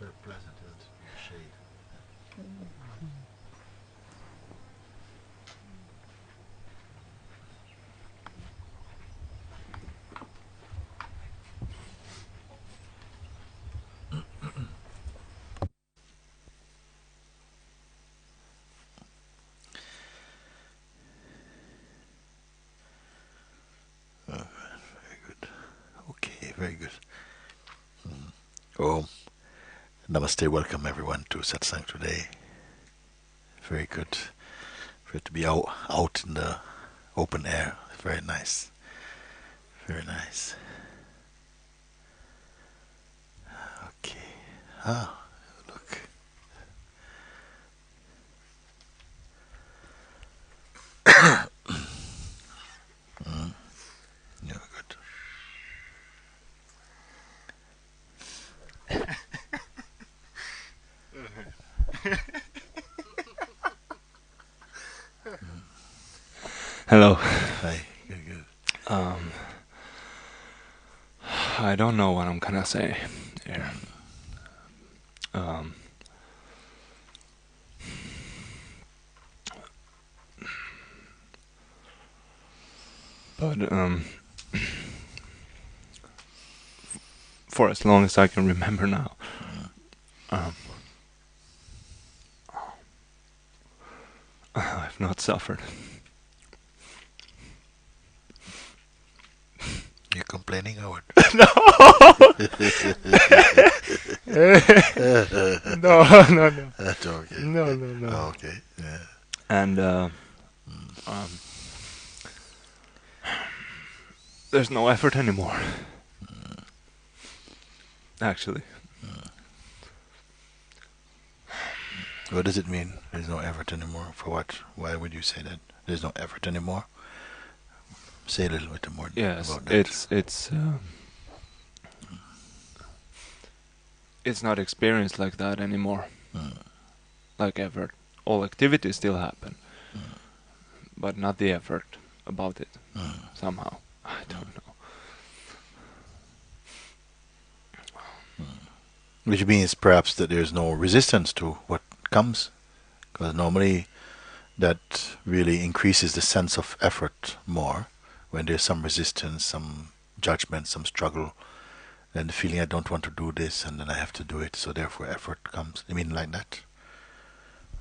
very pleasant, isn't it? In the shade. Very good. Okay, very good. Oh, namaste. Welcome everyone to Satsang today. Very good. For it to be out in the open air. Very nice. Very nice. Okay. Ah, look. Yeah, good. Hello. Hi. Good, good. I don't know what I'm gonna say here. But for as long as I can remember now, I've not suffered. You're complaining, Howard? No, no. That's okay. No. Okay. Yeah. And there's no effort anymore. Actually, What does it mean? There's no effort anymore. For what? Why would you say that? There's no effort anymore. Say a little bit more yes, about that. it's not experienced like that anymore. Mm. Like effort, all activities still happen, Mm. but not the effort about it. Mm. Somehow, I don't know. Which means perhaps that there's no resistance to what comes, because normally that really increases the sense of effort more when there's some resistance, some judgment, some struggle, then the feeling I don't want to do this and then I have to do it, so therefore effort comes. You mean like that?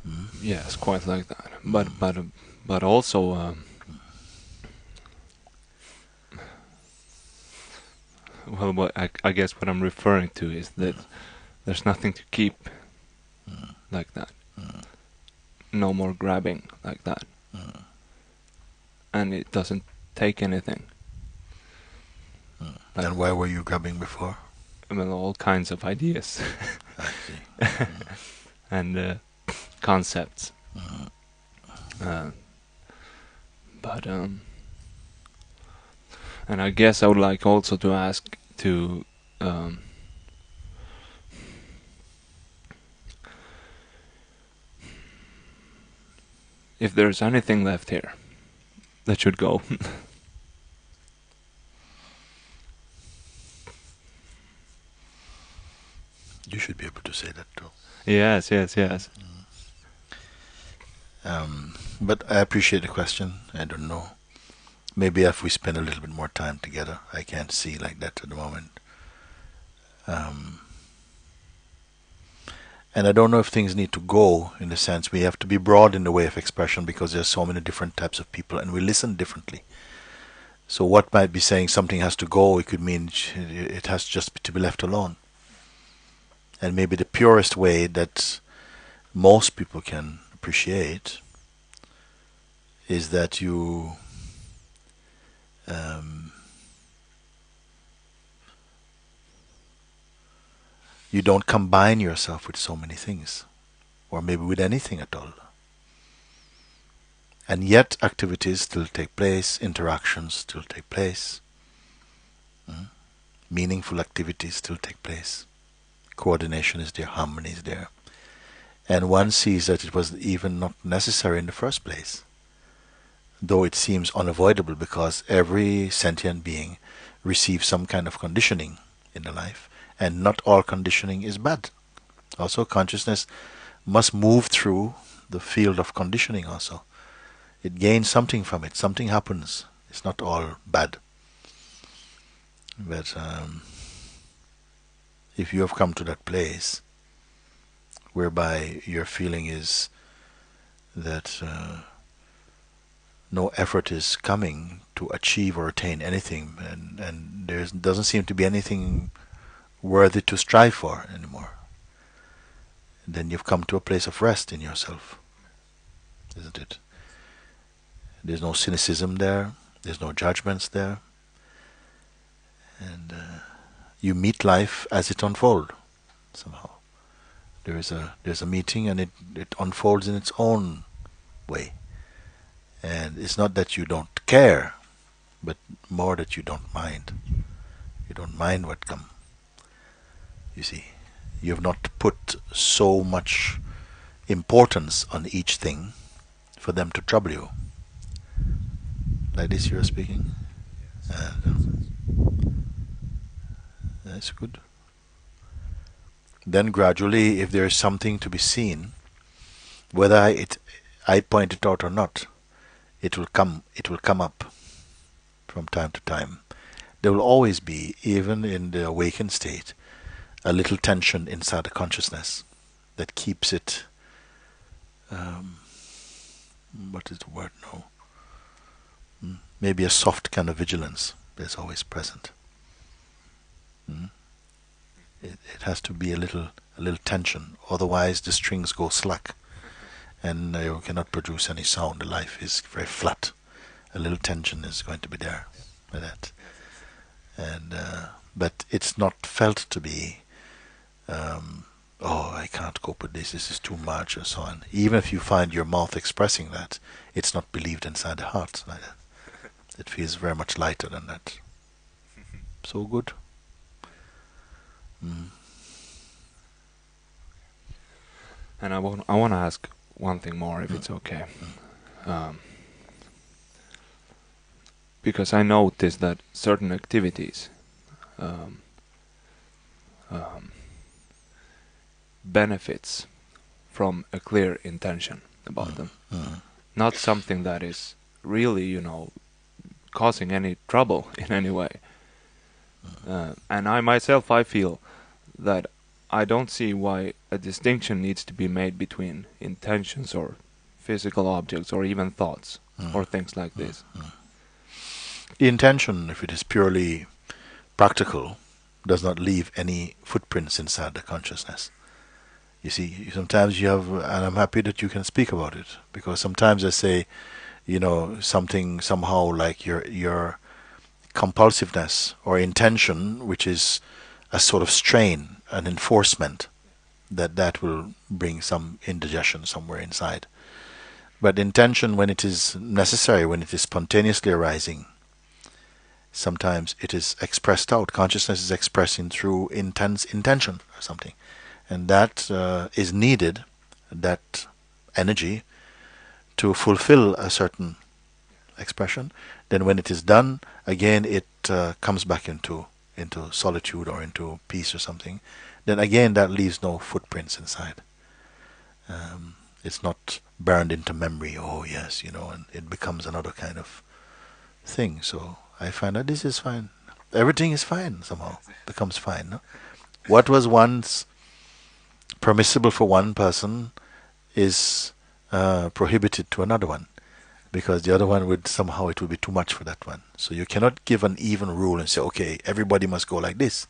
Mm. Yes, quite like that. But also, well, what I guess what I'm referring to is that there's nothing to keep like that. No more grabbing like that, and it doesn't take anything. Like, And why were you grabbing before? well, all kinds of ideas I see. and concepts. But and I guess I would like also to ask to if there's anything left here that should go. You should be able to say that too. Yes. But I appreciate the question. I don't know. Maybe if we spend a little bit more time together, I can't see like that at the moment. And I don't know if things need to go in the sense we have to be broad in the way of expression because there's so many different types of people and we listen differently. So what might be saying something has to go, it could mean it has just to be left alone. And maybe the purest way that most people can appreciate is that you you don't combine yourself with so many things, or maybe with anything at all. And yet activities still take place, interactions still take place, meaningful activities still take place, coordination is there, harmony is there. And one sees that it was even not necessary in the first place, though it seems unavoidable because every sentient being receives some kind of conditioning in the life, and not all conditioning is bad. Also, consciousness must move through the field of conditioning also. It gains something from it. Something happens. It's not all bad. But if you have come to that place whereby your feeling is that no effort is coming to achieve or attain anything, and there doesn't seem to be anything worthy to strive for anymore, then you've come to a place of rest in yourself, isn't it? There's no cynicism there, there's no judgments there, and you meet life as it unfolds somehow. There's a meeting, and it unfolds in its own way. And it's not that you don't care, but more that you don't mind. You don't mind what comes. You see, you have not put so much importance on each thing for them to trouble you. Like this you're speaking. That's good. Then gradually, if there is something to be seen, whether I point it out or not, it will come up from time to time. There will always be, even in the awakened state, a little tension inside the consciousness that keeps it, what is the word now? Maybe a soft kind of vigilance that's always present. It has to be a little tension, otherwise the strings go slack and you cannot produce any sound. The life is very flat. A little tension is going to be there with that. And but it's not felt to be oh, I can't cope with this is too much, and so on. Even if you find your mouth expressing that, it's not believed inside the heart like that. It feels very much lighter than that. So good. And I want to ask one thing more, if it's okay. Because I noticed that certain activities benefits from a clear intention about them. Not something that is really, causing any trouble in any way. And I feel that I don't see why a distinction needs to be made between intentions or physical objects or even thoughts or things like this. The intention, if it is purely practical, does not leave any footprints inside the consciousness. You see, sometimes you have, and I'm happy that you can speak about it, because sometimes I say, something somehow like your compulsiveness or intention, which is a sort of strain, an enforcement, that will bring some indigestion somewhere inside. But intention, when it is necessary, when it is spontaneously arising, sometimes it is expressed out. Consciousness is expressing through intense intention or something. And that is needed, that energy, to fulfill a certain expression. Then when it is done, again it comes back into solitude or into peace or something. Then again that leaves no footprints inside. It's not burned into memory, oh yes, and it becomes another kind of thing. So I find that this is fine. Everything is fine somehow. Becomes fine. No? What was once permissible for one person is prohibited to another one, because the other one would somehow, it would be too much for that one. So you cannot give an even rule and say, okay, everybody must go like this.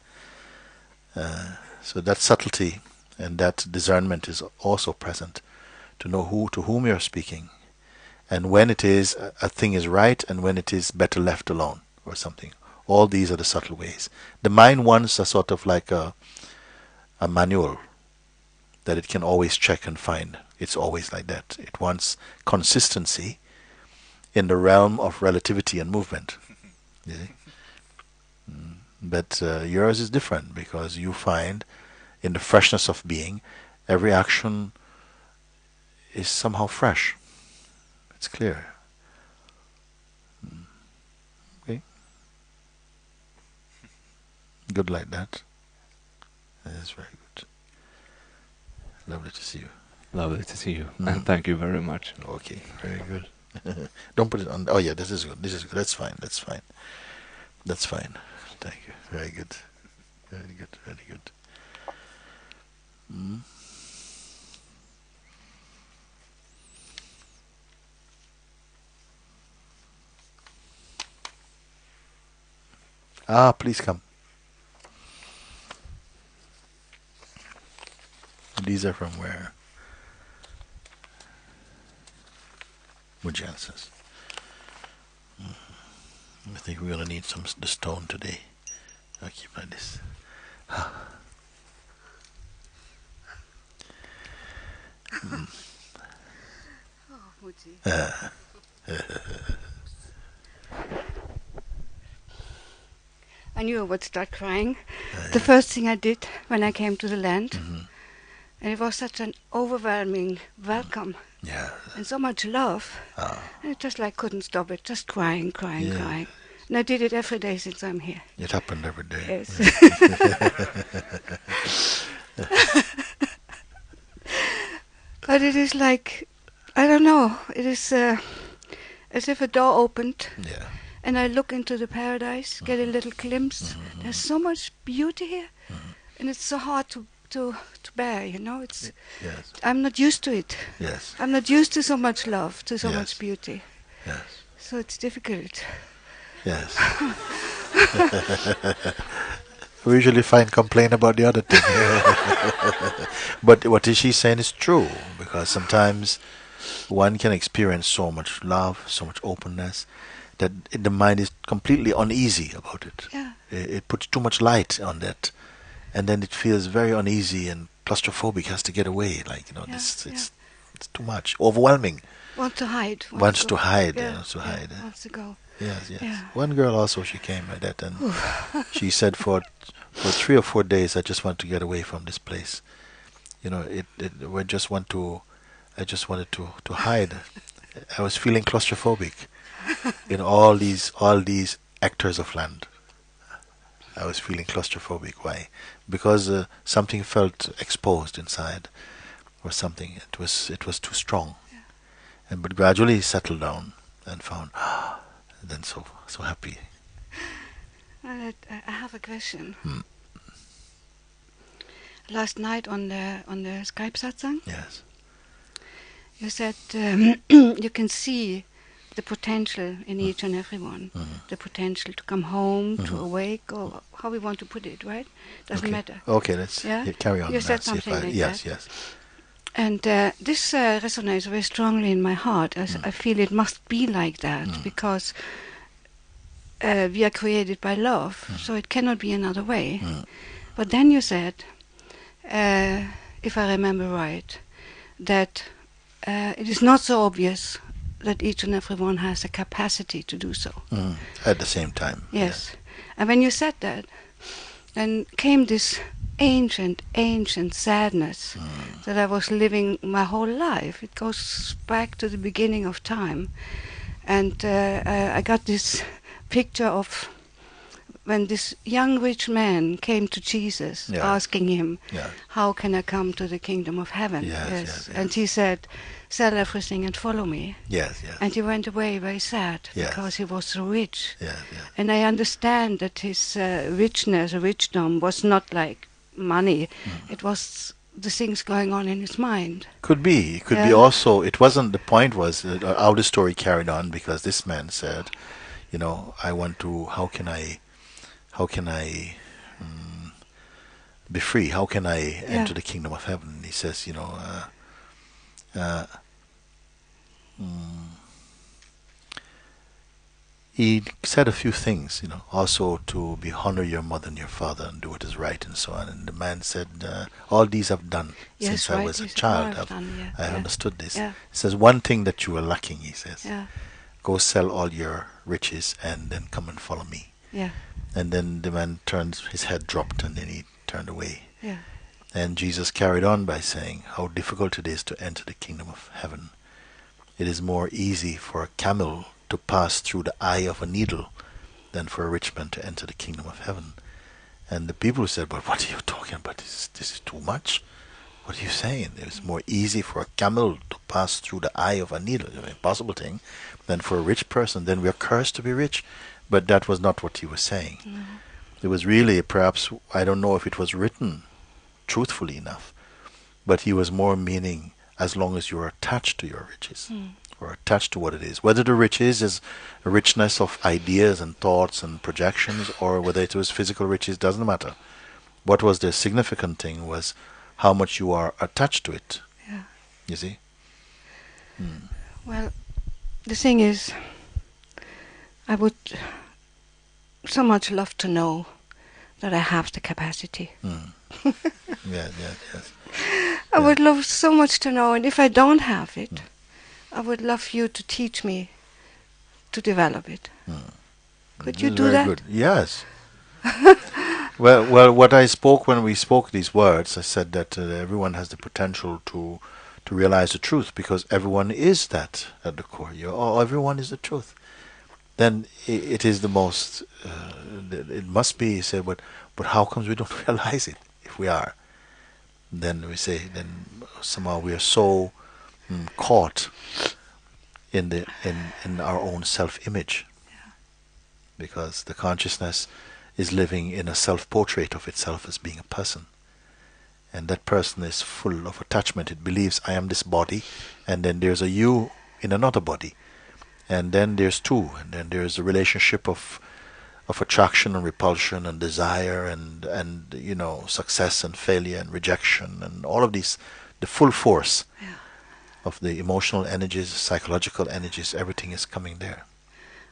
So that subtlety and that discernment is also present, to know to whom you're speaking, and when it is a thing is right and when it is better left alone or something. All these are the subtle ways. The mind wants a sort of like a manual that it can always check and find. It's always like that. It wants consistency in the realm of relativity and movement. You see? But yours is different, because you find in the freshness of being, every action is somehow fresh. It's clear. Okay? Good like that. That is very good. Lovely to see you. Lovely to see you, and thank you very much. Okay, very good. Don't put it on. Oh yeah, this is good. This is good. That's fine. That's fine. That's fine. Thank you. Very good. Very good. Very good. Mm. Ah, please come. These are from where? Mooji answers. I think we're gonna need the stone today. I'll keep like this. Oh, Mooji. I knew I would start crying. The first thing I did when I came to the land, and it was such an overwhelming welcome Yeah. and so much love. And it just like couldn't stop it, just crying, crying, Yeah. crying. And I did it every day since I'm here. It happened every day. Yes. But it is like, I don't know, it is as if a door opened Yeah. and I look into the paradise, get a little glimpse. There's so much beauty here, and it's so hard to bear, you know. It's Yes. I'm not used to it. Yes. I'm not used to so much love, to so Yes. much beauty. Yes. So it's difficult. Yes. We usually find complaint about the other thing. But what she's saying is true, because sometimes one can experience so much love, so much openness, that the mind is completely uneasy about it. Yeah. It puts too much light on that, and then it feels very uneasy and claustrophobic, has to get away. Like, you know, Yeah, it's too much, overwhelming. Want to hide. Wants to hide, Yeah, wants to hide. Wants to go. Yes, yes. Yeah. One girl also, she came like that, and she said for 3 or 4 days, I just want to get away from this place. You know, I just wanted to hide. I was feeling claustrophobic. You know, all these actors of land. I was feeling claustrophobic. Why? Because something felt exposed inside, or something. It was too strong. Yeah. And but gradually settled down and found. And then so happy. I have a question. Hmm. Last night on the Skype Satsang, Yes. you said you can see the potential in each and every one. The potential to come home, to awake, or how we want to put it, right? Doesn't Okay. matter. Okay, let's Yeah? carry on. You said Let's see if something like yes, that. yes. And this resonates very strongly in my heart. As I feel it must be like that, because we are created by love, so it cannot be another way. But then you said, if I remember right, that it is not so obvious that each and every one has the capacity to do so. At the same time. Yes. And when you said that, then came this ancient sadness that I was living my whole life. It goes back to the beginning of time. And I got this picture of when this young rich man came to Jesus, asking him, how can I come to the kingdom of heaven? Yes. And he said, sell everything and follow me. Yes. And he went away very sad, Yes. because he was so rich. Yes. And I understand that his richdom was not like money. It was the things going on in his mind. Could be. It could be also. It wasn't. The point was how the story carried on, because this man said, you know, I want to. How can I be free? How can I enter the kingdom of heaven? And he says, you know, he said a few things, you know, also to be honor your mother and your father and do what is right and so on. And the man said, all these I've done since I was a child. I understood this. Yeah. He says, one thing that you are lacking, he says, Yeah. go sell all your riches and then come and follow me. Yeah. And then the man turned, his head dropped, and then he turned away. Yeah. And Jesus carried on by saying how difficult it is to enter the kingdom of heaven. It is more easy for a camel to pass through the eye of a needle than for a rich man to enter the kingdom of heaven. And the people said, but what are you talking about? This is too much. what are you saying? It's more easy for a camel to pass through the eye of a needle, an impossible thing, than for a rich person. Then we are cursed to be rich. But that was not what he was saying. No. It was really, perhaps, I don't know if it was written truthfully enough, but he was more meaning as long as you're attached to your riches, or attached to what it is. Whether the riches is a richness of ideas and thoughts and projections, or whether it was physical riches, doesn't matter. What was the significant thing was how much you are attached to it. Yeah. You see? Well, the thing is, I would so much love to know that I have the capacity. Yes. I would love so much to know, and if I don't have it, I would love you to teach me to develop it. Could you This is do very that? good. Yes. Well, what I spoke when we spoke these words, I said that everyone has the potential to realize the truth, because everyone is that at the core. Everyone is the truth. Then it is the most. It must be. You say, but how comes we don't realize it if we are? Then we say, then somehow we are so caught in our own self-image, because the consciousness is living in a self-portrait of itself as being a person, and that person is full of attachment. It believes I am this body, and then there's a you in another body, and then there's two, and then there's a relationship of attraction and repulsion and desire and success and failure and rejection and all of these, the full force of the emotional energies, psychological energies, everything is coming there.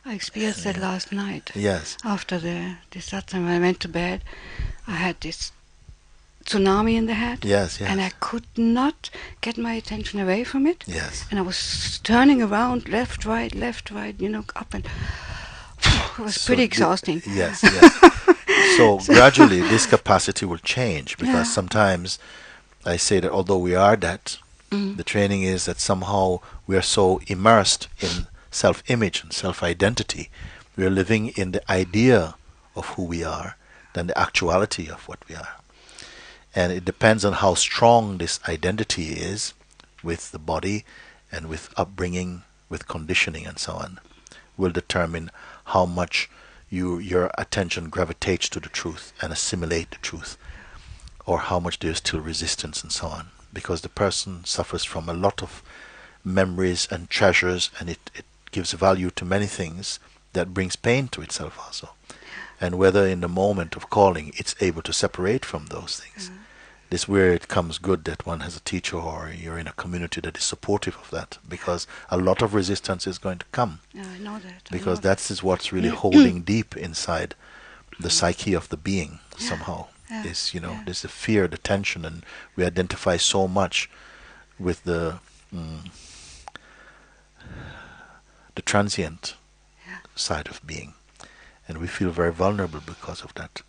I experienced that last night. Yes. After the Satsang, when I went to bed, I had this tsunami in the head. Yes. And I could not get my attention away from it. Yes. And I was turning around, left, right, up and... It was pretty exhausting. Yes. So gradually this capacity will change, because sometimes I say that although we are that, the training is that somehow we are so immersed in self-image and self-identity, we are living in the idea of who we are than the actuality of what we are. And it depends on how strong this identity is with the body and with upbringing, with conditioning and so on, will determine how much your attention gravitates to the truth and assimilate the truth, or how much there's still resistance and so on. Because the person suffers from a lot of memories and treasures, and it gives value to many things that brings pain to itself also. And whether in the moment of calling it's able to separate from those things. This is where it comes good that one has a teacher or you're in a community that is supportive of that, because a lot of resistance is going to come. Yeah, I know that. Because that is what's really holding deep inside the psyche of the being somehow. Is there's the fear, the tension, and we identify so much with the transient side of being, and we feel very vulnerable because of that,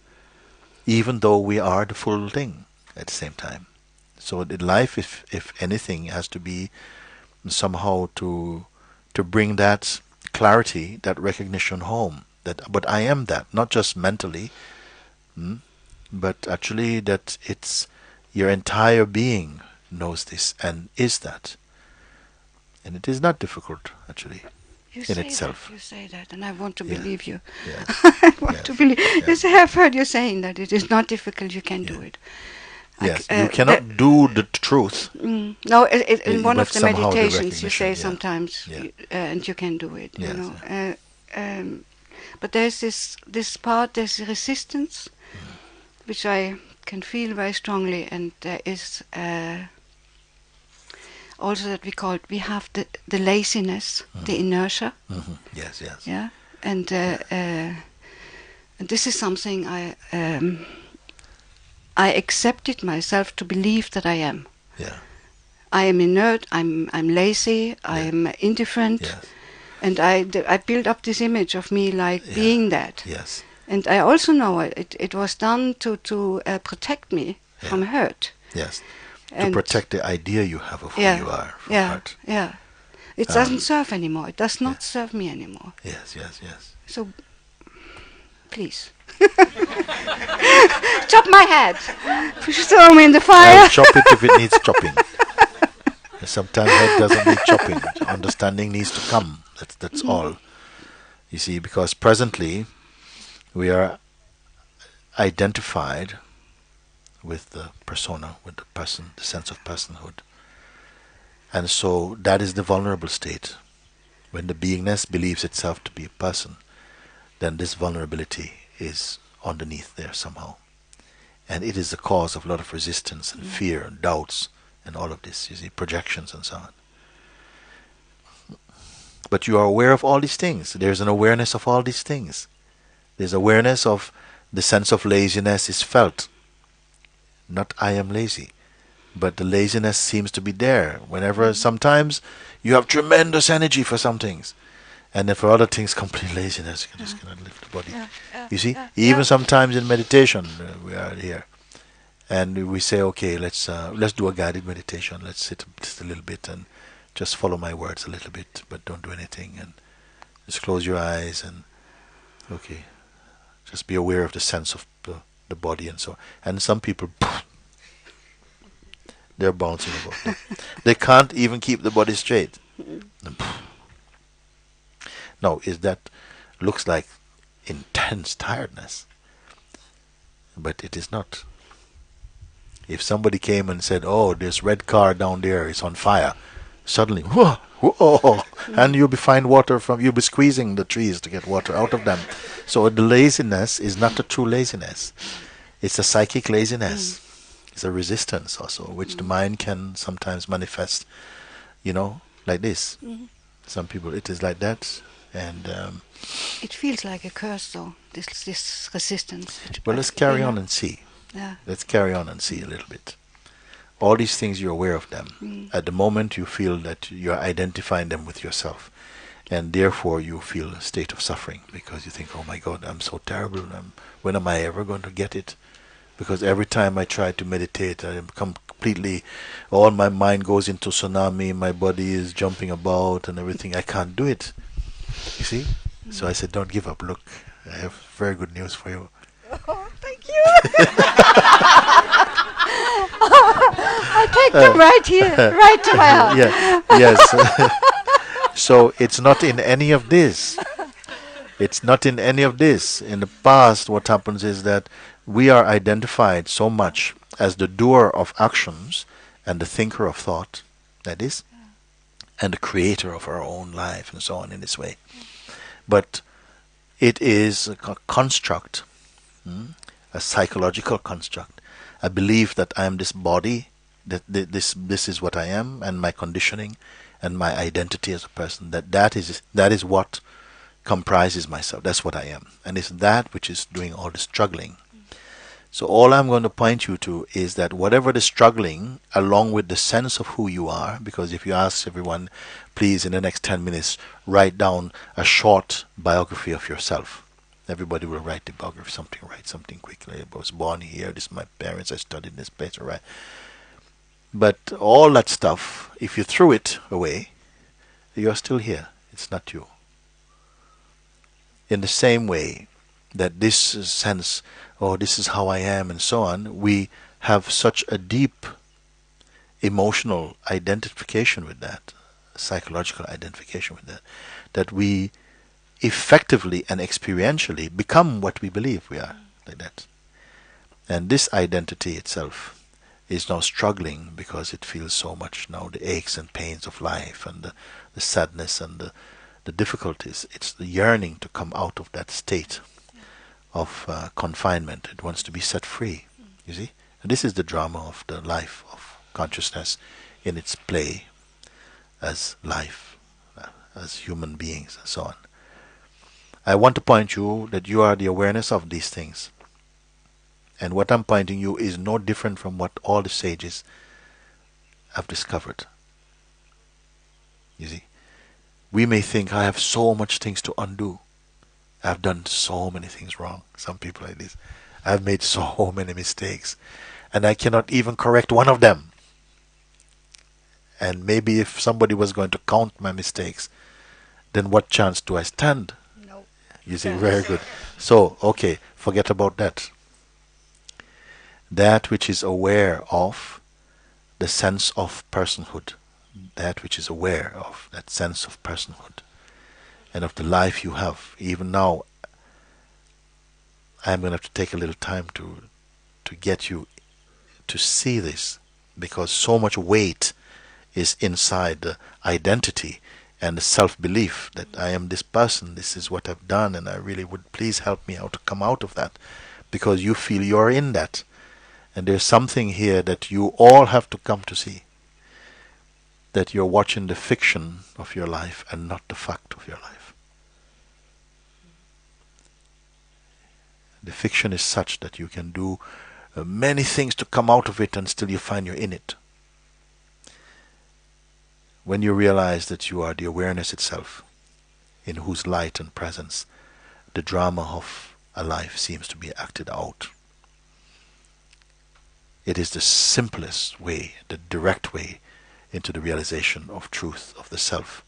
even though we are the full thing at the same time. So in life, if anything, has to be somehow to bring that clarity, that recognition home, but I am that, not just mentally, but actually that it's your entire being knows this and is that. And it is not difficult, actually, in itself. You say that, and I want to believe you. Yes. I want to believe. Yes, I have heard you saying that it is not difficult, you can do it. Yes, you cannot do the truth. No, in one but of the somehow the meditations you say recognition, sometimes, and you can do it. Yes, You know, but there's this part, there's resistance, which I can feel very strongly, and there is also that we have the laziness, the inertia. Yes. Yeah, and this is something I accepted myself to believe that I am. Yeah. I am inert. I'm lazy. I'm indifferent. Yes. And I built up this image of me like being that. Yes. And I also know it was done to protect me from hurt. Yes. And to protect the idea you have of who you are from hurt. Yeah. It doesn't serve anymore. It does not serve me anymore. Yes. So, please. chop my head. Throw me in the fire. I'll chop it if it needs chopping. Sometimes head doesn't need chopping. Understanding needs to come. That's all. You see, because presently we are identified with the persona, with the person, the sense of personhood. And so that is the vulnerable state. When the beingness believes itself to be a person, then this vulnerability is underneath there somehow. And it is the cause of a lot of resistance and fear and doubts and all of this, you see, projections and so on. But you are aware of all these things. There's an awareness of all these things. There's awareness of the sense of laziness is felt. Not I am lazy, but the laziness seems to be there. Whenever sometimes you have tremendous energy for some things, and then for other things, complete laziness. You just cannot lift the body. You see, even sometimes in meditation, we are here, and we say, okay, let's do a guided meditation. Let's sit just a little bit and just follow my words a little bit, but don't do anything, and just close your eyes and okay, just be aware of the sense of the body and so on. And some people, they're bouncing about. They can't even keep the body straight. No, that looks like intense tiredness, but it is not. If somebody came and said, "Oh, this red car down there is on fire," suddenly, whoa, whoa, and you'll find water you'll be squeezing the trees to get water out of them. So the laziness is not a true laziness. It's a psychic laziness. It's a resistance also, which the mind can sometimes manifest, like this. Some people, it is like that. And it feels like a curse, though, this resistance. Well, let's carry on and see. Yeah. Let's carry on and see a little bit. All these things, you're aware of them. At the moment, you feel that you're identifying them with yourself. And therefore, you feel a state of suffering because you think, oh my God, I'm so terrible. When am I ever going to get it? Because every time I try to meditate, I become completely, all my mind goes into tsunami, my body is jumping about and everything. I can't do it. You see? So I said, don't give up. Look, I have very good news for you. Oh, thank you. I take them right here, right to my heart. Yeah, yes. So it's not in any of this. It's not in any of this. In the past, what happens is that we are identified so much as the doer of actions and the thinker of thought, that is, and the creator of our own life and so on in this way. But it is a construct, a psychological construct, a belief that I am this body, that this is what I am, and my conditioning and my identity as a person, that is what comprises myself. That's what I am. And it's that which is doing all the struggling. So all I'm going to point you to is that whatever the struggling, along with the sense of who you are, because if you ask everyone, please in the next 10 minutes, write down a short biography of yourself. Everybody will write the biography, write something quickly. I was born here, this is my parents, I studied in this place, right? But all that stuff, if you threw it away, you're still here. It's not you. In the same way that this sense, oh, this is how I am and so on, we have such a deep emotional identification with that, psychological identification with that, that we effectively and experientially become what we believe we are, like that. And this identity itself is now struggling because it feels so much now the aches and pains of life and the sadness and the difficulties. It's the yearning to come out of that state of confinement. It wants to be set free, you see. And this is the drama of the life of consciousness in its play as life, as human beings and so on. I want to point you that you are the awareness of these things. And what I'm pointing you is no different from what all the sages have discovered. You see, we may think, I have so much things to undo. I've done so many things wrong. Some people like this. I've made so many mistakes. And I cannot even correct one of them. And maybe if somebody was going to count my mistakes, then what chance do I stand? No. You see, very good. So, okay, forget about that. that which is aware of the sense of personhood, that which is aware of that sense of personhood and of the life you have. Even now, I'm going to have to take a little time to get you to see this, because so much weight is inside the identity and the self-belief that I am this person, this is what I've done, and I really would, please help me out to come out of that, because you feel you're in that. And there's something here that you all have to come to see, that you're watching the fiction of your life and not the fact of your life. The fiction is such that you can do many things to come out of it and still you find you're in it. When you realize that you are the awareness itself, in whose light and presence the drama of a life seems to be acted out. It is the simplest way, the direct way into the realization of truth of the self.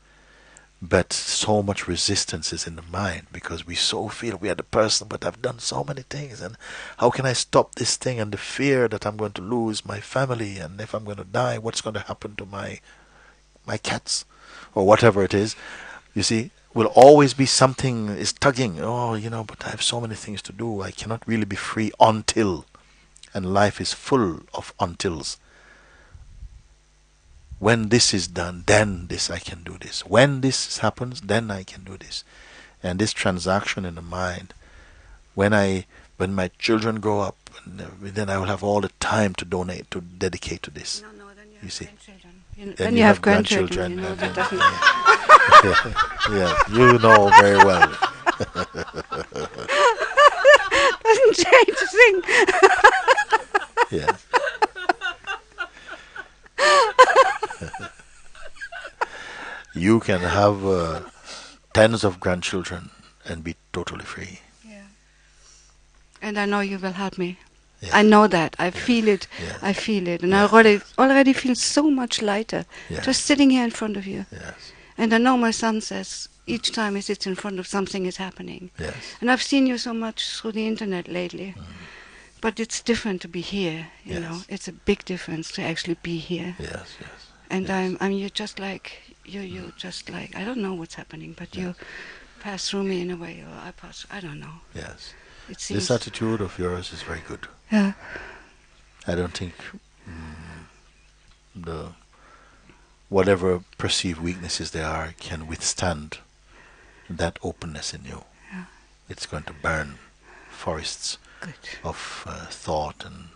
But so much resistance is in the mind, because we so feel we are the person, but I've done so many things, and how can I stop this thing? And the fear that I'm going to lose my family, and if I'm going to die, what's going to happen to my cats, or whatever it is, you see, will always be something is tugging. Oh, but I have so many things to do. I cannot really be free until, and life is full of untils. When this is done, then this I can do this. When this happens, then I can do this. And this transaction in the mind, when my children grow up, then I will have all the time to dedicate to this. No, then you You have see. grandchildren. Then Then you you have have grandchildren. grandchildren, That doesn't. Yes, you know very well. Doesn't change a thing. Yes. You can have tens of grandchildren and be totally free. Yeah. And I know you will help me. Yes. I know that. I feel it. Yes. I feel it. And Yes. I already feel so much lighter Yes. just sitting here in front of you. Yes. And I know my son says each time he sits in front of something is happening. Yes. And I've seen you so much through the internet lately. But it's different to be here, you Yes. know. It's a big difference to actually be here. Yes. Yes. And Yes. you're just like you just like, I don't know what's happening, but you pass through me in a way, or I pass. I don't know. Yes. It seems. This attitude of yours is very good. Yeah. I don't think the whatever perceived weaknesses there are can withstand that openness in you. Yeah. It's going to burn forests Good. of thought and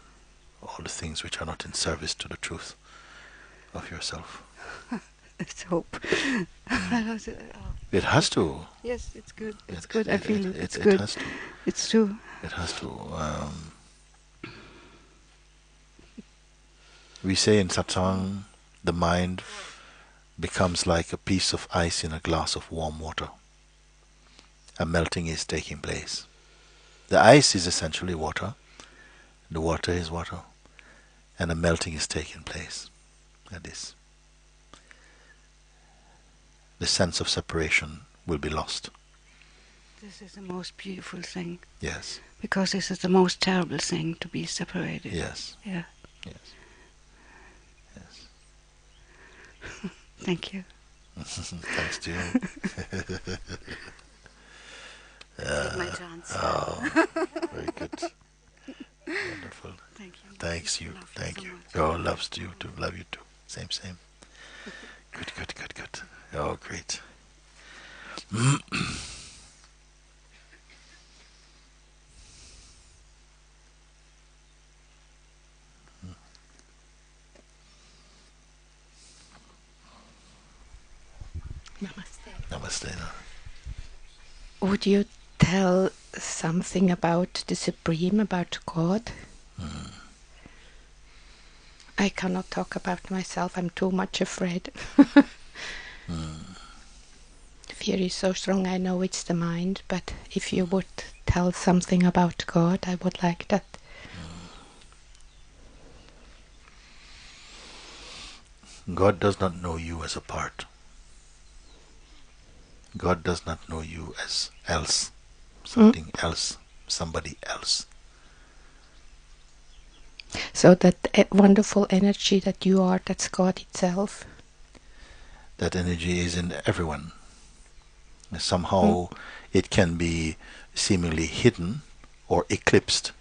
all the things which are not in service to the truth of yourself. Let's hope. It has to. Yes, it's good. It's It- good. I feel it. It's it good. has to. It's true. It has to. We say in Satsang, the mind becomes like a piece of ice in a glass of warm water. A melting is taking place. The ice is essentially water. The water is water. And a melting is taking place. Like this. The sense of separation will be lost. This is the most beautiful thing, Yes. because this is the most terrible thing, to be separated. Yes. Yeah. Yes. Yes. Thank you. Thanks to you. Take my chance. Oh, very good. Wonderful. Thank you. Thanks you. Love Thank so you. much. Oh, loves you too. Love you too. Same, same. Good, good, good, good. Oh, great. Namaste. Namaste. Would you tell something about the Supreme, about God? I cannot talk about myself, I'm too much afraid. Fear is so strong, I know it's the mind, but if you would tell something about God, I would like that. God does not know you as a part. God does not know you as else, something else, somebody else. So that wonderful energy that you are, that's God itself. That energy is in everyone. Somehow it can be seemingly hidden or eclipsed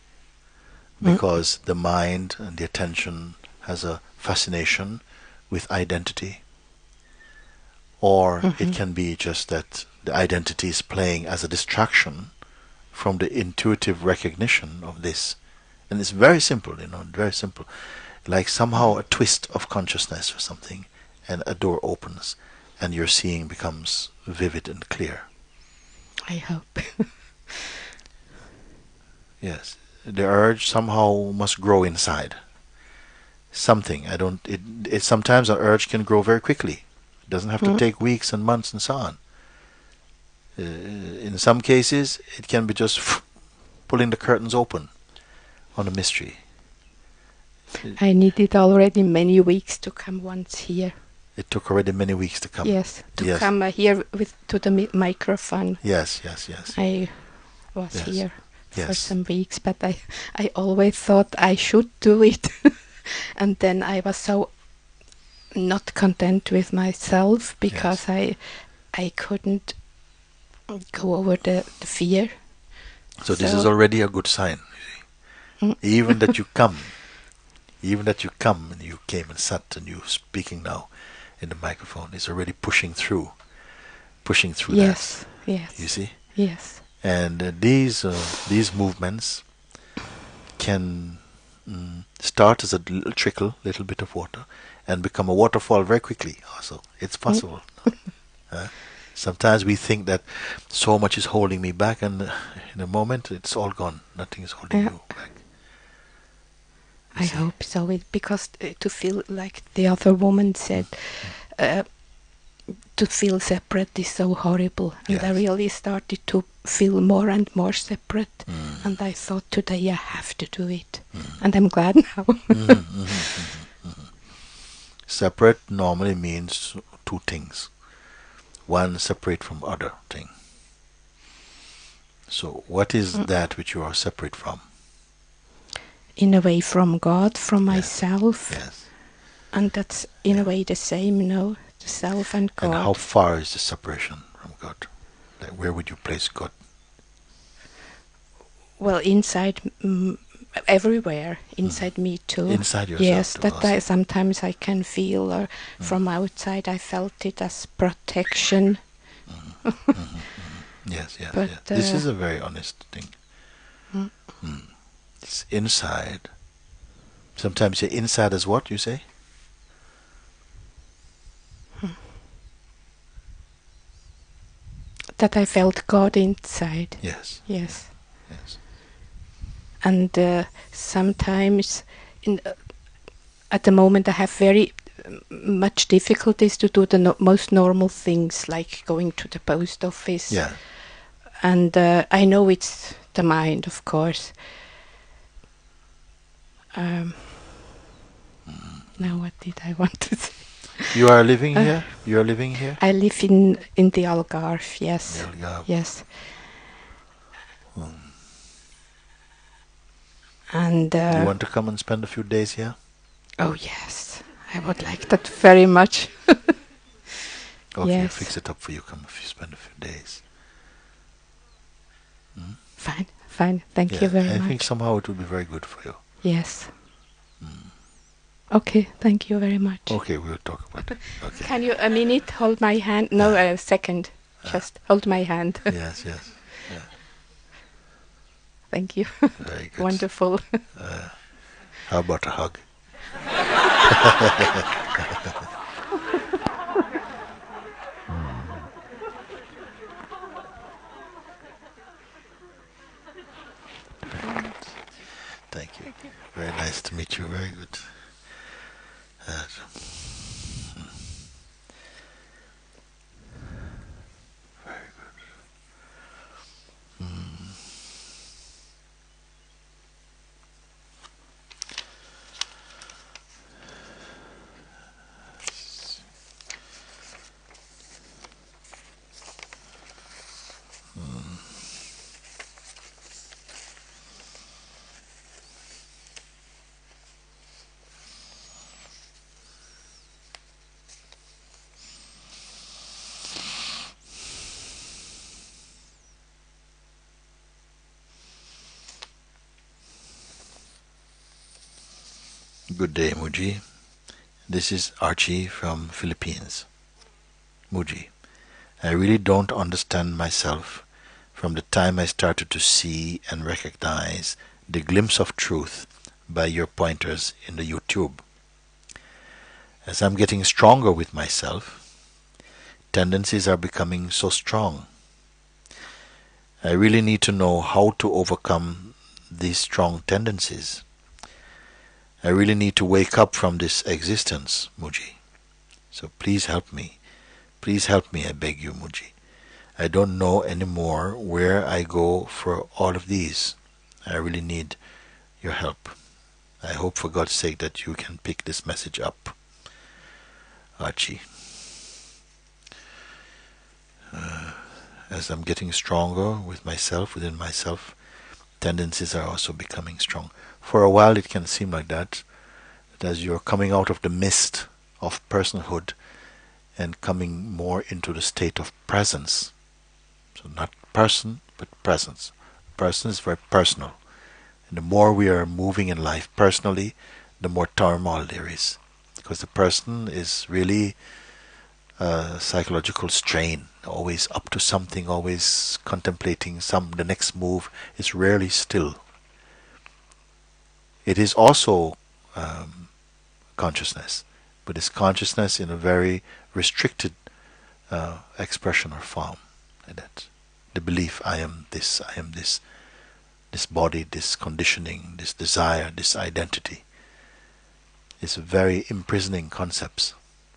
because the mind and the attention has a fascination with identity, or it can be just that the identity is playing as a distraction from the intuitive recognition of this. And it's very simple, very simple. Like somehow a twist of consciousness or something, and a door opens, and your seeing becomes vivid and clear. I hope. Yes. The urge somehow must grow inside. Something. Sometimes an urge can grow very quickly. It doesn't have to take weeks and months and so on. In some cases, it can be just pulling the curtains open on a mystery. I needed already many weeks to come once here. It took already many weeks to come. Yes, to come here to the microphone. Yes. I was here for Yes. some weeks, but I always thought I should do it. And then I was so not content with myself because I couldn't go over the fear. So this is already a good sign. You see. Even that you come and you came and sat and you're speaking now in the microphone is already pushing through yes, that. Yes. You see? Yes. And these movements can start as a little trickle, little bit of water, and become a waterfall very quickly. Also, it's possible. Sometimes we think that so much is holding me back, and in a moment it's all gone. Nothing is holding you back. I hope so, because to feel like the other woman said, to feel separate is so horrible. And I really started to feel more and more separate. And I thought today I have to do it. And I'm glad now. Separate normally means two things. One, separate from other thing. So what is that which you are separate from? In a way from God, from myself. Yes. And that's in a way the same, the self and God. And how far is the separation from God? Like where would you place God? Well, inside, everywhere, inside me too. Inside yourself. Yes, that sometimes I can feel, or from outside I felt it as protection. Yes. But, This is a very honest thing. It's inside. Sometimes you say inside as what, you say? That I felt God inside. Yes. And sometimes at the moment I have very much difficulties to do the most normal things, like going to the post office. Yeah. And I know it's the mind, of course. Now what did I want to say? You are living here? You are living here? I live in the Algarve, yes. The Algarve. Yes. And you want to come and spend a few days here? Oh yes, I would like that very much. Okay, yes. I'll fix it up for you. Come if you spend a few days. Fine. Thank you very much. I think somehow it will be very good for you. Yes. Okay, thank you very much. Okay, we'll talk about it. Okay. Can you a minute hold my hand? No, a second. Just hold my hand. Yes. Thank you. Very good. Wonderful. How about a hug? Thank you. Very nice to meet you. Very good. Very good. Good day, Mooji. This is Archie from Philippines. Mooji, I really don't understand myself from the time I started to see and recognize the glimpse of truth by your pointers in the YouTube. As I'm getting stronger with myself, tendencies are becoming so strong. I really need to know how to overcome these strong tendencies. I really need to wake up from this existence, Mooji. So please help me. Please help me, I beg you, Mooji. I don't know anymore where I go for all of these. I really need your help. I hope for God's sake that you can pick this message up. Archie. As I'm getting stronger with myself, within myself, tendencies are also becoming strong. For a while it can seem like that as you're coming out of the mist of personhood and coming more into the state of presence. So not person, but presence. Person is very personal. And the more we are moving in life personally, the more turmoil there is. Because the person is really a psychological strain, always up to something, always contemplating the next move. Is rarely still. It is also consciousness, but it's consciousness in a very restricted expression or form. Like that. The belief, I am this, this body, this conditioning, this desire, this identity, is very imprisoning concepts.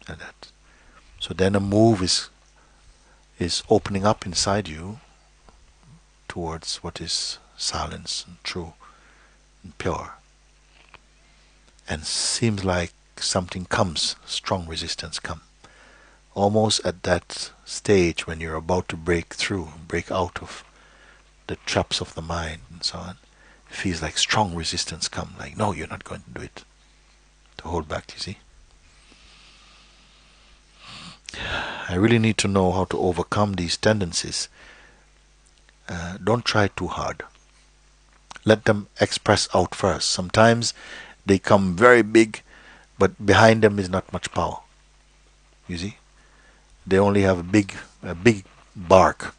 Like that. So then a move is opening up inside you towards what is silence and true and pure. And seems like something comes, strong resistance comes. Almost at that stage when you're about to break through, break out of the traps of the mind and so on, it feels like strong resistance come, like, no, you're not going to do it. To hold back, you see. I really need to know how to overcome these tendencies. Don't try too hard. Let them express out first. Sometimes they come very big, but behind them is not much power. You see? They only have a big bark,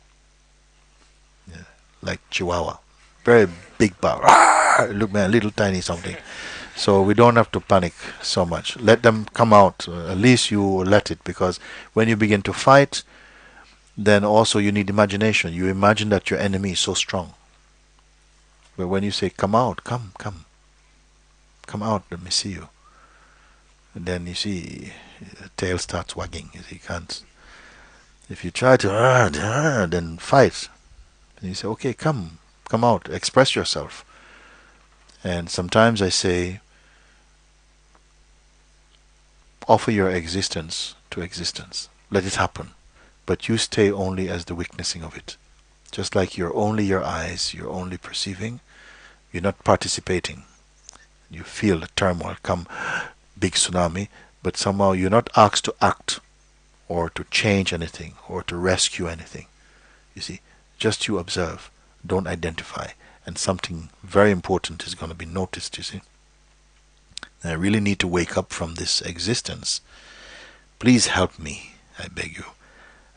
yeah, like Chihuahua, very big bark. Look, man, little tiny something. So we don't have to panic so much. Let them come out. At least you let it, because when you begin to fight, then also you need imagination. You imagine that your enemy is so strong. But when you say, "Come out, come out, let me see you," and then you see the tail starts wagging. You see, you can't. If you try to then fight, and you say, okay, come out, express yourself. And sometimes I say, offer your existence to existence. Let it happen. But you stay only as the witnessing of it. Just like you're only your eyes, you're only perceiving, you're not participating. You feel the turmoil come, big tsunami, but somehow you're not asked to act or to change anything, or to rescue anything. You see, just you observe, don't identify, and something very important is going to be noticed, you see. And I really need to wake up from this existence. Please help me, I beg you.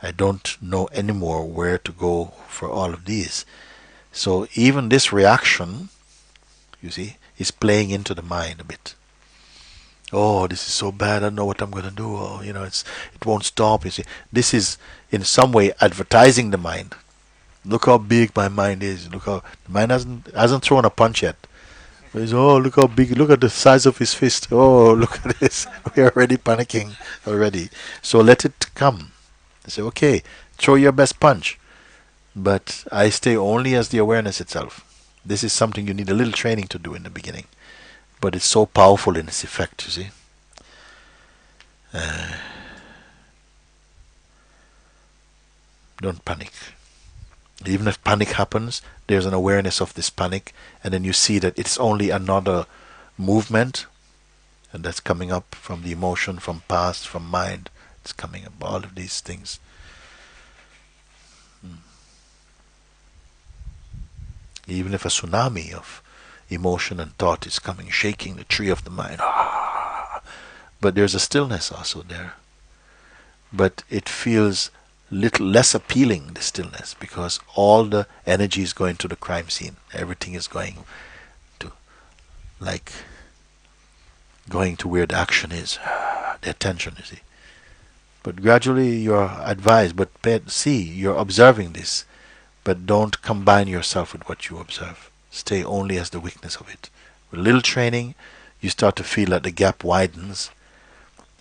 I don't know anymore where to go for all of these. So even this reaction, you see, is playing into the mind a bit. Oh, this is so bad, I don't know what I'm going to do. Oh, it won't stop. You see, this is in some way advertising the mind. Look how big my mind is. Look how the mind hasn't thrown a punch yet. But it's, oh, look how big, look at the size of his fist. Oh, look at this. We're already panicking already. So let it come. I say, okay, throw your best punch. But I stay only as the awareness itself. This is something you need a little training to do in the beginning. But it's so powerful in its effect, you see. Don't panic. Even if panic happens, there's an awareness of this panic, and then you see that it's only another movement, and that's coming up from the emotion, from past, from mind. It's coming up, all of these things. Even if a tsunami of emotion and thought is coming, shaking the tree of the mind. But there's a stillness also there. But it feels little less appealing, the stillness, because all the energy is going to the crime scene. Everything is going to, like, going to where the action is, the attention, you see. But gradually you're advised, but see, you're observing this, but don't combine yourself with what you observe. Stay only as the weakness of it. With a little training, you start to feel that the gap widens,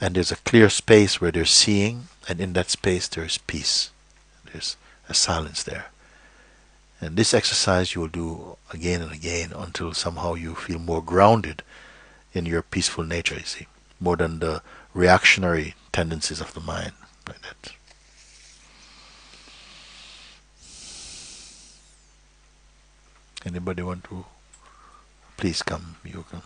and there's a clear space where there's seeing, and in that space there's peace. There's a silence there. And this exercise you will do again and again until somehow you feel more grounded in your peaceful nature, you see, more than the reactionary tendencies of the mind, like that. Anybody want to? Please come, you come.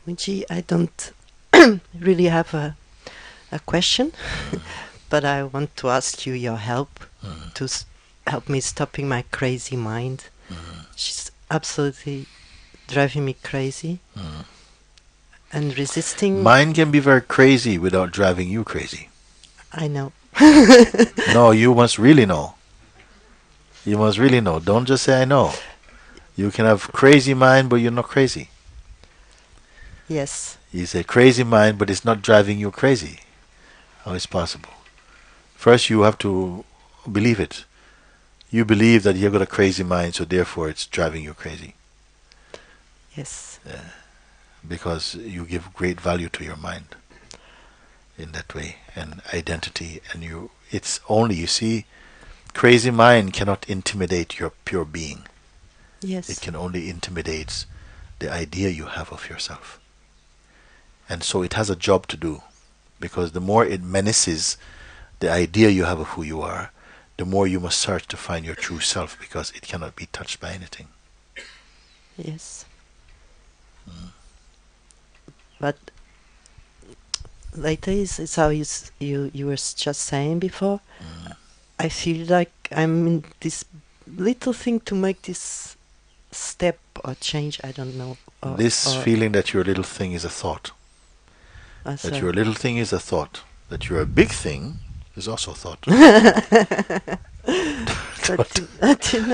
Mooji, I don't really have a question, but I want to ask you your help to help me stopping my crazy mind. She's absolutely driving me crazy and resisting. Mind can be very crazy without driving you crazy. I know. No, you must really know. You must really know. Don't just say I know. You can have crazy mind, but you're not crazy. Yes. You say crazy mind, but it's not driving you crazy. How is possible? First, you have to believe it. You believe that you've got a crazy mind, so therefore it's driving you crazy. Yes. Because you give great value to your mind in that way, and identity, and it's only, you see, crazy mind cannot intimidate your pure being. Yes. It can only intimidate the idea you have of yourself. And so it has a job to do, because the more it menaces the idea you have of who you are, the more you must search to find your true self, because it cannot be touched by anything. Yes. But later it's how you were just saying before. I feel like I'm in this little thing to make this step or change. I don't know. This feeling that you're a little thing is a thought. That your little thing is a thought. That you're a big thing is also a thought.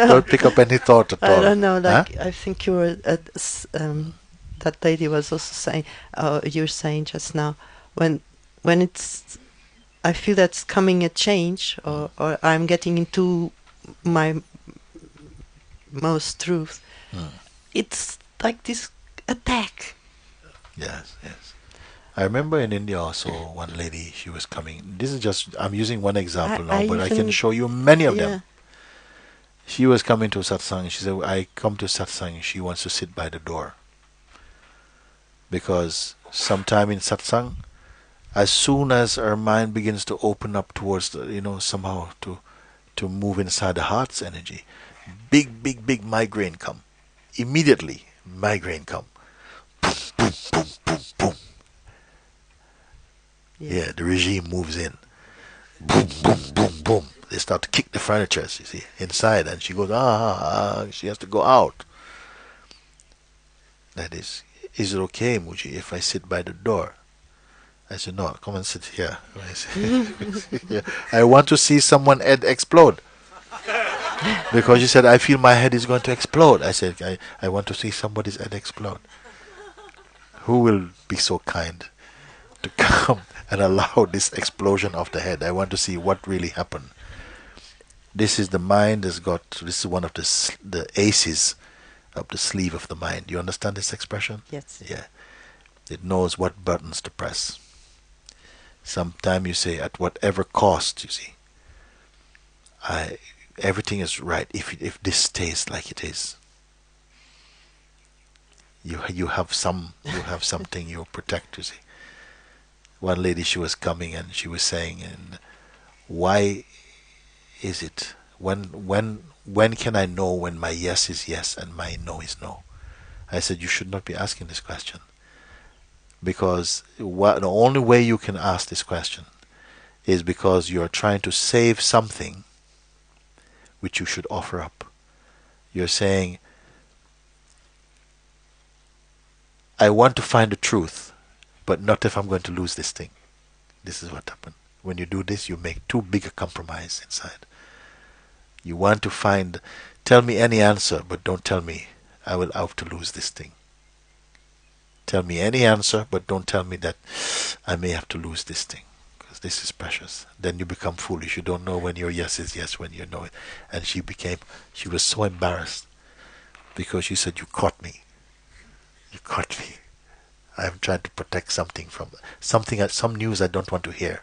Don't pick up any thought at all. I don't know. Like I think you were that lady was also saying. You're saying just now when it's. I feel that's coming a change, or I'm getting into my most truth. It's like this attack. Yes, yes. I remember in India also one lady, she was coming. This is just, I'm using one example now, but I can show you many of them. She was coming to Satsang. She said, I come to Satsang. She wants to sit by the door. Because sometime in Satsang, as soon as her mind begins to open up towards the, somehow to move inside the heart's energy, big migraine come. Immediately, migraine come. Boom, boom, boom, boom, boom. Yeah, the regime moves in. Boom, boom, boom, boom. They start to kick the furniture, you see, inside, and she goes, she has to go out. That is it okay, Mooji, if I sit by the door? I said, no, come and sit here. I want to see someone head explode. Because she said, I feel my head is going to explode. I said, I want to see somebody's head explode. Who will be so kind to come and allow this explosion of the head? I want to see what really happened. This is the mind this is one of the aces up the sleeve of the mind. You understand this expression? Yes. Yeah. It knows what buttons to press. Sometimes you say, at whatever cost, you see, everything is right if this stays like it is. You have something you protect, you see. One lady, she was coming and she was saying, and why is it when can I know when my yes is yes and my no is no? I said, you should not be asking this question, because the only way you can ask this question is because you're trying to save something which you should offer up. You're saying, I want to find the truth, but not if I'm going to lose this thing. This is what happened. When you do this, you make too big a compromise inside. You want to find, tell me any answer, but don't tell me I will have to lose this thing. Tell me any answer, but don't tell me that I may have to lose this thing, because this is precious. Then you become foolish. You don't know when your yes is yes, when you know it. And she was so embarrassed, because she said, you caught me. You caught me. I'm trying to protect something from some news I don't want to hear.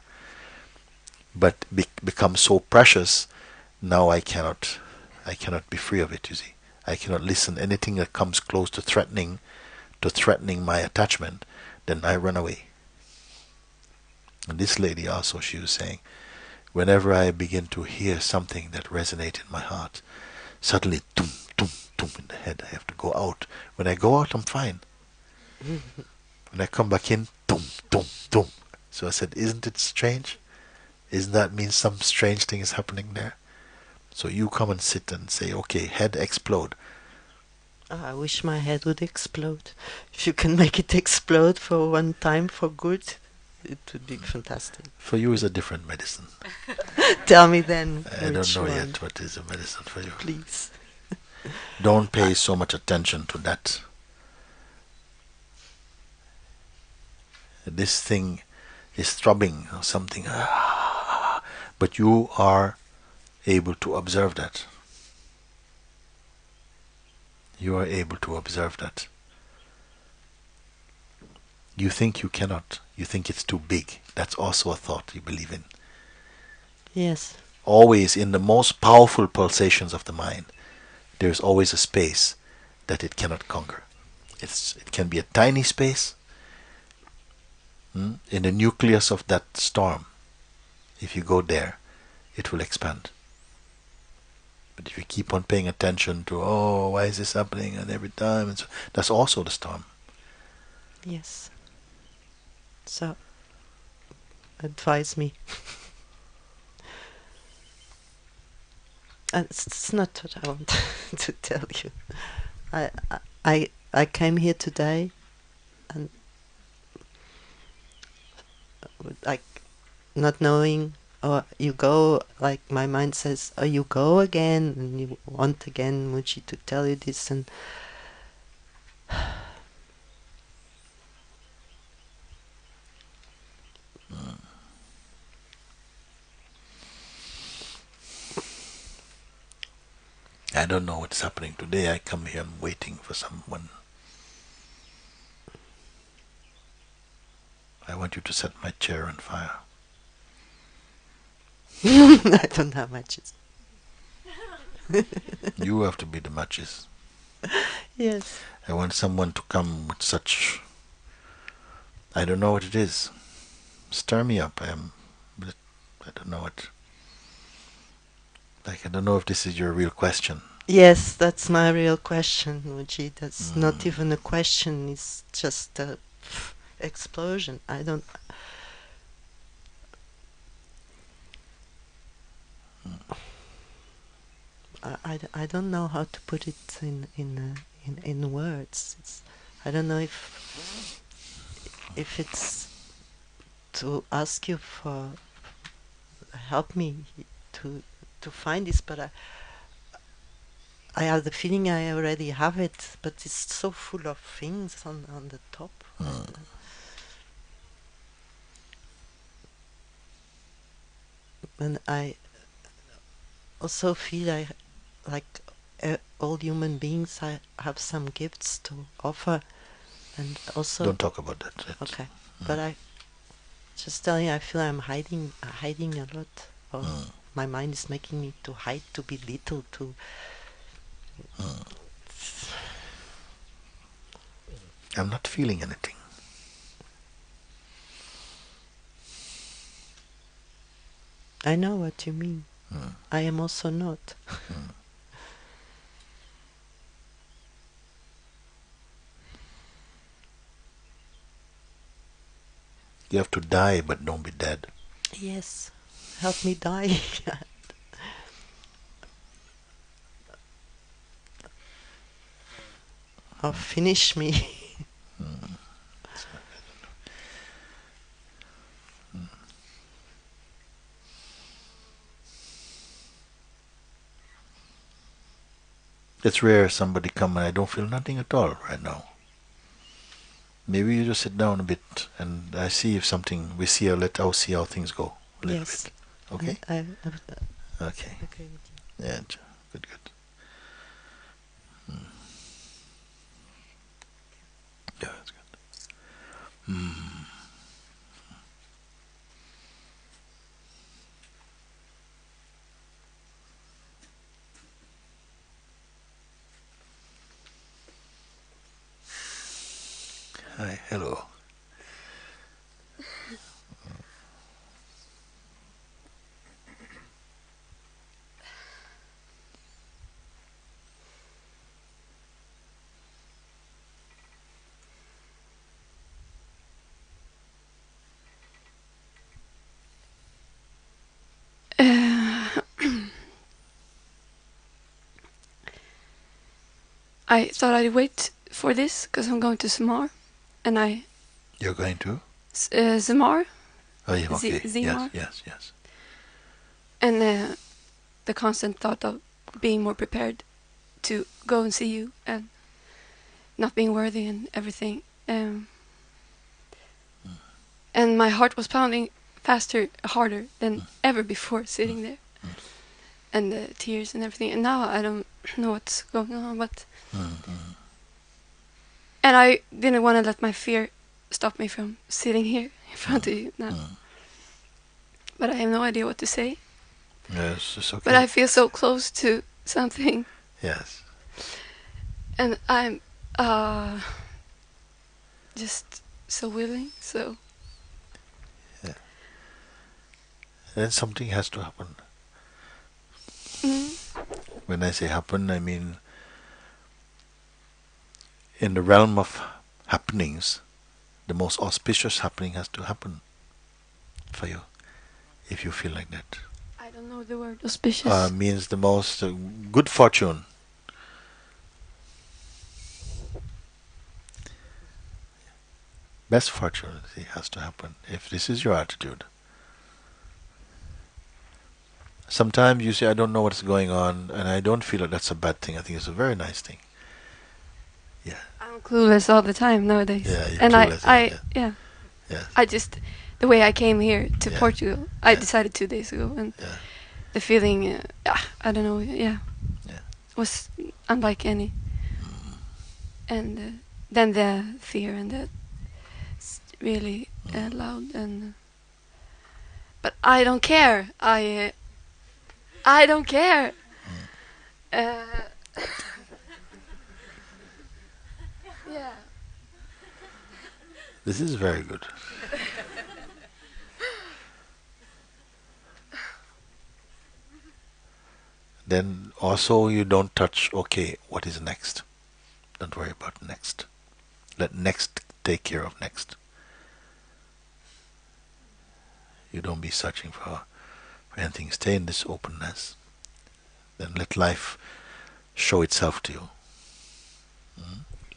But become so precious, now I cannot be free of it, you see. I cannot listen. Anything that comes close to threatening my attachment, then I run away. And this lady also, she was saying, whenever I begin to hear something that resonates in my heart, suddenly, tum, tum, tum in the head, I have to go out. When I go out, I'm fine. When I come back in, tum, tum, tum. So I said, isn't it strange? Isn't that mean some strange thing is happening there? So you come and sit and say, okay, head explode. I wish my head would explode. If you can make it explode for one time for good, it would be fantastic. For you is a different medicine. Tell me then. I don't which know one, yet what is a medicine for you. please. Don't pay so much attention to that. This thing is throbbing or something. But you are able to observe that. You are able to observe that. You think you cannot. You think it's too big. That's also a thought you believe in. Yes. Always in the most powerful pulsations of the mind, there's always a space that it cannot conquer. It can be a tiny space. In the nucleus of that storm, if you go there, it will expand. But if you keep on paying attention to, oh, why is this happening, and every time, and so, that's also the storm. Yes. So, advise me. And it's not what I want to tell you. I came here today, and like not knowing, or you go, like my mind says, oh, you go again, and you want again Mooji to tell you this, and I don't know what's happening today. I come here, I'm waiting for someone. I want you to set my chair on fire. I don't have matches. You have to be the matches. Yes. I want someone to come with such, I don't know what it is. Stir me up. I don't know what. Like, I don't know if this is your real question. Yes, that's my real question, Mooji. That's not even a question. It's just a explosion. I don't. I don't know how to put it in words. I don't know if it's to ask you for help me to find this, but I have the feeling I already have it, but it's so full of things on the top. And I also feel like all human beings, I have some gifts to offer, and also Don't talk about that yet. okay. But I just tell you, I feel I'm hiding a lot. Or my mind is making me to hide, to be little, to. I'm not feeling anything. I know what you mean. I am also not. You have to die, but don't be dead. Yes, help me die. Or finish me. It's rare somebody come and I don't feel nothing at all right now. Maybe you just sit down a bit and I see if something we see. I'll see how things go a little Yes. bit. Okay. I Okay. agree with you. Yeah. Good. Yeah, that's good. Hi. Hello. I thought I'd wait for this because I'm going to Samar, and You're going to? Samar, Oh, yeah, okay. Zimar, Yes. and the constant thought of being more prepared to go and see you and not being worthy and everything. And my heart was pounding faster, harder than ever before sitting there. And the tears and everything. And now I don't know what's going on, but... And I didn't want to let my fear stop me from sitting here in front of you now. But I have no idea what to say. Yes, it's okay. But I feel so close to something. Yes. And I'm just so willing, so... Then something has to happen. Mm-hmm. When I say happen, I mean in the realm of happenings, the most auspicious happening has to happen for you, if you feel like that. I don't know the word auspicious. Means the most good fortune. Best fortune has to happen, if this is your attitude. Sometimes you say, I don't know what's going on, and I don't feel that that's a bad thing. I think it's a very nice thing. Yeah. I'm clueless all the time nowadays. Yeah, you're and clueless, yeah. Yes. I just, the way I came here to Yeah. Portugal, I Yeah. decided 2 days ago, and Yeah. the feeling, I don't know, Yeah. was unlike any. And then the fear and the really loud and. But I don't care. I don't care. Yeah. This is very good. Then also you don't touch, okay, what is next? Don't worry about next. Let next take care of next. You don't be searching for anything. Stay in this openness. Then let life show itself to you.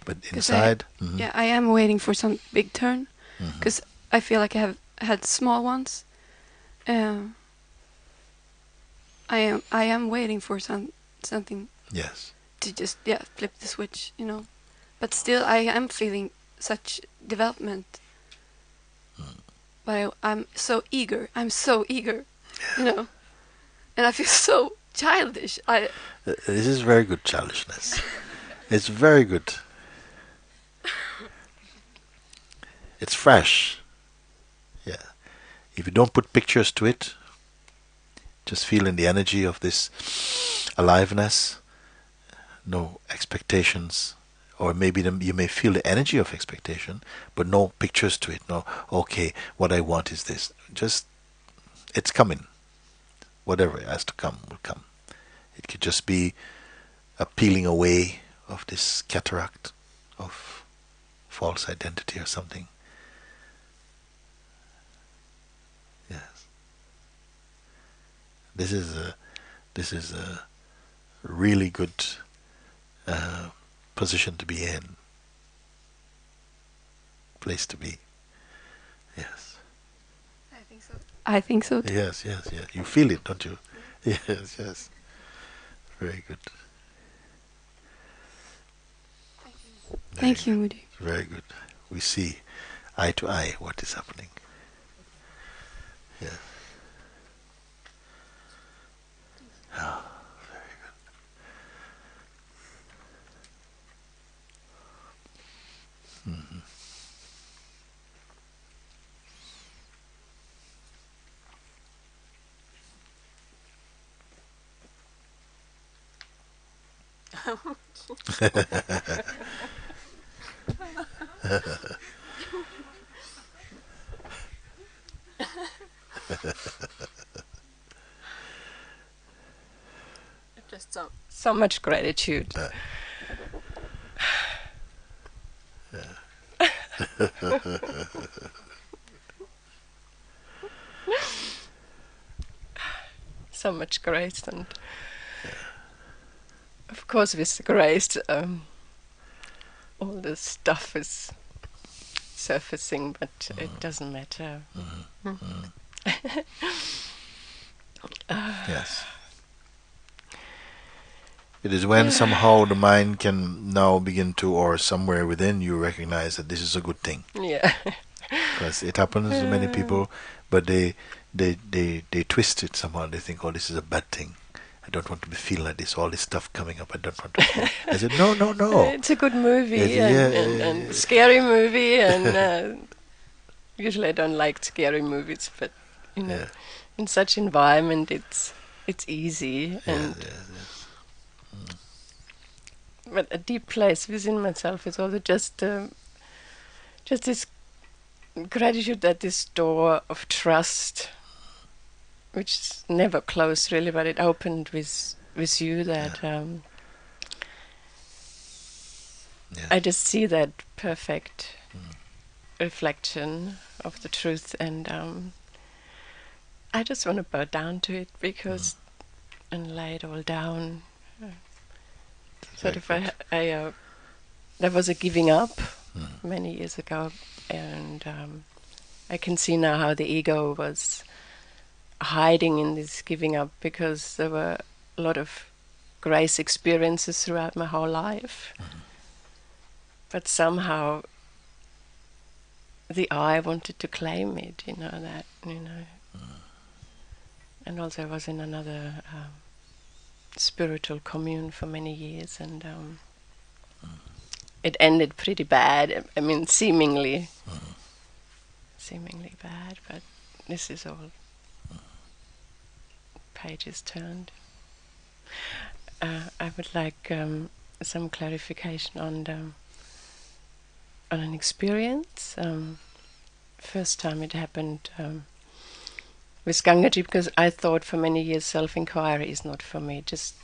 But inside, Yeah, I am waiting for some big turn Mhm. because I feel like I have had small ones. I am waiting for something Yes. to just flip the switch, But still, I am feeling such development. But I'm so eager. I'm so eager, And I feel so childish. This is very good childishness. It's very good. It's fresh. Yeah. If you don't put pictures to it, just feel in the energy of this aliveness, no expectations, or maybe you may feel the energy of expectation, but no pictures to it. No, okay, what I want is this. Just, it's coming. whatever has to come will come. It could just be a peeling away of this cataract of false identity or something. Yes. This is a really good position to be in. Place to be. Yes. I think so. I think so. Yes. You feel it, don't you? Yes. Very good. Thank you, Mooji. Very good. We see eye to eye what is happening. Yes. Ah, very good. Mm-hmm. Just so much gratitude. So much grace, and of course with the grace all the stuff is surfacing, but it doesn't matter. Yes. It is when somehow the mind can now begin to, or somewhere within you, recognize that this is a good thing. Yeah. Because it happens to many people, but they twist it somehow. They think, oh, this is a bad thing. I don't want to feel like this, all this stuff coming up. I don't want to feel. I said, no. It's a good movie, and scary movie, and usually I don't like scary movies, but in such environment it's easy, and but a deep place within myself is also just this gratitude that this door of trust, which is never closed really, but it opened with you, that I just see that perfect reflection of the truth, and I just want to bow down to it, because and lay it all down. Sort of there was a giving up many years ago, and I can see now how the ego was hiding in this giving up, because there were a lot of grace experiences throughout my whole life, but somehow the I wanted to claim it, and also I was in another spiritual commune for many years, and it ended pretty bad. I mean, seemingly bad, but this is all pages turned. I would like some clarification on an experience. First time it happened with Gangaji, because I thought for many years self-inquiry is not for me. Just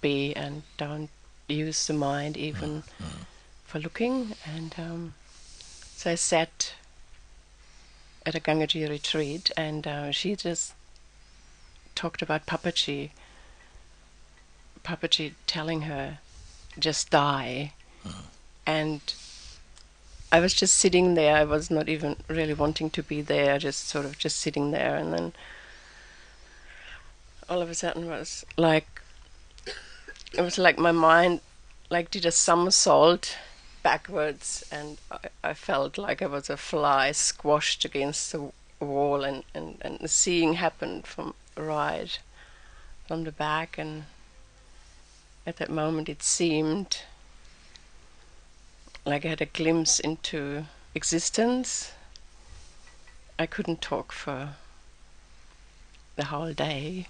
be and don't use the mind even for looking. And so I sat at a Gangaji retreat, and she just talked about Papaji telling her, just die. And I was just sitting there. I was not even really wanting to be there, just sort of just sitting there. And then all of a sudden it was like my mind like did a somersault backwards, and I felt like I was a fly squashed against the wall, and the seeing happened from the back. And at that moment it seemed like I had a glimpse into existence. I couldn't talk for the whole day.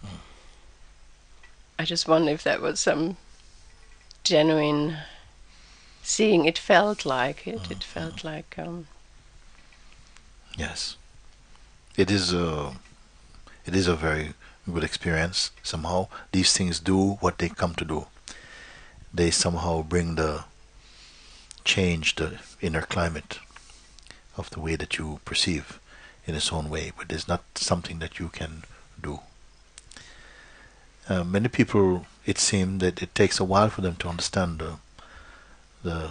I just wonder if that was some genuine seeing. It felt like it. It felt like yes, it is It is a very good experience. Somehow these things do what they come to do. They somehow bring change the inner climate of the way that you perceive in its own way, but it's not something that you can do. Many people, it seems that it takes a while for them to understand the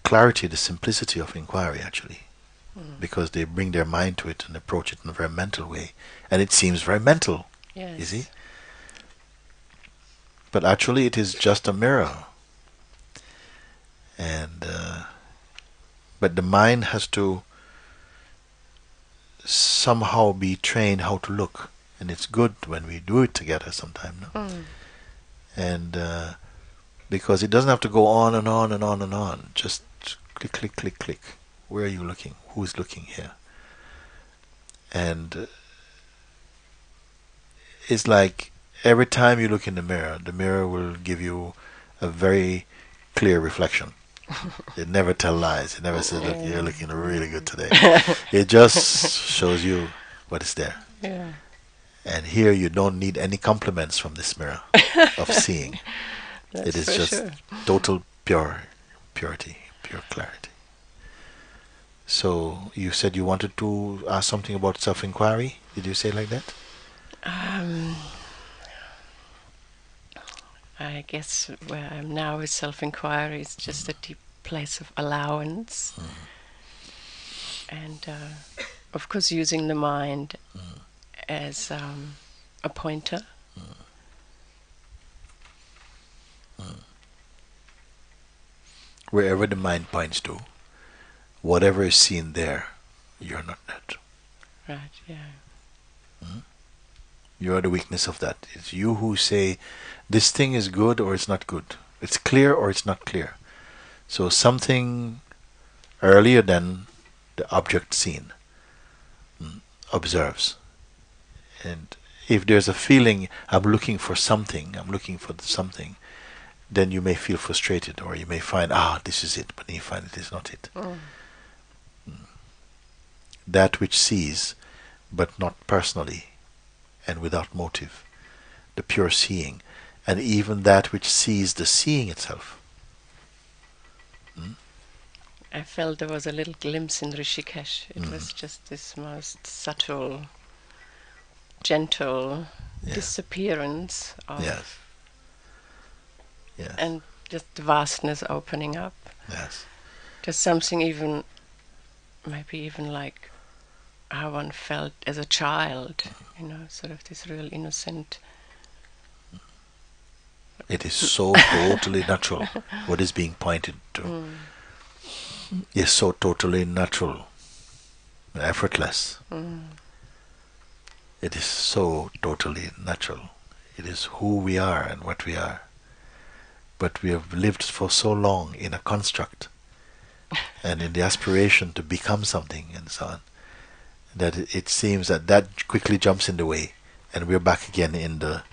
clarity, the simplicity of inquiry, actually, because they bring their mind to it and approach it in a very mental way, and it seems very mental. Yes. You see? But actually, it is just a mirror, and but the mind has to somehow be trained how to look, and it's good when we do it together sometime, no? And because it doesn't have to go on and on and on and on. Just click, click, click, click. Where are you looking? Who's looking here? And it's like every time you look in the mirror will give you a very clear reflection. It never tells lies. It never says, look, you're looking really good today. It just shows you what is there. Yeah. And here you don't need any compliments from this mirror of seeing. It is just total purity, pure clarity. So you said you wanted to ask something about self-inquiry. Did you say like that? I guess where I'm now with self-inquiry is just a deep place of allowance. And of course using the mind as a pointer. Wherever the mind points to, whatever is seen there, you're not that. Right, yeah. You are the weakness of that. It's you who say, this thing is good or it's not good. It's clear or it's not clear. So something earlier than the object seen observes. And if there's a feeling, I'm looking for something, then you may feel frustrated, or you may find, this is it, but then you find it is not it. That which sees, but not personally, and without motive, the pure seeing, and even that which sees the seeing itself. I felt there was a little glimpse in Rishikesh. It was just this most subtle, gentle disappearance of Yes. and just the vastness opening up. Yes. Just something even, maybe even like how one felt as a child, sort of this real innocent. It is so totally natural. What is being pointed to is so totally natural, effortless. It is so totally natural. It is who we are and what we are. But we have lived for so long in a construct and in the aspiration to become something and so on, that it seems that quickly jumps in the way, and we're back again in the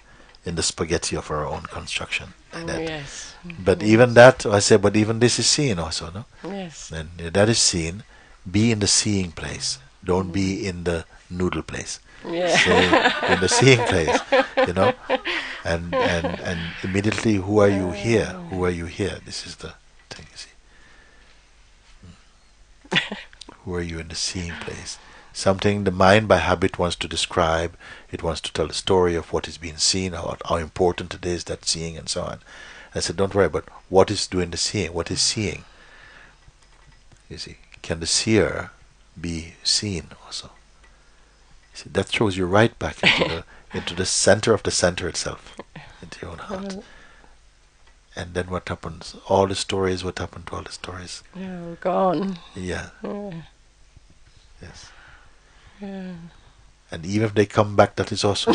spaghetti of our own construction. Yes. But even that, I say, but even this is seen also, no? Yes. And that is seen. Be in the seeing place. Don't be in the noodle place. Yeah. Stay in the seeing place, and immediately, who are you here? Who are you here? This is the thing, you see. Who are you in the seeing place? Something the mind by habit wants to describe. It wants to tell the story of what is being seen, how important it is, that seeing, and so on. I said, don't worry, but what is doing the seeing? What is seeing? You see, can the seer be seen also? You see, that throws you right back into the center of the center itself, into your own heart. And then what happens? All the stories, what happened to all the stories? Yeah, gone. Yeah. Yeah. Yes. Yeah. And even if they come back, that is also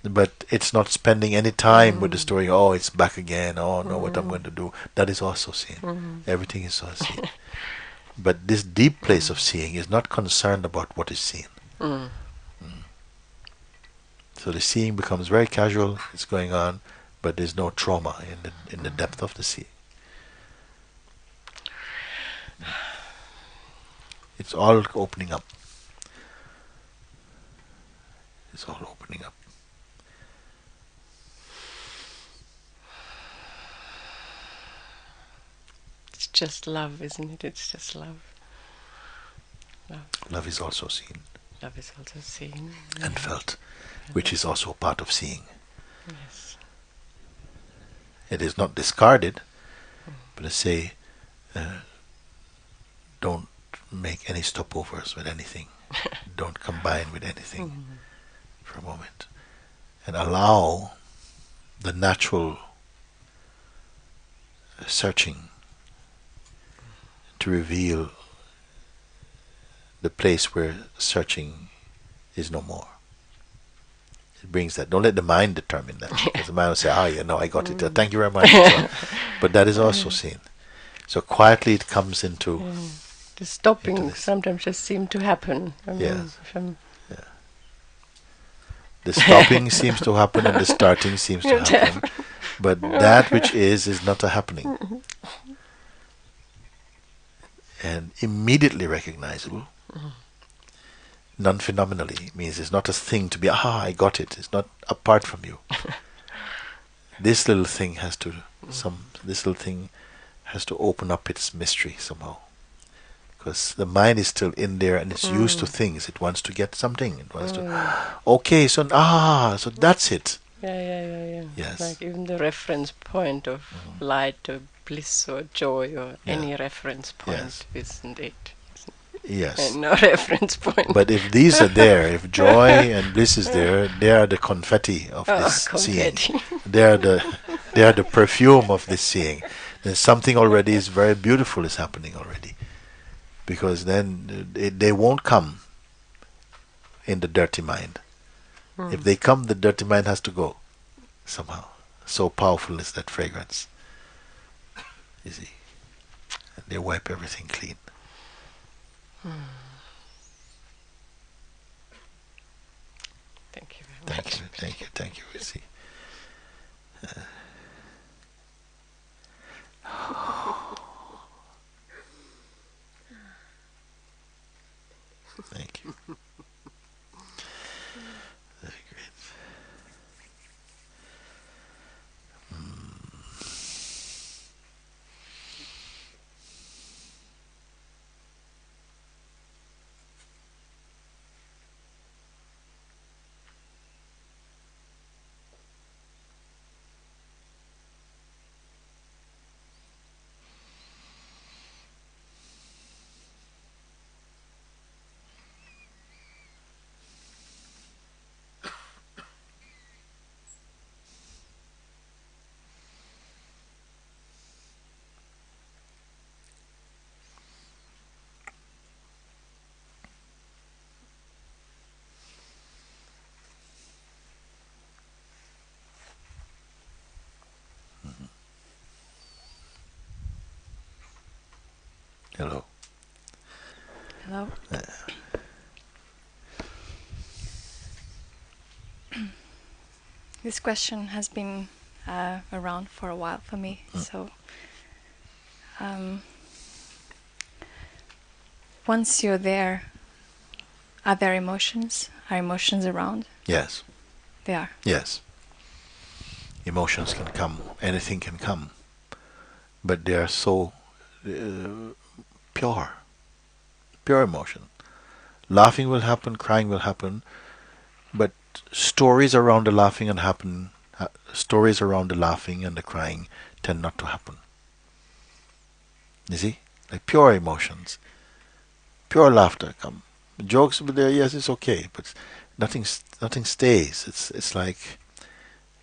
but it's not spending any time with the story, it's back again, no, what I'm going to do. That is also seen. Everything is also seen. But this deep place of seeing is not concerned about what is seen. So the seeing becomes very casual, it's going on, but there's no trauma in the depth of the seeing. It's all opening up. It's all opening up. It's just love, isn't it? It's just love. Love. Love is also seen Love is also seen and felt, which is also a part of seeing. Yes. It is not discarded, but I say, don't make any stopovers with anything. Don't combine with anything for a moment. And allow the natural searching to reveal the place where searching is no more. It brings that. Don't let the mind determine that. Because the mind will say, I got it. Thank you very much. So, but that is also seen. So quietly it comes into... The stopping sometimes just seems to happen. Yes. The stopping seems to happen and the starting seems to happen. But that which is not a happening. And immediately recognizable. Non-phenomenally means it's not a thing to be, I got it. It's not apart from you. This little thing has to open up its mystery somehow. Because the mind is still in there and it's used to things. It wants to get something. It wants to, okay, so that's it. Yeah. Yes. Like even the reference point of light or bliss or joy or any reference point, isn't it? Yes. And no reference point. But if these are there, if joy and bliss is there, they are the confetti of this seeing. They are the perfume of this seeing. Then something already is very beautiful is happening already. Because then they won't come in the dirty mind. If they come, the dirty mind has to go somehow. So powerful is that fragrance. You see. And they wipe everything clean. Thank you very much. Thank you, Rizzi. Thank you. Very great. Hello. Hello. This question has been around for a while for me. So once you're there, are there emotions? Are emotions around? Yes. They are. Yes. Emotions can come. Anything can come. But they are so pure. Pure emotion. Laughing will happen, crying will happen, but stories around the laughing and stories around the laughing and the crying tend not to happen. You see? Like pure emotions. Pure laughter come. Jokes will be there, yes, it's okay, but nothing stays. It's like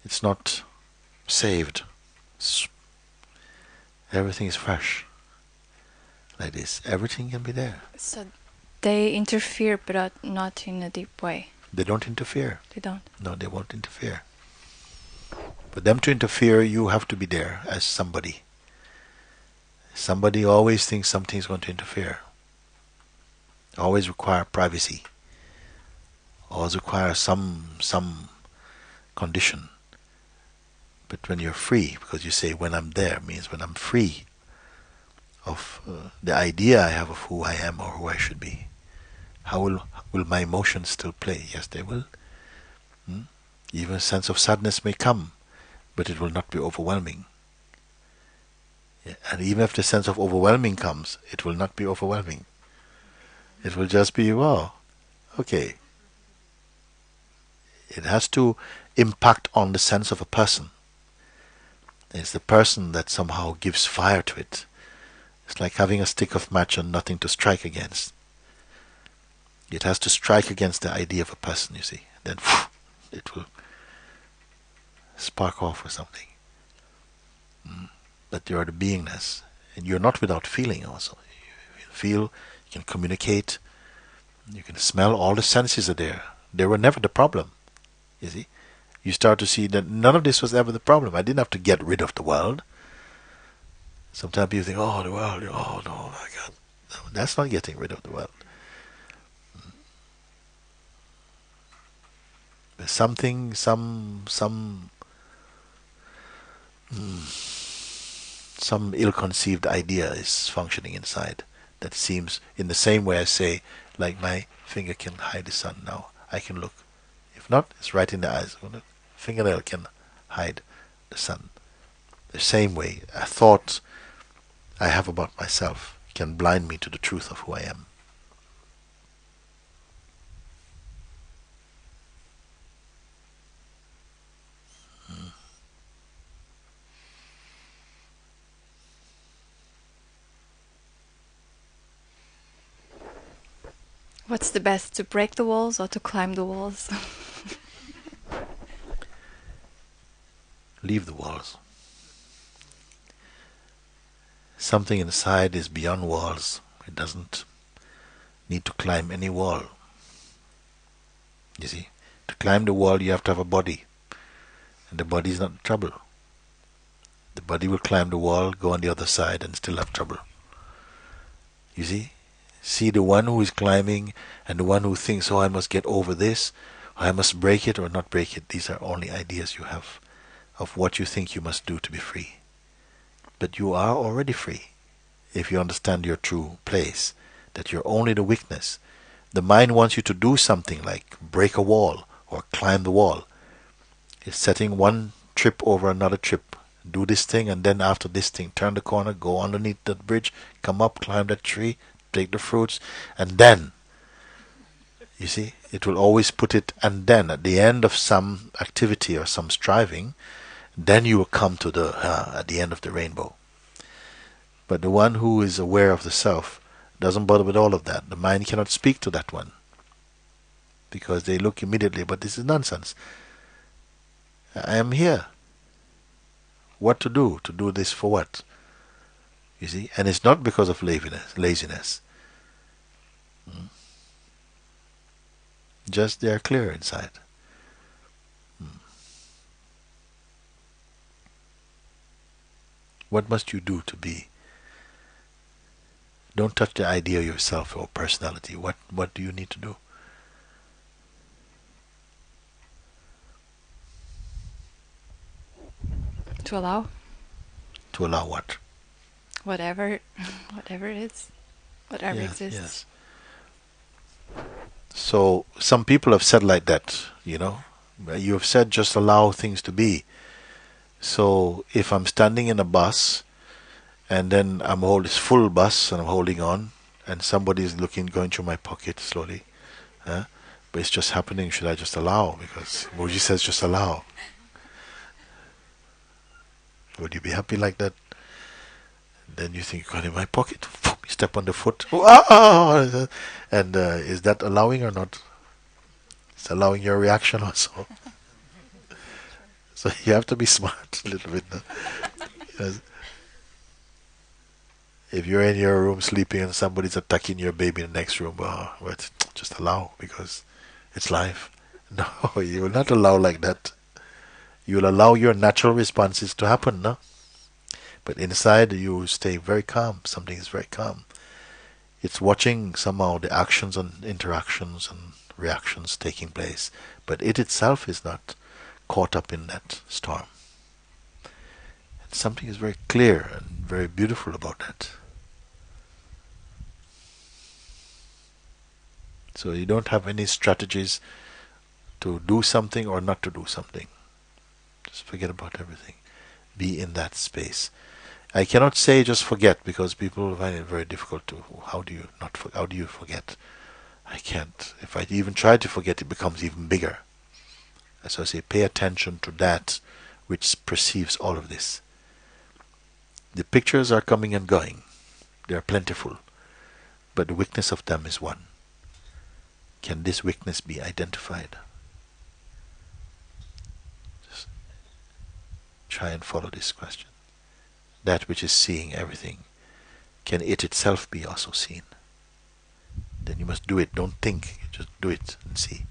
it's not saved. Everything is fresh. Like this. Everything can be there. So they interfere, but not in a deep way. They don't interfere. They don't. No, they won't interfere. For them to interfere, you have to be there as somebody. Somebody always thinks something is going to interfere. Always require privacy. Always require some condition. But when you're free, because you say when I'm there means when I'm free of the idea I have of who I am or who I should be. How will my emotions still play? Yes, they will. Even a sense of sadness may come, but it will not be overwhelming. Yeah. And even if the sense of overwhelming comes, it will not be overwhelming. It will just be, wow, okay. It has to impact on the sense of a person. It's the person that somehow gives fire to it. It's like having a stick of match and nothing to strike against. It has to strike against the idea of a person, you see. Then it will spark off or something. But you are the beingness. And you're not without feeling also. You feel, you can communicate, you can smell, all the senses are there. They were never the problem, you see. You start to see that none of this was ever the problem. I didn't have to get rid of the world. Sometimes people think, oh, the world, oh no, my God. No, that's not getting rid of the world. There's something, some ill-conceived idea is functioning inside that seems, in the same way I say, like my finger can hide the sun now. I can look. If not, it's right in the eyes. Fingernail can hide the sun. The same way, a thought I have about myself can blind me to the truth of who I am. What's the best, to break the walls or to climb the walls? Leave the walls. Something inside is beyond walls. It doesn't need to climb any wall. You see, to climb the wall you have to have a body. And the body is not in trouble. The body will climb the wall, go on the other side and still have trouble. You see? See the one who is climbing and the one who thinks, oh, I must get over this, or I must break it or not break it. These are only ideas you have of what you think you must do to be free. But you are already free if you understand your true place, that you're only the weakness. The mind wants you to do something like break a wall or climb the wall. It's setting one trip over another trip. Do this thing and then after this thing, turn the corner, go underneath that bridge, come up, climb that tree, take the fruits, and then, you see, it will always put it, and then at the end of some activity or some striving, then you will come to the at the end of the rainbow. But the one who is aware of the self doesn't bother with all of that. The mind cannot speak to that one because they look immediately, but this is nonsense. I am here. What to do? To do this for what? You see? And it's not because of laziness. Just they are clear inside. What must you do to be? Don't touch the idea of yourself or personality. What do you need to do? To allow To allow what? whatever is, whatever Yeah, exists. yes. So some people have said like that, you know. You have said just allow things to be. So if I'm standing in a bus and then I'm holding this full bus and I'm holding on and somebody is going through my pocket slowly, but it's just happening, should I just allow? Because Mooji says just allow. Would you be happy like that? Then you think, got in my pocket, you step on the foot, and is that allowing or not? It's allowing your reaction also. So you have to be smart a little bit. Because if you're in your room sleeping and somebody's attacking your baby in the next room, but just allow because it's life. No, you will not allow like that. You will allow your natural responses to happen, no? But inside you stay very calm. Something is very calm. It's watching somehow the actions and interactions and reactions taking place. But it itself is not caught up in that storm. And something is very clear and very beautiful about that. So you don't have any strategies to do something or not to do something. Just forget about everything. Be in that space. I cannot say just forget, because people find it very difficult to. How do you forget? I can't. If I even try to forget, it becomes even bigger. So I say, pay attention to that which perceives all of this. The pictures are coming and going. They are plentiful. But the weakness of them is one. Can this weakness be identified? Just try and follow this question. That which is seeing everything, can it itself be also seen? Then you must do it. Don't think. Just do it and see.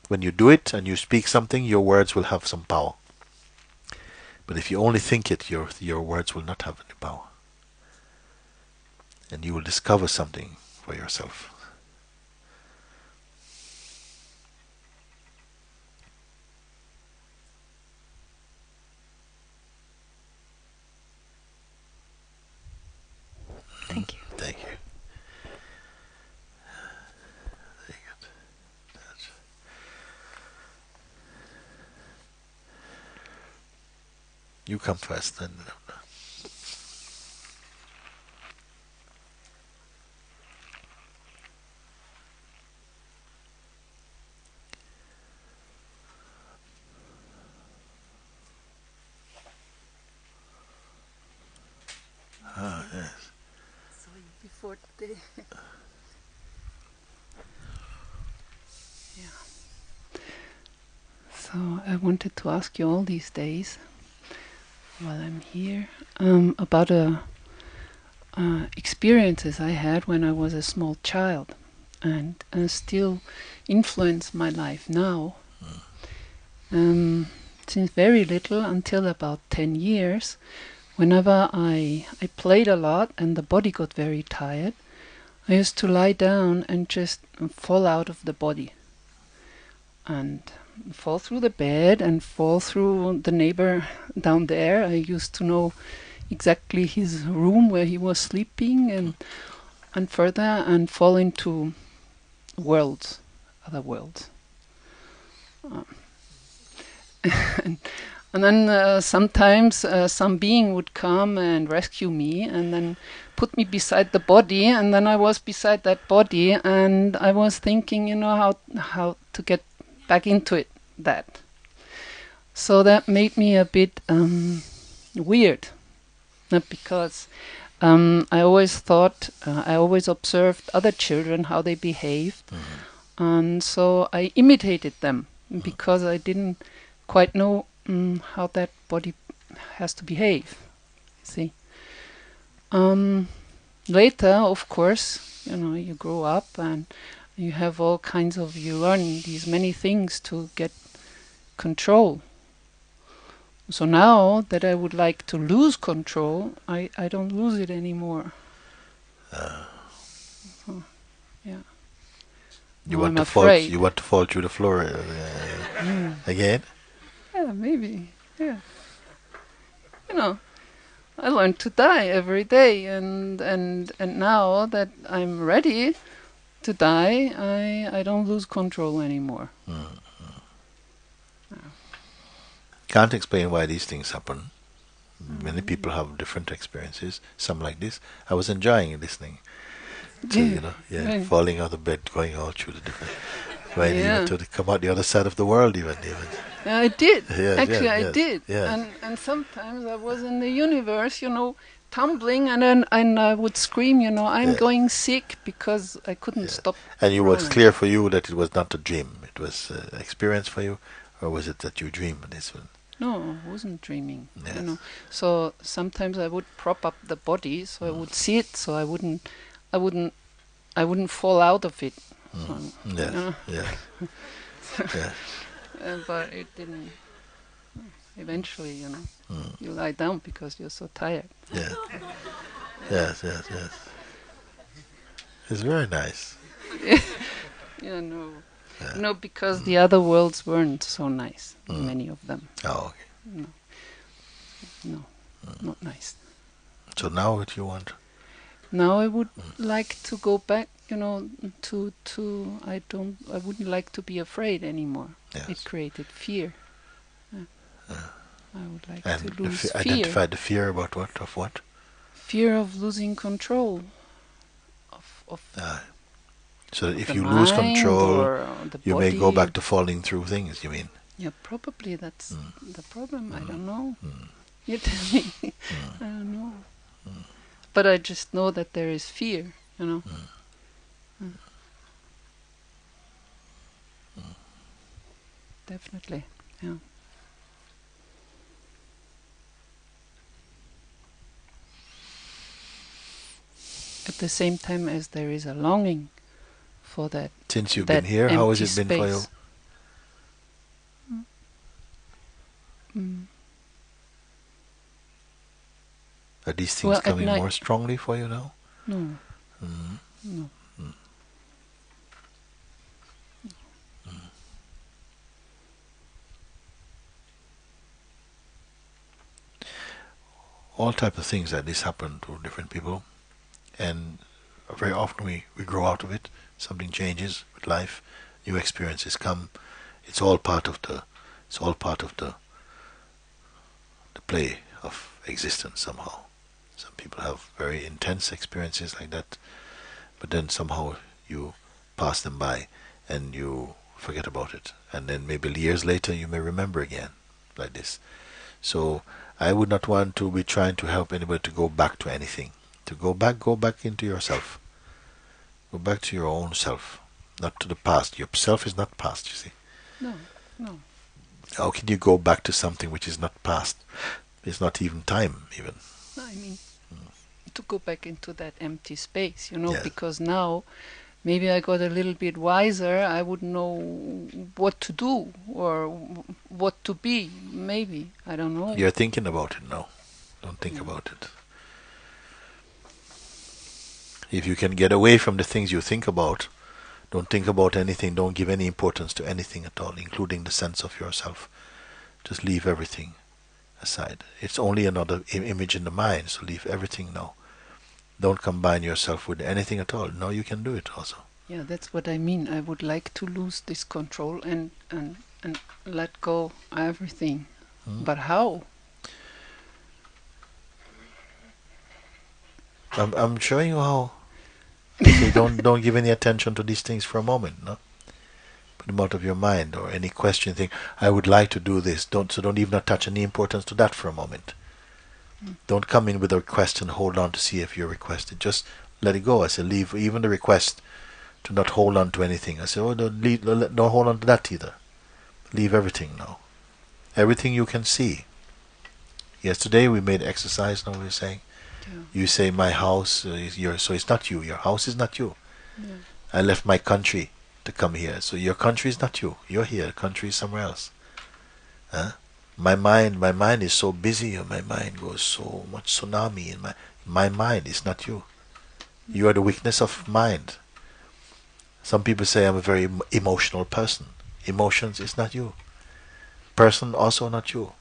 When you do it and you speak something, your words will have some power. But if you only think it, your words will not have any power. And you will discover something for yourself. Thank you. Thank you. Very good. You come first, then. Ah, yes. Before the So I wanted to ask you all these days, while I'm here, about experiences I had when I was a small child, and still influence my life now. Since very little until about 10 years, whenever I played a lot and the body got very tired, I used to lie down and just fall out of the body. And fall through the bed and fall through the neighbor down there. I used to know exactly his room where he was sleeping, and further, and fall into worlds, other worlds. And then sometimes some being would come and rescue me, and then put me beside the body, and then I was beside that body, and I was thinking, how to get back into it. That. So that made me a bit weird, because I always thought, I always observed other children, how they behaved, and so I imitated them, because I didn't quite know how that body has to behave. See. Later, of course, you grow up and you have all kinds of, you learn these many things to get control. So now that I would like to lose control, I don't lose it anymore. So, yeah. You No, want I'm to afraid. You want to fall through the floor again? Yeah, maybe. Yeah. I learn to die every day, and now that I'm ready to die, I don't lose control anymore. Can't explain why these things happen. Many people have different experiences. Some like this. I was enjoying listening to Right. falling out of bed, going all through the different, right? Yeah. Even to come out the other side of the world, even. Yeah, I did. Yes, Actually, yes, I yes, did. yes. And sometimes I was in the universe, tumbling, and I would scream, I'm Yeah. going sick, because I couldn't stop. And it was rolling. clear for you that it was not a dream. It was experience for you, or was it that you dreamed this one? No, I wasn't dreaming. Yes. So sometimes I would prop up the body, so I would see it, so I wouldn't fall out of it. So, Yes. Yeah. Yeah. but it didn't. Eventually, you lie down because you're so tired. Yeah. Yes. Yes. Yes. It's very nice. Yeah, no, because the other worlds weren't so nice. Many of them. Oh, okay. No, not nice. So now what you want? Now I would like to go back I wouldn't like to be afraid anymore. Yes. It created fear. I would like And to lose fear. identify the fear about what? Of what? Fear of losing control. So that if the you lose mind control, or the you may go body. back to falling through things, you mean? Yeah, probably that's the problem. I don't know. Mm. You tell me. I don't know. But I just know that there is fear, Definitely, yeah. At the same time as there is a longing for that. Since you've that been here, how has empty it been for you? space. Are these things Well, at coming night- more strongly for you now? No, Mm. no. All type of things like this happen to different people, and very often we grow out of it. Something changes with life, new experiences come. It's all part of the play of existence somehow. Some people have very intense experiences like that, but then somehow you pass them by and you forget about it, and then maybe years later you may remember again like this. So I would not want to be trying to help anybody to go back to anything. To go back into yourself. Go back to your own self, not to the past. Your self is not past, you see. No. How can you go back to something which is not past? It's not even time, even. I mean, to go back into that empty space, Yeah. because now maybe I got a little bit wiser. I would know what to do or what to be, maybe. I don't know. You're thinking about it now. Don't think about it. If you can get away from the things you think about, don't think about anything, don't give any importance to anything at all, including the sense of yourself. Just leave everything aside. It's only another image in the mind, so leave everything now. Don't combine yourself with anything at all. Now you can do it also. Yeah, that's what I mean. I would like to lose this control and let go everything. But how? I'm showing you how. Okay, don't give any attention to these things for a moment, no? Put them out of your mind, or any question, think, I would like to do this. Don't even attach any importance to that for a moment. Don't come in with a request and hold on to see if you're requested. Just let it go. I say leave even the request to not hold on to anything. I say, don't hold on to that either. Leave everything now. Everything you can see. Yesterday we made exercise, now we're saying, you say my house is yours, so it's not you. Your house is not you. Yeah. I left my country to come here, so your country is not you. You're here. The country is somewhere else. My mind is so busy, and my mind goes so much tsunami. In my mind is not you. You are the weakness of mind. Some people say I'm a very emotional person. Emotions is not you. Person also not you.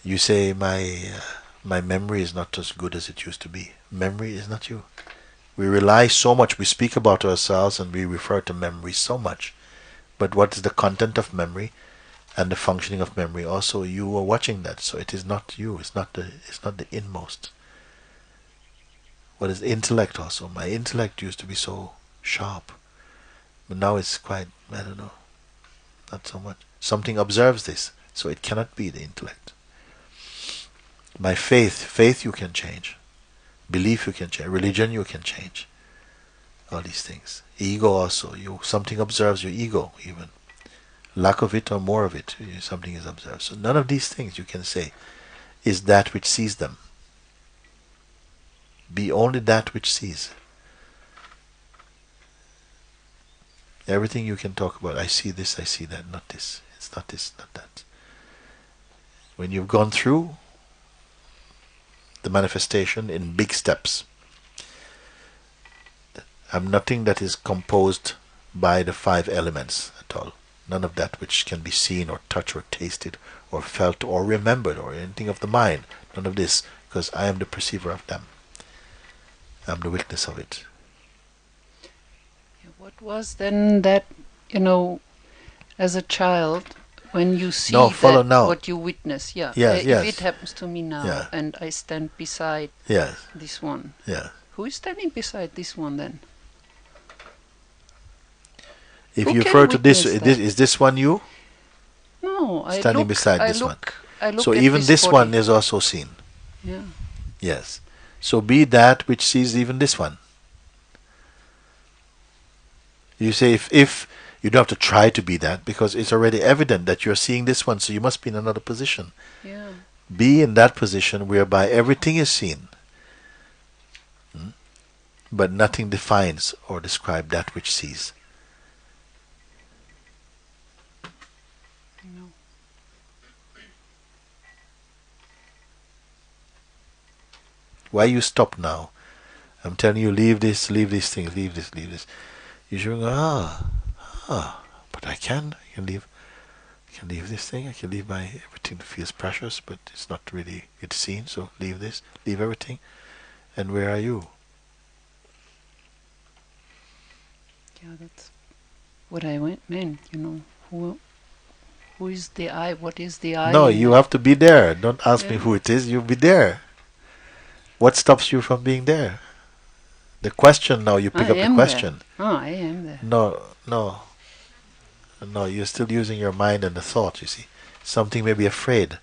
You say my memory is not as good as it used to be. Memory is not you. We rely so much, we speak about ourselves and we refer to memory so much. But what is the content of memory and the functioning of memory? Also, you are watching that, so it is not you. It's not the inmost. What is intellect also? My intellect used to be so sharp, but now it's quite, I don't know, not so much. Something observes this, so it cannot be the intellect. My faith you can change. Belief you can change. Religion you can change. All these things. Ego also. Something observes your ego even. Lack of it or more of it, something is observed. So none of these things you can say is that which sees them. Be only that which sees. Everything you can talk about, I see this, I see that, not this. It's not this, not that. When you've gone through the manifestation in big steps, I'm nothing that is composed by the 5 elements at all. None of that which can be seen or touched or tasted or felt or remembered or anything of the mind. None of this, because I am the perceiver of them. I'm the witness of it. What was then that, as a child, when you see No, follow that now. what you witness, Yes, if yes. it happens to me now Yeah. and I stand beside Yes, this one, yes. who is standing beside this one then? If Who you can refer to this, witness that? is this one you? No, Standing beside this one. I look So at even this body. one is also seen. Yeah. Yes. So be that which sees even this one. You say if you don't have to try to be that, because it's already evident that you're seeing this one, so you must be in another position. Yeah. Be in that position whereby everything is seen, but nothing defines or describes that which sees. No. Why you stop now? I'm telling you, leave this thing, leave this. You should go, but I can leave. I can leave this thing. I can leave my everything that feels precious, but it's not really. It's seen. So leave this. Leave everything. And where are you? Yeah, that's what I meant. Who is the I? What is the I? No, in you that? have to be there. Don't ask me Yeah. who it is. You'll be there. What stops you from being there? The question now. You pick up the question. There. Oh, I am there. No. You're still using your mind and the thought. You see, something may be afraid.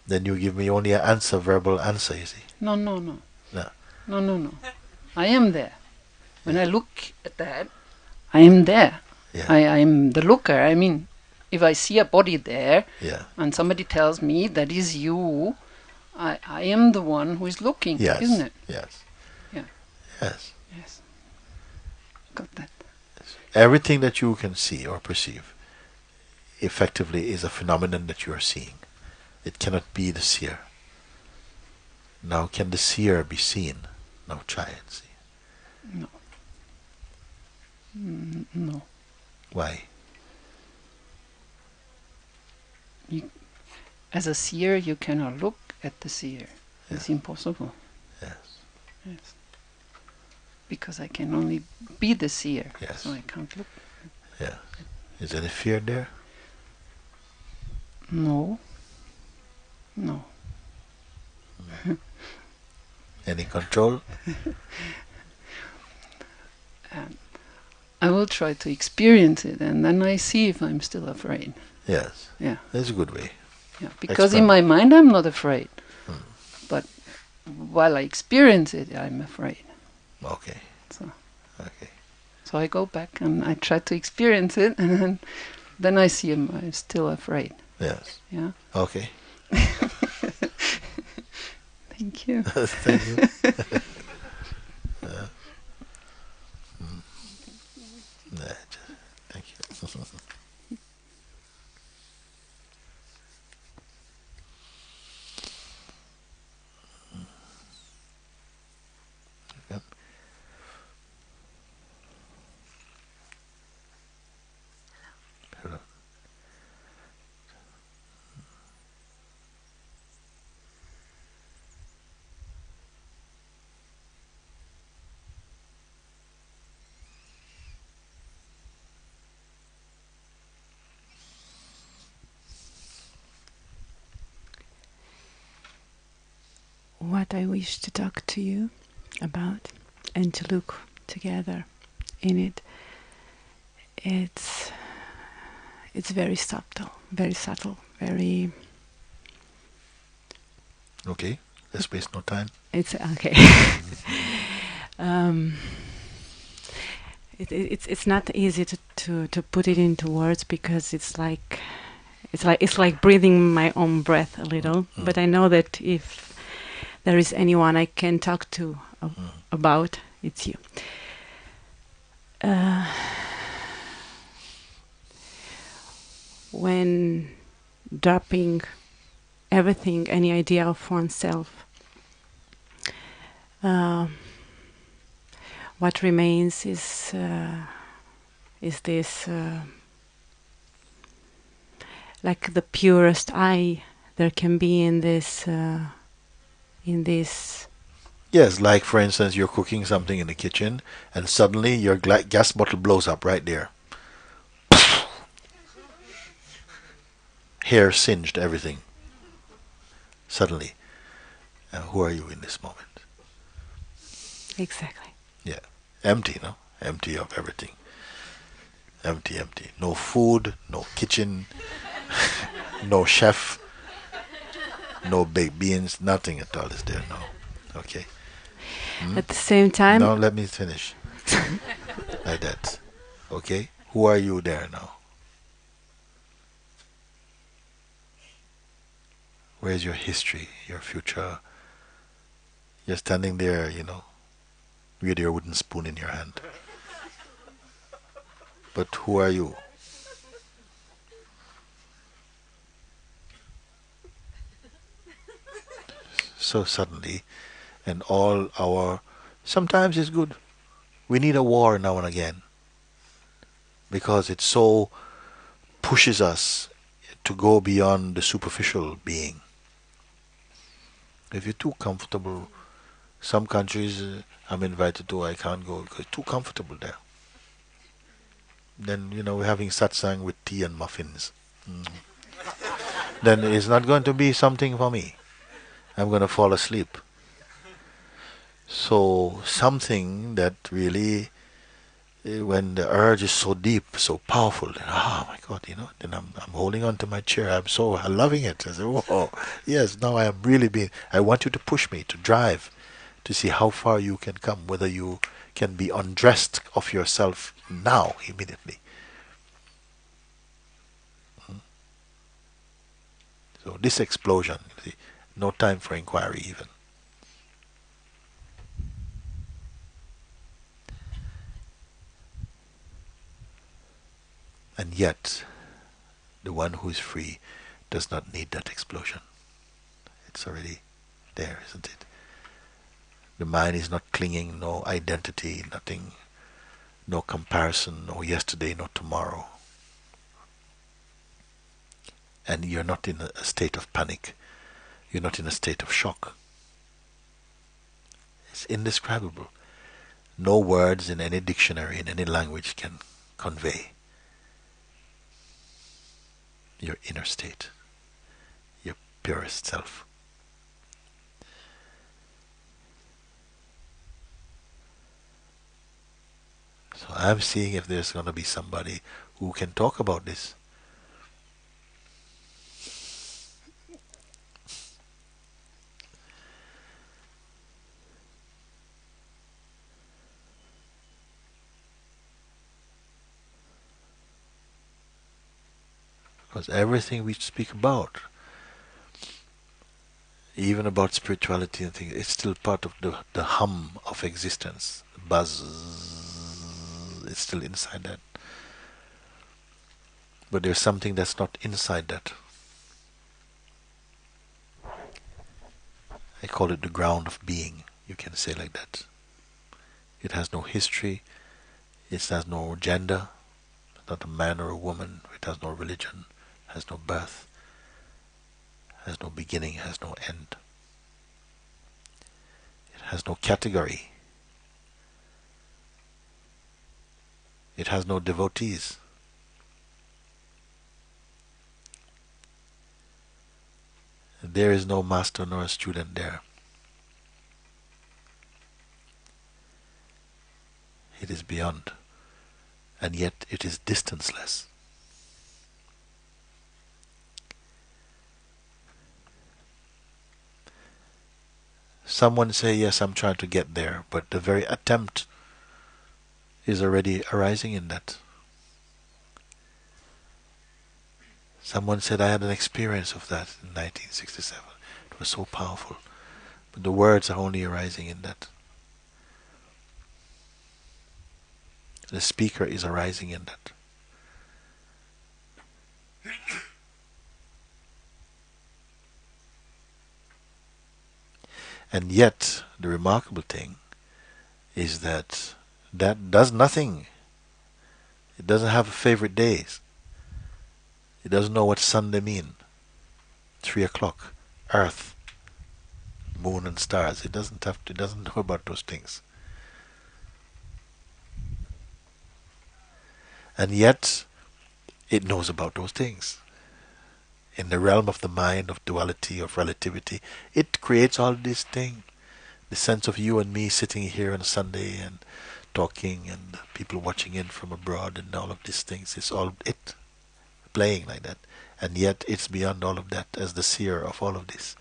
Then you give me only an answer, verbal answer. You see. No. No. No. I am there. When I look at that, I am there. Yeah. I am the looker. I mean, if I see a body there, Yeah. and somebody tells me that is you, I am the one who is looking, Yes. isn't it? Yes. Yeah. Yes. Yes. Got that. Everything that you can see or perceive effectively is a phenomenon that you are seeing. It cannot be the seer. Now, can the seer be seen? Now try and see. No. No. Why? As a seer, you cannot look at the seer. It's impossible. Yes. Yes. Because I can only be the seer. Yes. So I can't look. Yeah. Is any fear there? No. No. Any control? I will try to experience it, and then I see if I'm still afraid. Yes. Yeah. That's a good way. Yeah. Because in my mind I'm not afraid. But while I experience it, I'm afraid. Okay. So Okay. I go back and I try to experience it, and then I see I'm still afraid. Yes. Yeah. Okay. Thank you. Thank you. Thank you. Yep. Hello. What I wish to talk to you about and to look together in it, it's very subtle, very. Okay. Let's waste no time. It's okay. It's not easy to put it into words, because it's like breathing my own breath a little. But I know that if there is anyone I can talk to about, it's you. When dropping everything, any idea of oneself, what remains is this like the purest I there can be in this Yes, like for instance, you're cooking something in the kitchen and suddenly your gas bottle blows up right there. Hair singed, everything. Suddenly. Who are you in this moment? Exactly. Yeah. Empty, no? Empty of everything. Empty, empty. No food, no kitchen, no chef, no baked beans, nothing at all is there, no. Okay. At the same time, Now let me finish. Like that. Okay? Who are you there now? Where's your history, your future? You're standing there, with your wooden spoon in your hand. But who are you? So suddenly, and all our. Sometimes it's good. We need a war now and again. Because it so pushes us to go beyond the superficial being. If you're too comfortable, some countries I'm invited to, I can't go because it's too comfortable there. Then, we're having satsang with tea and muffins. Then it's not going to be something for me. I'm going to fall asleep. So, something that really, when the urge is so deep, so powerful, then, oh my God, then I'm holding on to my chair. I'm loving it. I say, oh, yes, now I am really being, I want you to push me, to drive, to see how far you can come, whether you can be undressed of yourself now, immediately. So this explosion, see, no time for inquiry even. And yet, the one who is free does not need that explosion. It's already there, isn't it? The mind is not clinging, no identity, nothing, no comparison, no yesterday, no tomorrow. And you're not in a state of panic. You're not in a state of shock. It's indescribable. No words in any dictionary, in any language can convey your inner state, your purest self. So I'm seeing if there's going to be somebody who can talk about this. Because everything we speak about, even about spirituality and things, it's still part of the hum of existence. The buzz, it's still inside that. But there's something that's not inside that. I call it the ground of being. You can say like that. It has no history. It has no gender. It's not a man or a woman. It has no religion. Has no birth. Has no beginning. Has no end. It has no category. It has no devotees. There is no master nor a student there. It is beyond, and yet it is distanceless. Someone say, yes, I'm trying to get there, but the very attempt is already arising in that. Someone said, I had an experience of that in 1967. It was so powerful. But the words are only arising in that. The speaker is arising in that. And yet, the remarkable thing is that that does nothing. It doesn't have favorite days. It doesn't know what Sunday means. 3 o'clock, Earth. moon and stars. It doesn't have to, it doesn't know about those things. And yet it knows about those things. In the realm of the mind, of duality, of relativity, it creates all these things. The sense of you and me sitting here on a Sunday and talking, and people watching in from abroad, and all of these things, it's all it playing like that. And yet it's beyond all of that as the seer of all of this.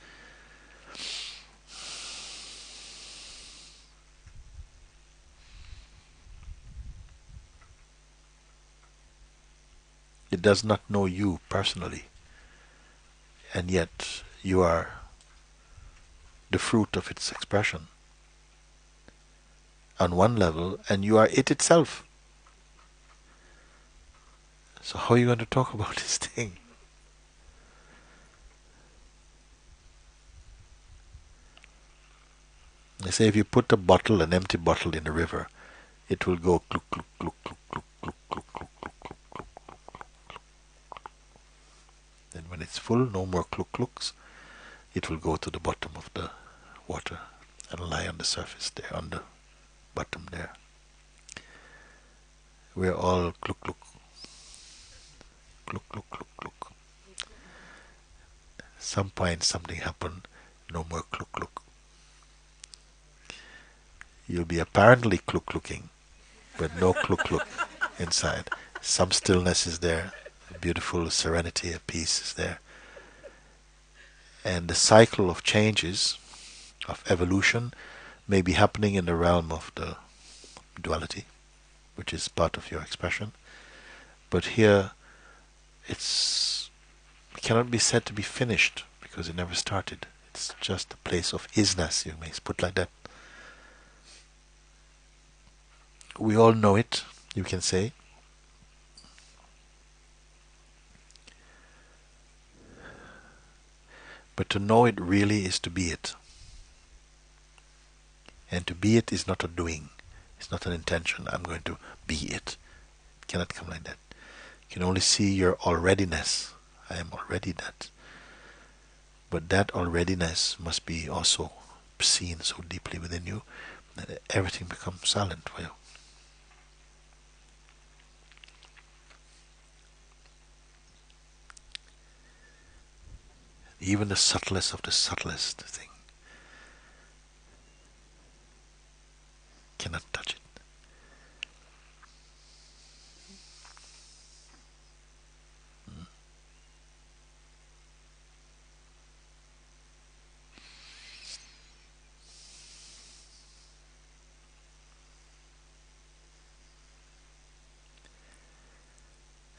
It does not know you personally, and yet you are the fruit of its expression on one level, and you are it itself. So how are you going to talk about this thing? They say if you put a bottle, an empty bottle in a river, it will go cluck, cluck, cluck, cluck, cluck, cluck, cluck, cluck, cluck, cluck, cluck, cluck. Then when it's full, no more cluck clucks, it will go to the bottom of the water and lie on the surface there, on the bottom there. We're all cluck cluck, cluck cluck, cluck cluck. Some point something happened, no more cluck cluck. You'll be apparently cluck clucking, but no cluck cluck inside. Some stillness is there, a beautiful serenity, a peace is there. And the cycle of changes, of evolution, may be happening in the realm of the duality, which is part of your expression. But here, it cannot be said to be finished, because it never started. It's just a place of isness, you may put like that. We all know it, you can say. But to know it really is to be it. And to be it is not a doing. It's not an intention. I'm going to be it. It cannot come like that. You can only see your alreadiness. I am already that. But that alreadiness must be also seen so deeply within you that everything becomes silent for you. Even the subtlest of the subtlest thing cannot touch it.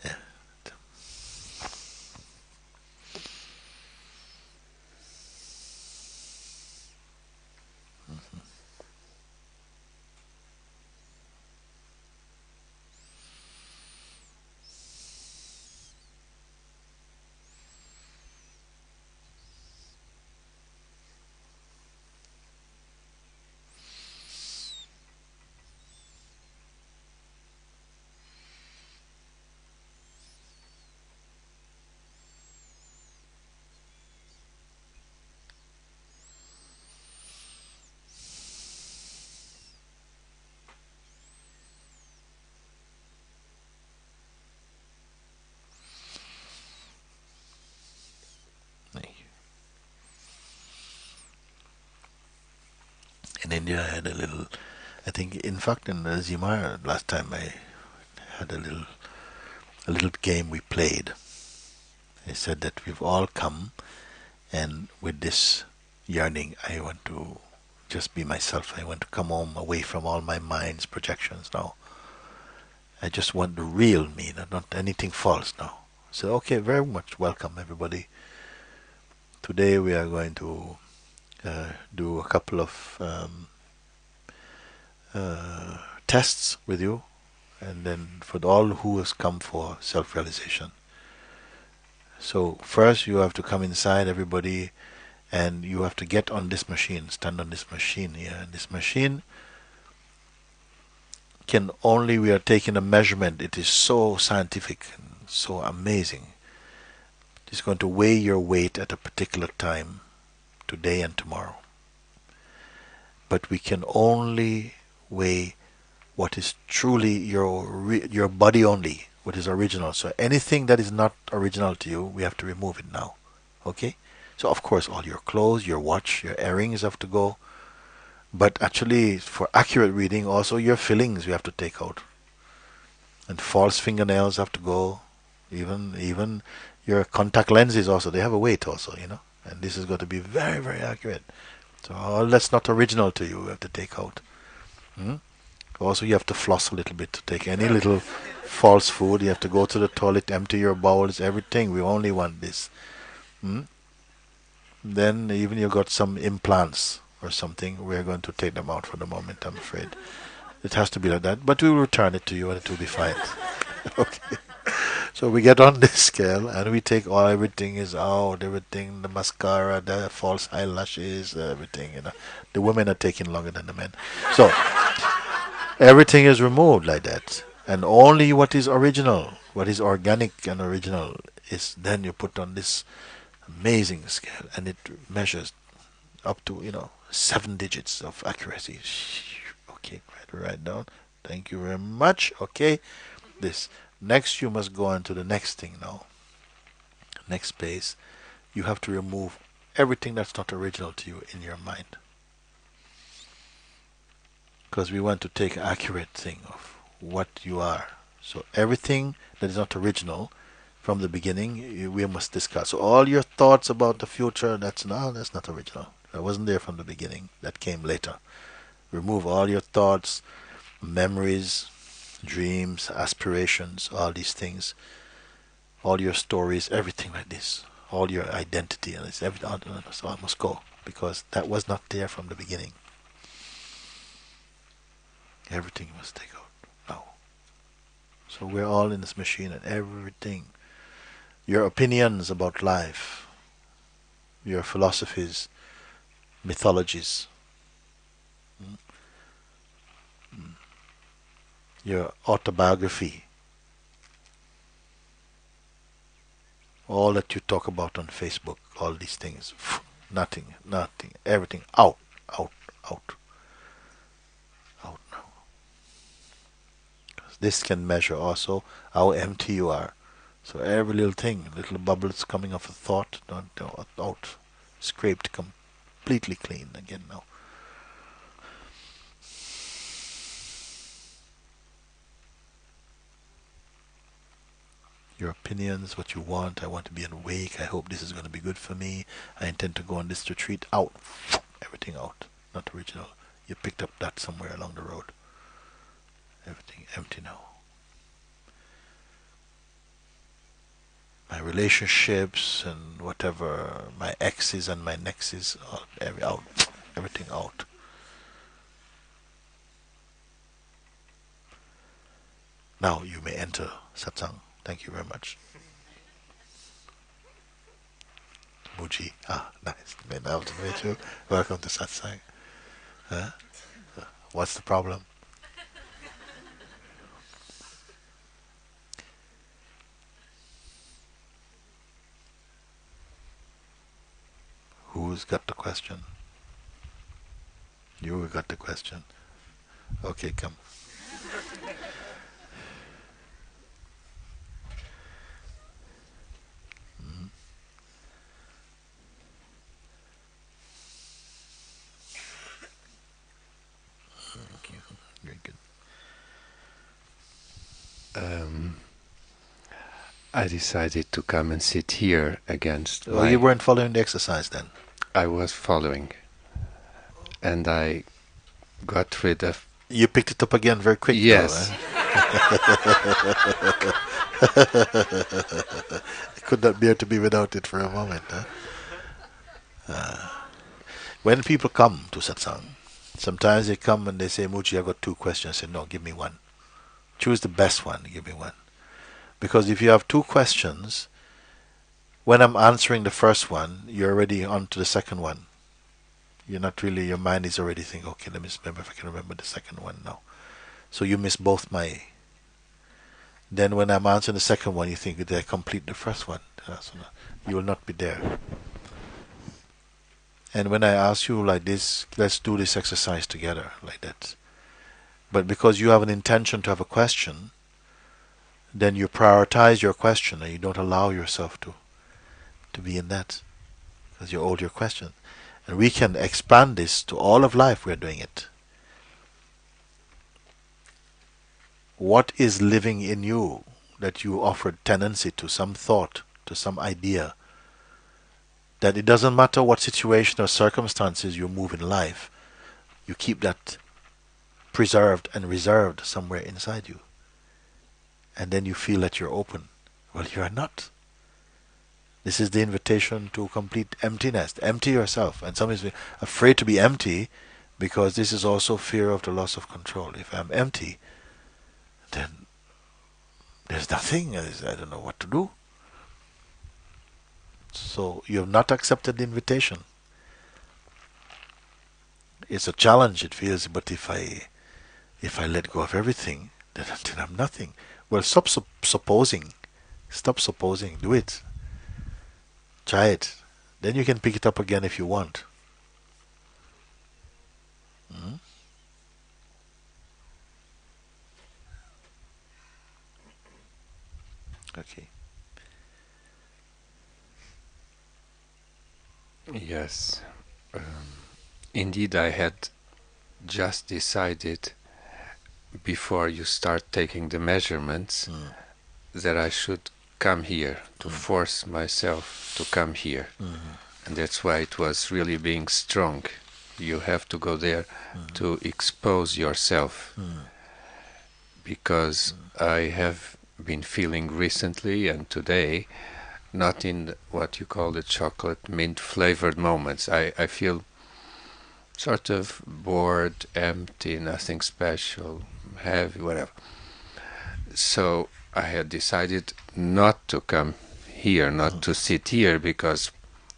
Yeah. In India, I had a little, I think, in fact, in Zimar, last time I had a little game we played. I said that we've all come, and with this yearning, I want to just be myself. I want to come home away from all my mind's projections now. I just want the real me, not anything false now. So, okay, very much welcome, everybody. Today we are going to do a couple of tests with you, and then for all who has come for self-realization. So first you have to come inside, everybody, and you have to get on this machine, stand on this machine here. And this machine can only, we are taking a measurement. It is so scientific and so amazing. It's going to weigh your weight at a particular time, today and tomorrow. but we can only weigh what is truly your body only, what is original. So anything that is not original to you, we have to remove it now. Okay? So of course all your clothes, your watch, your earrings have to go. But actually for accurate reading also your fillings we have to take out. And false fingernails have to go. Even your contact lenses also, they have a weight also, And this is going to be very, very accurate. So all that's not original to you, we have to take out. Also, you have to floss a little bit to take any little false food. You have to go to the toilet, empty your bowels, everything. We only want this. Then even you got some implants or something, we're going to take them out for the moment, I'm afraid. It has to be like that, but we will return it to you and it will be fine. Okay. So we get on this scale and we take everything is out, everything, the mascara, the false eyelashes, everything, The women are taking longer than the men. So everything is removed like that. And only what is original, what is organic and original is then you put on this amazing scale and it measures up to, 7 digits of accuracy. Okay, write down. Thank you very much. Okay, this. Next you must go on to the next thing now. Next space. You have to remove everything that's not original to you in your mind. Because we want to take an accurate thing of what you are. So everything that is not original from the beginning, we must discuss. So all your thoughts about the future, that's not original. That wasn't there from the beginning. That came later. Remove all your thoughts, memories, dreams, aspirations, all these things, all your stories, everything like this, all your identity, and it's everything. All must go because that was not there from the beginning. Everything must take out now. So we're all in this machine, and everything, your opinions about life, your philosophies, mythologies, your autobiography, all that you talk about on Facebook, all these things, nothing, everything out now. This can measure also how empty you are. So every little thing, little bubbles coming off a thought, out, scraped completely clean again now. Your opinions, what you want. I want to be awake. I hope this is going to be good for me. I intend to go on this retreat. Out. Everything out. Not original. You picked up that somewhere along the road. Everything empty now. My relationships and whatever, my exes and my nexes, out. Everything out. Now you may enter Satsang. Thank you very much. Mooji. Nice. May now to meet you. Welcome to Satsang. What's the problem? Who's got the question? You got the question. Okay, come. Thank you. Very good. I decided to come and sit here against. You weren't following the exercise then? I was following, and I got rid of. You picked it up again very quickly. Yes. I could not bear to be without it for a moment. When people come to Satsang, sometimes they come and they say, Mooji, I've got 2 questions. I say, no, give me one. Choose the best one, give me one. Because if you have 2 questions, when I'm answering the first one, you're already on to the second one. You're not really, your mind is already thinking, okay, let me remember if I can remember the second one now. So you miss both my. Then when I'm answering the second one, you think, did I complete the first one? So you will not be there. And when I ask you like this, let's do this exercise together, like that. But because you have an intention to have a question, then you prioritize your question and you don't allow yourself to be in that, because you hold your question. And we can expand this to all of life. We're doing it. What is living in you that you offered tendency to, some thought, to some idea, that it doesn't matter what situation or circumstances you move in life, you keep that preserved and reserved somewhere inside you. And then you feel that you're open. Well, you are not. This is the invitation to complete emptiness. Empty yourself. And some is afraid to be empty, because this is also fear of the loss of control. If I'm empty, then there's nothing. I don't know what to do. So you have not accepted the invitation. It's a challenge, it feels, but if I let go of everything, then I'm nothing. Well, stop supposing. Stop supposing. Do it. Try it. Then you can pick it up again if you want. Okay. Yes. Indeed, I had just decided before you start taking the measurements that I should come here, to force myself to come here. And that's why it was really being strong. You have to go there to expose yourself. Because I have been feeling recently and today, not in what you call the chocolate mint flavored moments. I feel sort of bored, empty, nothing special, heavy, whatever. So I had decided not to come here, not to sit here, because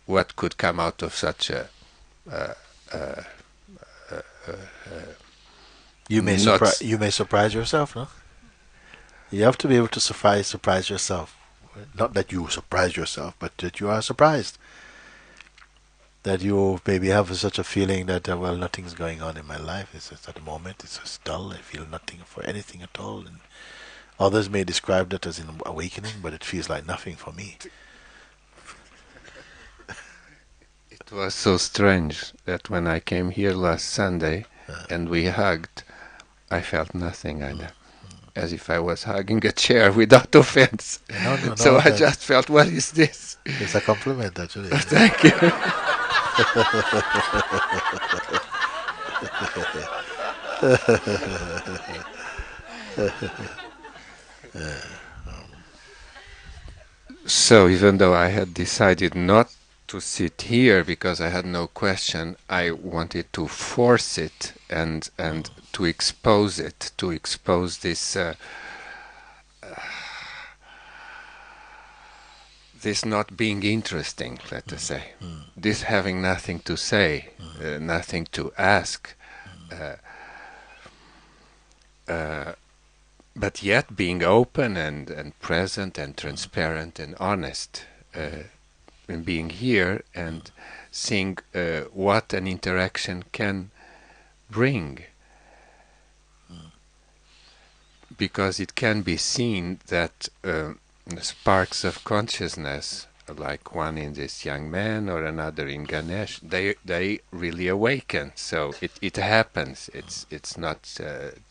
what could come out of such a you may surprise yourself, no? You have to be able to surprise yourself. Not that you surprise yourself, but that you are surprised. That you maybe have such a feeling that, well, nothing's going on in my life. It's just at the moment, it's just dull. I feel nothing for anything at all. And others may describe that as an awakening, but it feels like nothing for me. It was so strange that when I came here last Sunday and we hugged, I felt nothing either. As if I was hugging a chair without offense. No, so I just felt, what is this? It's a compliment, actually. Thank you. So even though I had decided not to sit here because I had no question, I wanted to force it and to expose it, to expose this this not being interesting, let us say, this having nothing to say, nothing to ask, but yet being open and present and transparent and honest, and being here and seeing what an interaction can bring. Because it can be seen that sparks of consciousness, like one in this young man or another in Ganesh, they really awaken. So it happens. It's not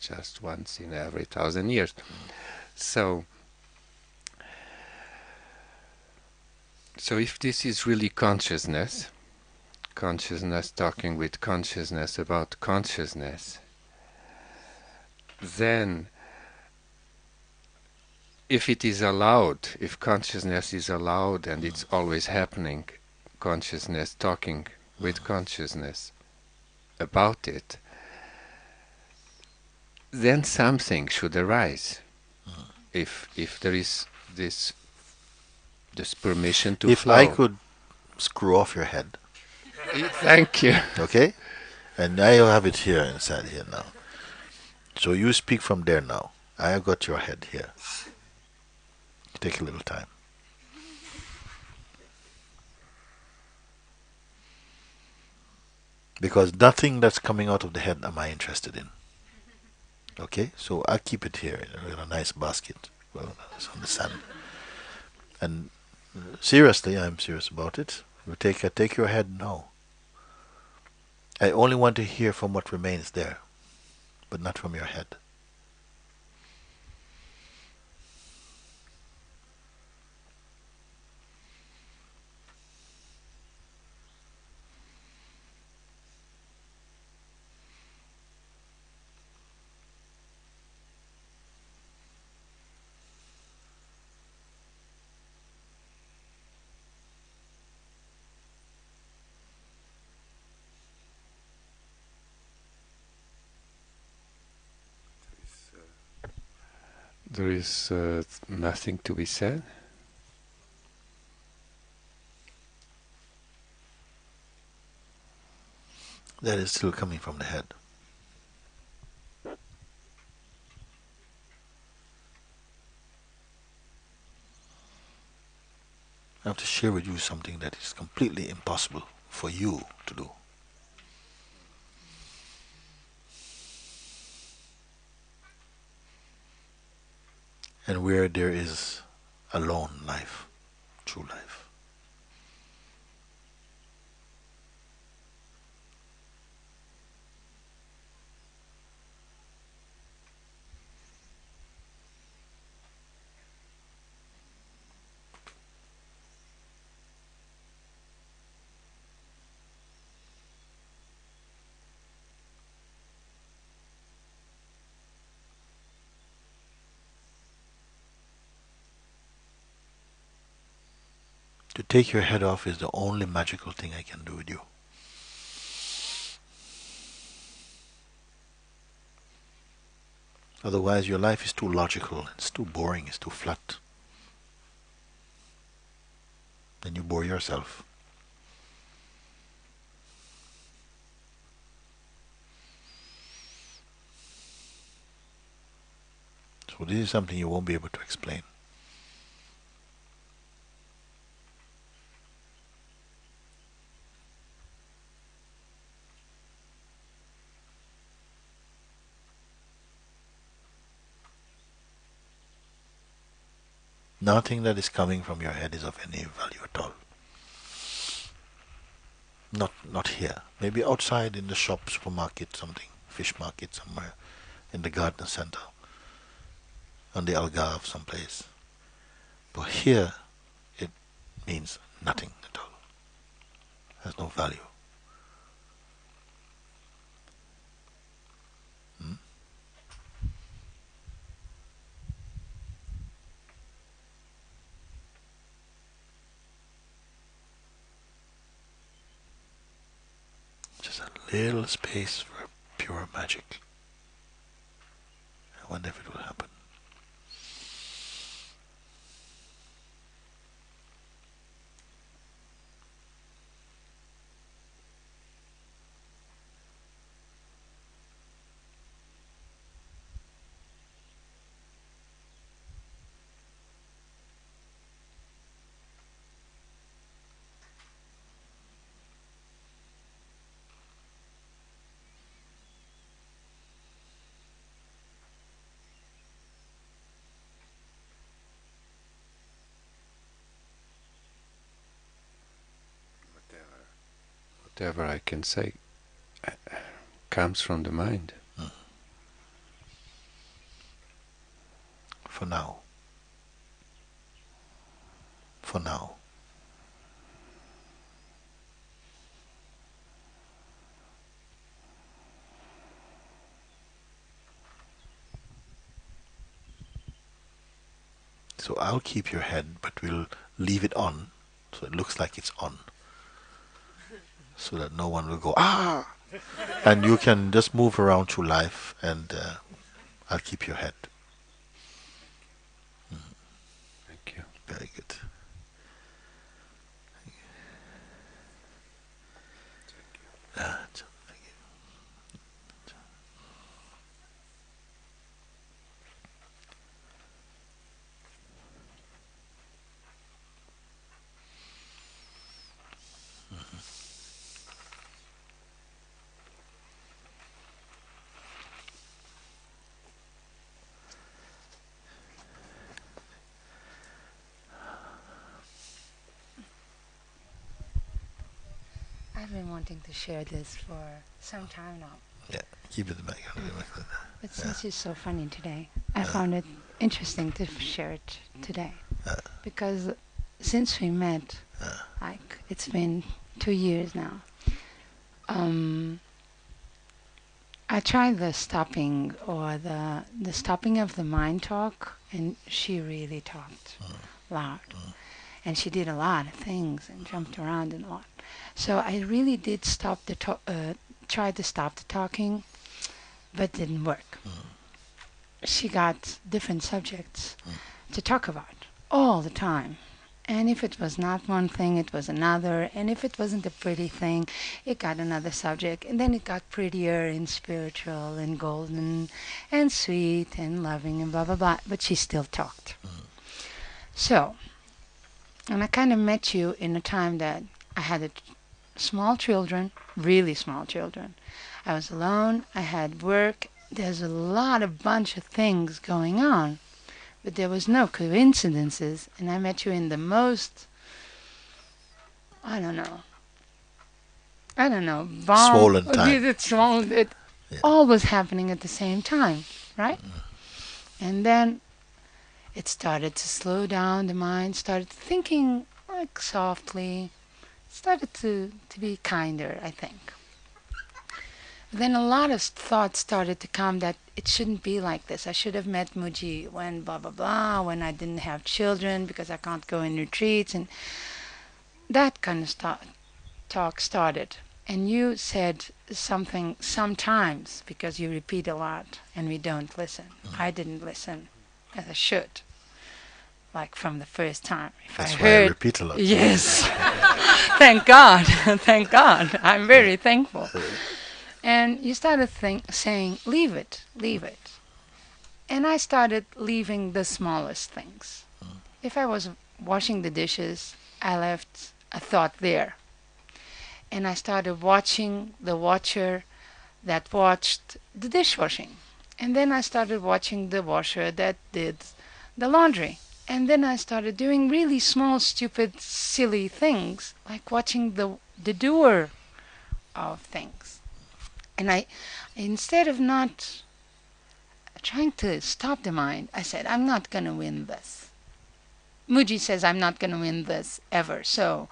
just once in every 1,000 years. So if this is really consciousness talking with consciousness about consciousness, then if it is allowed, if consciousness is allowed, and it's always happening, consciousness talking with consciousness about it, then something should arise. If there is this permission to flow. If I could screw off your head. Thank you. Okay? And I'll have it here inside here now. So you speak from there now. I have got your head here. Take a little time. Because nothing that's coming out of the head am I interested in. Okay, so I keep it here in a nice basket. Well, it's on the sand. And seriously, I'm serious about it. You take your head now. I only want to hear from what remains there, but not from your head. There is nothing to be said. That is still coming from the head. I have to share with you something that is completely impossible for you to do. And where there is alone life, true life. To take your head off is the only magical thing I can do with you. Otherwise, your life is too logical, it's too boring, it's too flat. Then you bore yourself. So this is something you won't be able to explain. Nothing that is coming from your head is of any value at all. Not here. Maybe outside in the shop, supermarket, something, fish market somewhere, in the garden center, on the Algarve someplace. But here, it means nothing at all. Has no value. Hmm? Just a little space for pure magic. I wonder if it will happen. Whatever I can say comes from the mind. For now. For now. So I'll keep your head, but we'll leave it on, so it looks like it's on. So that no one will go, ah! And you can just move around through life, and I'll keep your head. Thank you. Very good. Thank you. I've been wanting to share this for some time now. Yeah, keep it back. But since it's so funny today, I found it interesting to share it today. Because since we met, like, it's been 2 years now, I tried the stopping or the stopping of the mind talk, and she really talked loud. And she did a lot of things and jumped around and a lot. So I really did stop the try to stop the talking, but didn't work. She got different subjects to talk about all the time. And if it was not one thing, it was another. And if it wasn't a pretty thing, it got another subject. And then it got prettier and spiritual and golden and sweet and loving and blah, blah, blah. But she still talked. So, and I kind of met you in a time that I had small children, really small children. I was alone. I had work. There's a bunch of things going on. But there was no coincidences, and I met you in the most, I don't know, swollen time. It all was happening at the same time, right? And then it started to slow down, the mind started thinking like softly, started to be kinder, I think. Then a lot of thoughts started to come that it shouldn't be like this. I should have met Mooji when blah, blah, blah, when I didn't have children because I can't go in retreats. And that kind of talk started. And you said something sometimes, because you repeat a lot and we don't listen. I didn't listen as I should. Like from the first time. That's why I repeat a lot. Yes. Thank God. Thank God. I'm very thankful. And you started saying, leave it. And I started leaving the smallest things. If I was washing the dishes, I left a thought there. And I started watching the watcher that watched the dishwashing. And then I started watching the washer that did the laundry. And then I started doing really small, stupid, silly things, like watching the doer of things. And I, instead of not trying to stop the mind, I said, I'm not going to win this. Mooji says I'm not going to win this ever. So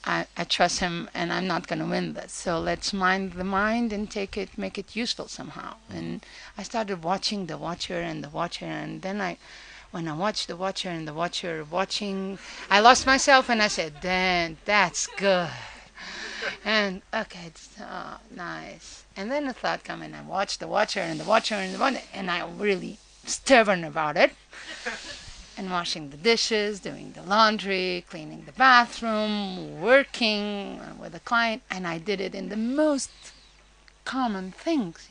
I trust him and I'm not going to win this. So let's mind the mind and make it useful somehow. And I started watching the watcher. And then when I watched the watcher and the watcher watching, I lost myself and I said, Dan, that's good. And okay, it's nice. And then the thought came and I watched the watcher and the watcher and the watcher, and I'm really stubborn about it. And washing the dishes, doing the laundry, cleaning the bathroom, working with a client, and I did it in the most common things,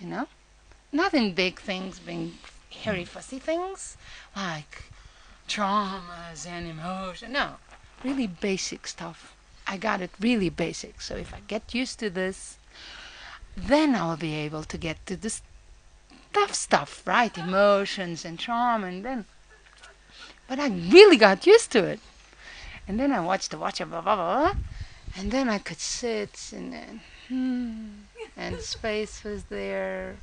Not in big things, being hairy, fussy things, like traumas and emotion. No, really basic stuff. I got it really basic. So if I get used to this, then I'll be able to get to this tough stuff, right? Emotions and trauma, and then. But I really got used to it. And then I watched the watcher, blah, blah, blah, and then I could sit and then, and space was there,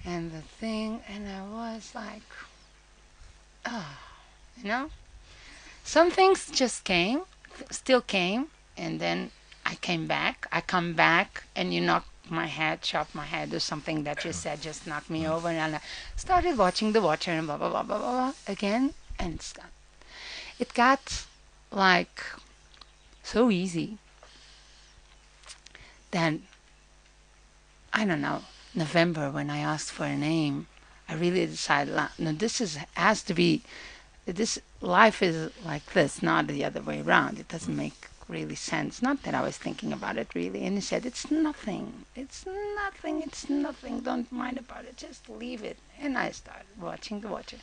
and the thing, and I was like, Some things just still came, and then I come back, and you knocked my head, chopped my head, or something that you said just knocked me over, and I started watching the watcher and blah, blah, blah, blah, blah, blah, again, and it got like so easy. Then, I don't know, November, when I asked for a name, I really decided, no, has to be, this life is like this, not the other way around. It doesn't make really sense. Not that I was thinking about it really. And he said, it's nothing, don't mind about it, just leave it. And I started watching the watcher.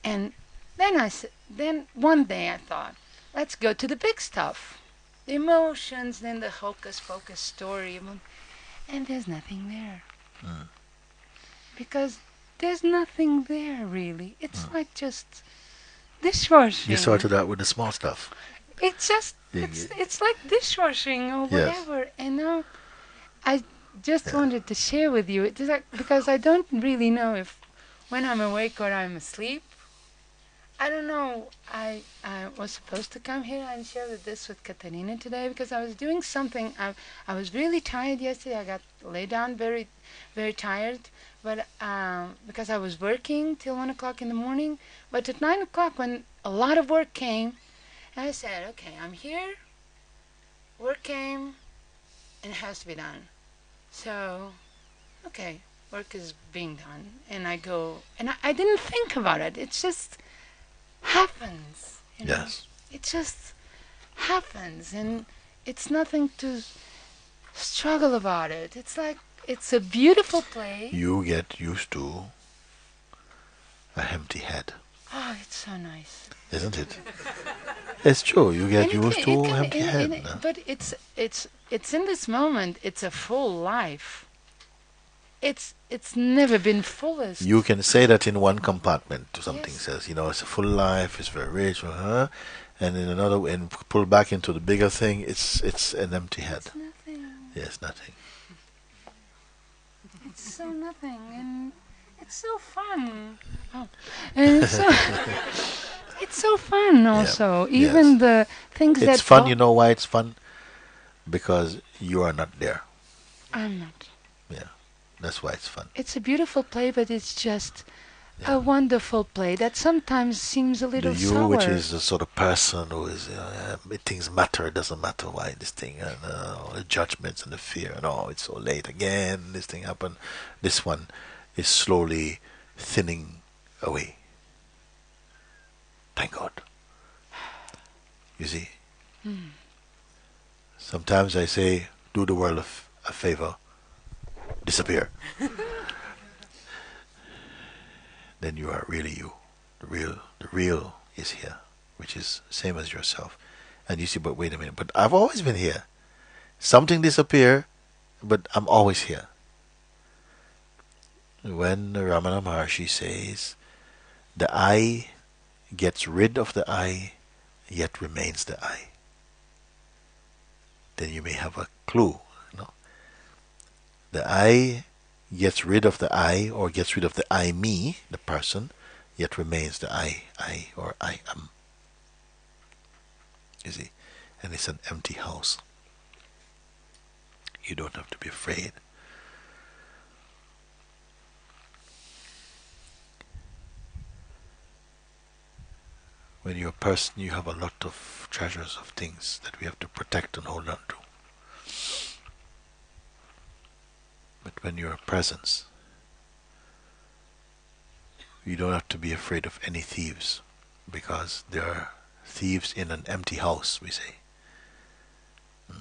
And then one day I thought, let's go to the big stuff. The emotions, then the hocus pocus story. And there's nothing there. Because there's nothing there really. It's like just dishwashing. You sorted out with the small stuff. It's just it's like dishwashing or whatever. And now I just wanted to share with you. It's like, because I don't really know if when I'm awake or I'm asleep. I don't know. I was supposed to come here and share this with Katarina today because I was doing something. I was really tired yesterday. I got laid down very, very tired, but because I was working till 1 o'clock in the morning. But at 9 o'clock, when a lot of work came, I said, "Okay, I'm here. Work came, and it has to be done." So, okay, work is being done, and I go, and I didn't think about it. It's just happens. You know? Yes. It just happens, and it's nothing to struggle about it. It's like it's a beautiful play. You get used to a empty head, Oh, it's so nice. isn't it? It's true. You get And used to empty head. but it's in this moment. It's a full life. It's never been fullest. You can say that in one compartment. Something Yes. says, it's a full life. It's very rich, and in another, and pull back into the bigger thing. It's an empty head. It's nothing. Yes, nothing. It's so nothing, and it's so fun. Oh, and it's so it's so fun also. Even Yes. the things that It's fun. You know why it's fun? Because you are not there. I'm not. That's why it's fun. It's a beautiful play, but it's just Yeah. a wonderful play that sometimes seems a The little you, sour. which is the sort of person who is, things matter. It doesn't matter why this thing, the judgments and the fear, and it's so late again. This thing happened. This one is slowly thinning away. Thank God. You see. Sometimes I say, do the world a favor. Disappear. Then you are really you. The real is here, which is same as yourself. And you see, but wait a minute, but I've always been here. Something disappear, but I'm always here. When Ramana Maharshi says, the I gets rid of the I, yet remains the I, then you may have a clue. The I gets rid of the I, or gets rid of the I me, the person, yet remains the I or I am. You see? And it's an empty house. You don't have to be afraid. When you're a person, you have a lot of treasures of things that we have to protect and hold on to. But when you're a presence, you don't have to be afraid of any thieves, because there are thieves in an empty house, we say. I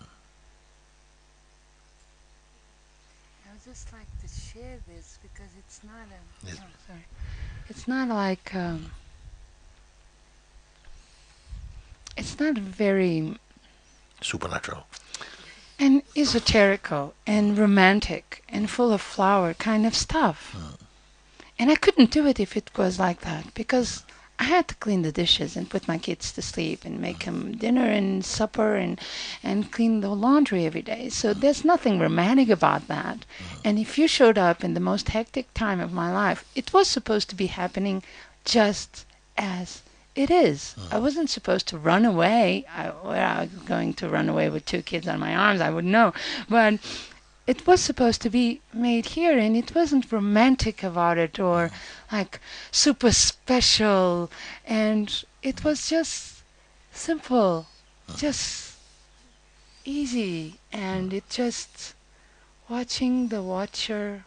would just like to share this because it's not a. Yes. Oh, sorry. It's not like. It's not very. Supernatural. And esoterical and romantic and full of flower kind of stuff. And I couldn't do it if it was like that, because I had to clean the dishes and put my kids to sleep and make them dinner and supper and clean the laundry every day. So there's nothing romantic about that. And if you showed up in the most hectic time of my life, it was supposed to be happening just as it is. I wasn't supposed to run away. Where I was going to run away with 2 kids on my arms, I wouldn't know. But it was supposed to be made here, and it wasn't romantic about it or like super special. And it was just simple, just easy. And it just watching the watcher,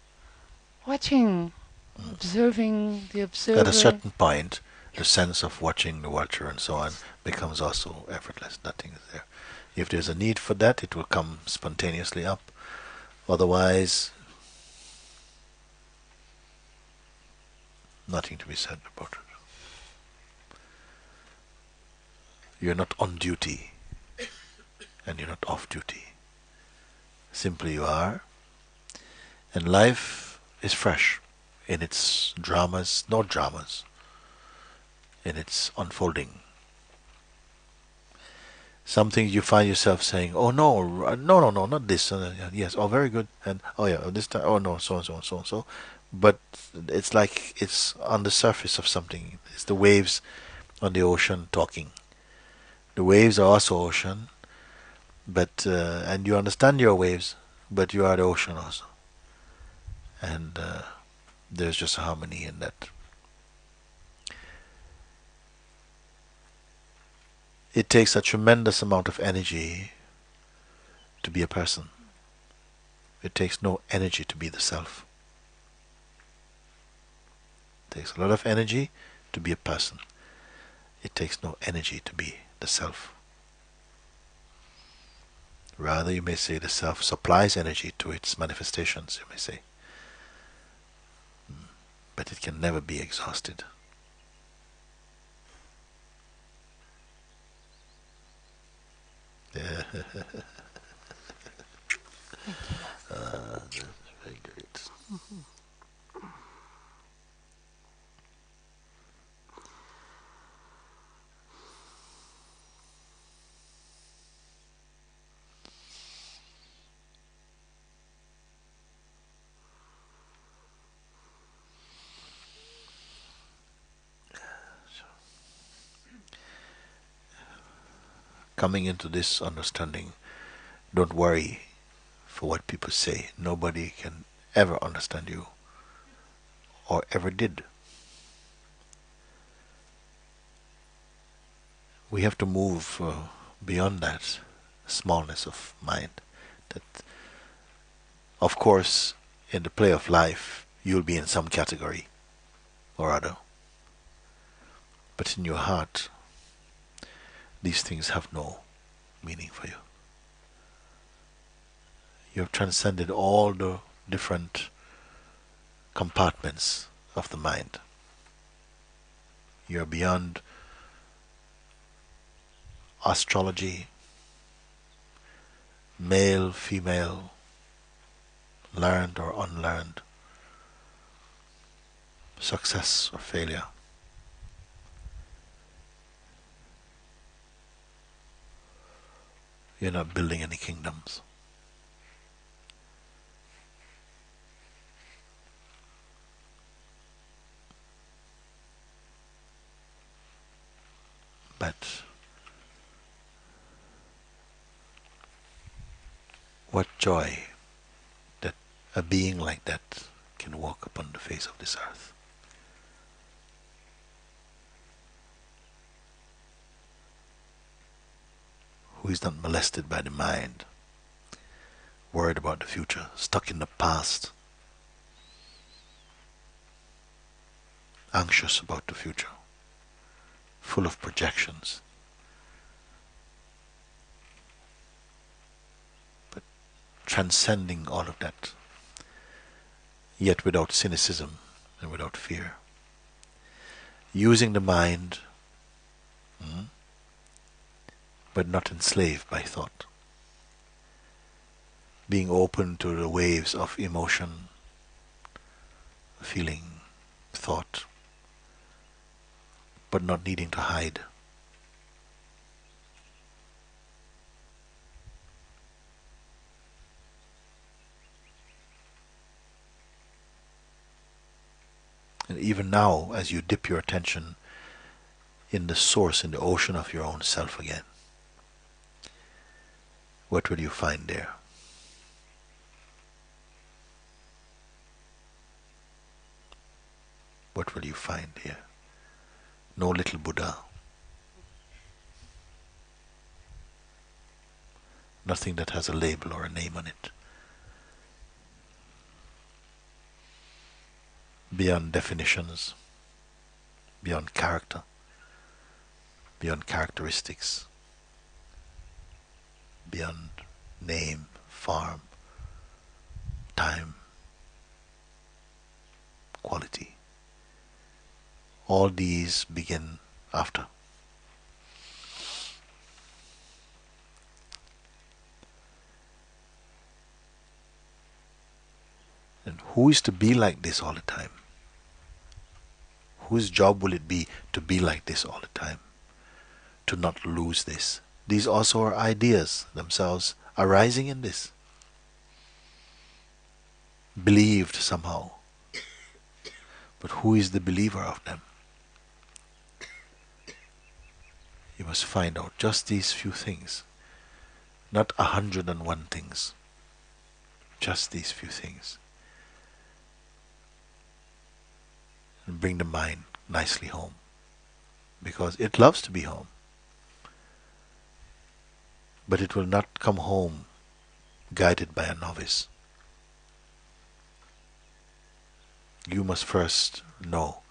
observing the observer. At a certain point, the sense of watching the watcher and so on becomes also effortless. Nothing is there. If there's a need for that, it will come spontaneously up. Otherwise, nothing to be said about it. You're not on duty, and you're not off duty. Simply you are, and life is fresh in its dramas, no dramas, in its unfolding. Some things you find yourself saying, "Oh no, no, not this." Yes, oh, very good, and oh yeah, this time, oh no, so and so and so and so. But it's like it's on the surface of something. It's the waves on the ocean talking. The waves are also ocean, but and you understand your waves, but you are the ocean also, and there's just a harmony in that. It takes a tremendous amount of energy to be a person. It takes no energy to be the self. It takes a lot of energy to be a person. It takes no energy to be the self. Rather, you may say the self supplies energy to its manifestations, you may say. But it can never be exhausted. Yeah. Very good. Coming into this understanding, don't worry for what people say. Nobody can ever understand you or ever did. We have to move beyond that smallness of mind. That, of course, in the play of life, you'll be in some category or other. But in your heart, these things have no meaning for you. You have transcended all the different compartments of the mind. You are beyond astrology, male, female, learned or unlearned, success or failure. You're not building any kingdoms. But what joy that a being like that can walk upon the face of this earth. Who is not molested by the mind, worried about the future, stuck in the past, anxious about the future, full of projections. But transcending all of that, yet without cynicism and without fear. Using the mind, but not enslaved by thought. Being open to the waves of emotion, feeling, thought, but not needing to hide. And even now, as you dip your attention in the source, in the ocean of your own self again, what will you find there? What will you find here? No little Buddha. Nothing that has a label or a name on it. Beyond definitions, beyond character, beyond characteristics, beyond name, form, time, quality. All these begin after. And who is to be like this all the time? Whose job will it be to be like this all the time? To not lose this, These also are ideas themselves arising in this, believed somehow. But who is the believer of them? You must find out just these few things, not 101 things, just these few things, and bring the mind nicely home, because it loves to be home, but it will not come home guided by a novice. You must first know,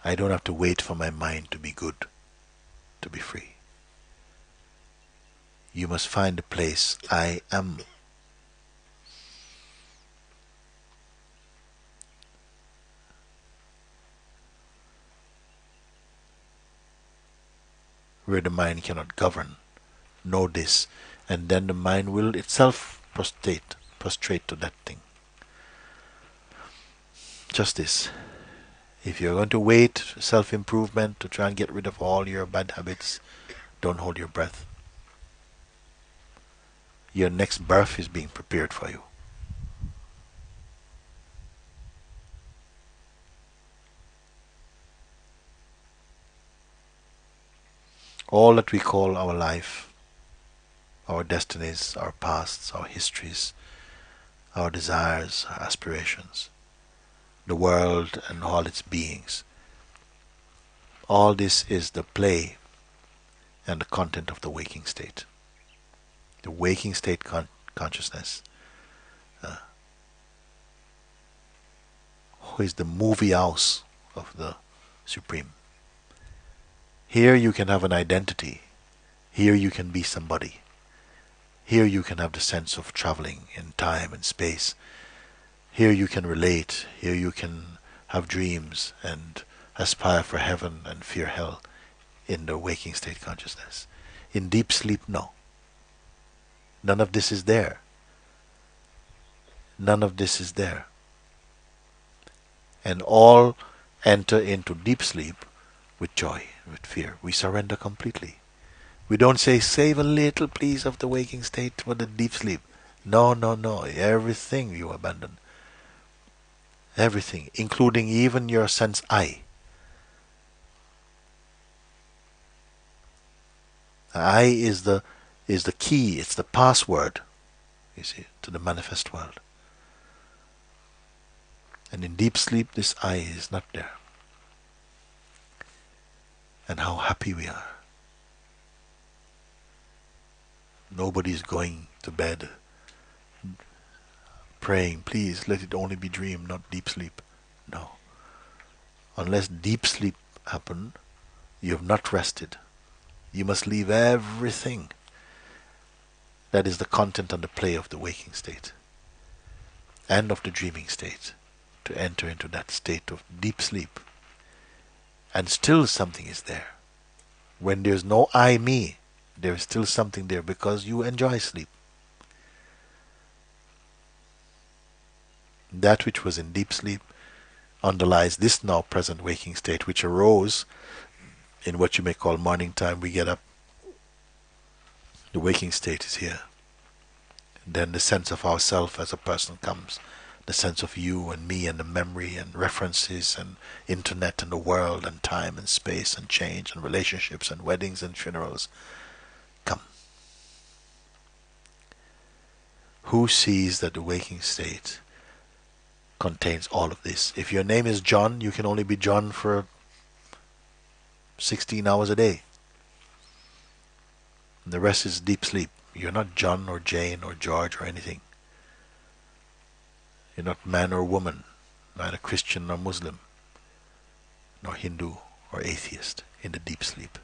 I don't have to wait for my mind to be good, to be free. You must find the place I am. Where the mind cannot govern. Know this, and then the mind will itself prostrate to that thing. Just this. If you're going to wait self-improvement to try and get rid of all your bad habits, don't hold your breath. Your next birth is being prepared for you. All that we call our life, our destinies, our pasts, our histories, our desires, our aspirations, the world and all its beings, all this is the play and the content of the waking state. The waking state consciousness who is the movie house of the Supreme. Here you can have an identity. Here you can be somebody. Here you can have the sense of traveling in time and space. Here you can relate. Here you can have dreams and aspire for heaven and fear hell in the waking state consciousness. In deep sleep, no. None of this is there. None of this is there. And all enter into deep sleep with joy, with fear. We surrender completely. We don't say, save a little please of the waking state for the deep sleep. No, no, no. Everything you abandon. Everything, including even your sense I. I is the key, it's the password, you see, to the manifest world. And in deep sleep, this I is not there. And how happy we are. Nobody's going to bed praying, please let it only be dream, not deep sleep. No. Unless deep sleep happened, you have not rested. You must leave everything. That is the content and the play of the waking state and of the dreaming state, to enter into that state of deep sleep. And still something is there. When there's no I, me, there is still something there because you enjoy sleep. That which was in deep sleep underlies this now present waking state, which arose in what you may call morning time. We get up, the waking state is here. And then the sense of ourself as a person comes. The sense of you and me and the memory and references and internet and the world and time and space and change and relationships and weddings and funerals come. Who sees that the waking state contains all of this? If your name is John, you can only be John for 16 hours a day. And the rest is deep sleep. You're not John or Jane or George or anything. You're not man or woman, neither Christian nor Muslim, nor Hindu or atheist in the deep sleep.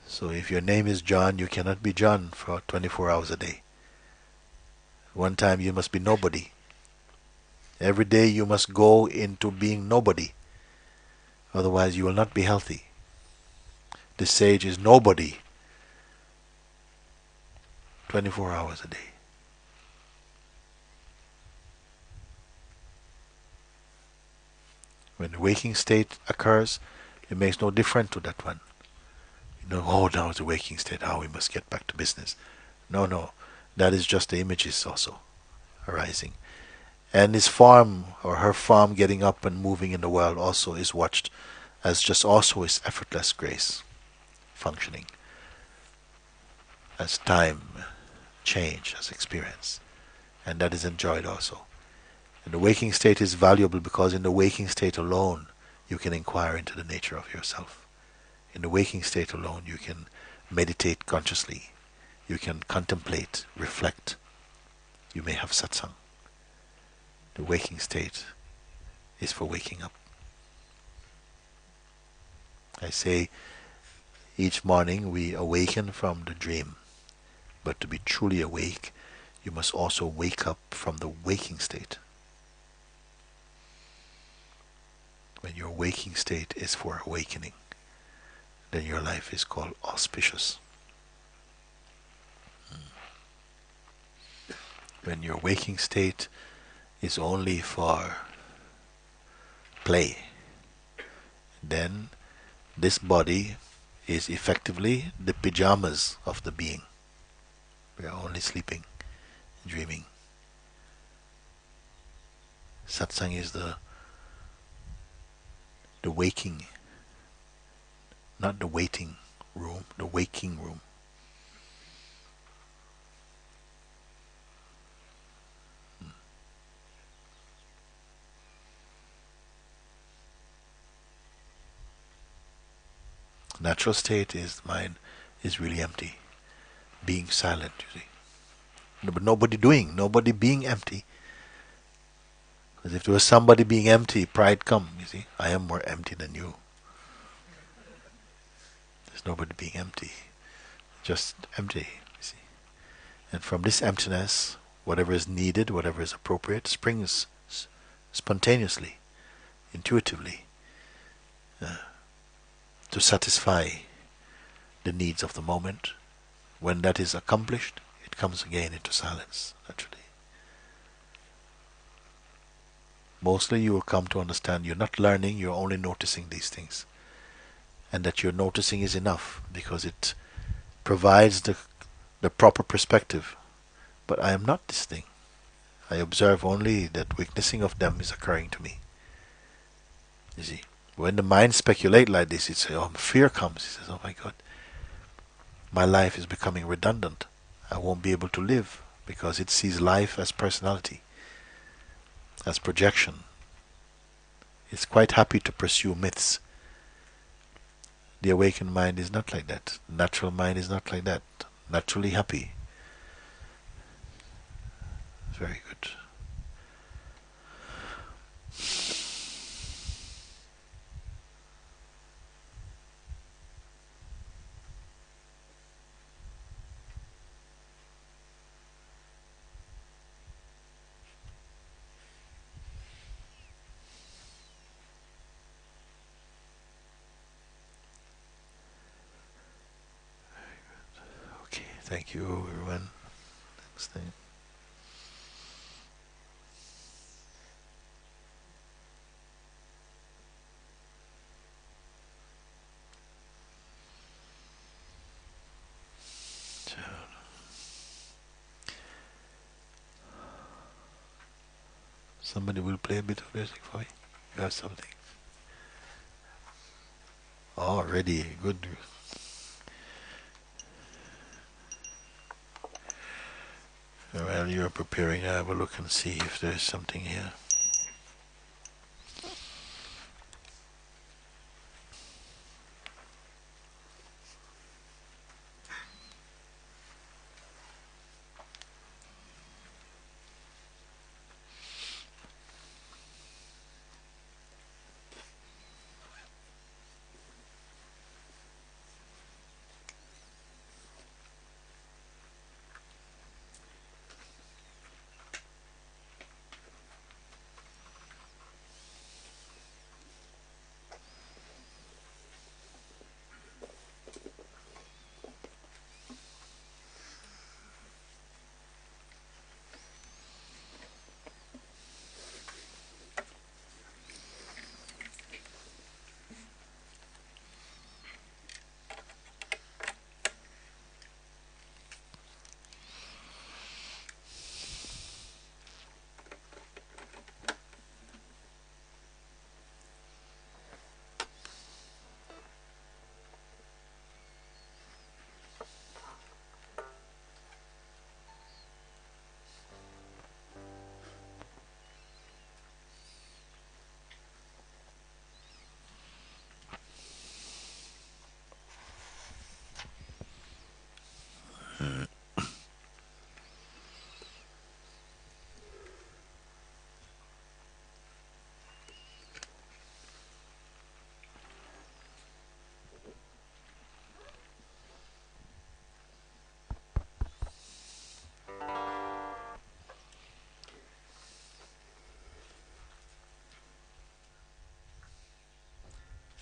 So if your name is John, you cannot be John for 24 hours a day. One time you must be nobody. Every day you must go into being nobody. Otherwise you will not be healthy. The sage is nobody 24 hours a day. When the waking state occurs, it makes no difference to that one. No, oh, now it's a waking state. We must get back to business. No, no, that is just the images also arising. And his form or her form getting up and moving in the world also is watched as just also his effortless grace functioning as time, change, as experience. And that is enjoyed also. And the waking state is valuable because in the waking state alone you can inquire into the nature of yourself. In the waking state alone you can meditate consciously. You can contemplate, reflect. You may have satsang. The waking state is for waking up. I say each morning we awaken from the dream. But to be truly awake, you must also wake up from the waking state. When your waking state is for awakening, then your life is called auspicious. When your waking state is only for play, then this body is effectively the pajamas of the being. We are only sleeping, dreaming. Satsang is the waking, not the waiting room, the waking room. Natural state is mind is really empty, being silent, you see. No, but nobody doing, nobody being empty. Because if there was somebody being empty, pride come, you see. I am more empty than you. There's nobody being empty, just empty, you see. And from this emptiness, whatever is needed, whatever is appropriate, springs spontaneously, intuitively, to satisfy the needs of the moment. When that is accomplished, it comes again into silence, naturally. Mostly you will come to understand you're not learning, you're only noticing these things. And that your noticing is enough because it provides the proper perspective. But I am not this thing. I observe only that witnessing of them is occurring to me. You see, when the mind speculates like this, it says, oh, fear comes. It says, oh my God, my life is becoming redundant. I won't be able to live because it sees life as personality, as projection. It's quite happy to pursue myths. The awakened mind is not like that. Natural mind is not like that. Naturally happy. Very good. Okay, thank you everyone. Next thing. Somebody will play a bit of music for me. You have something. Oh, ready. Good. While you're preparing, I have a look and see if there's something here.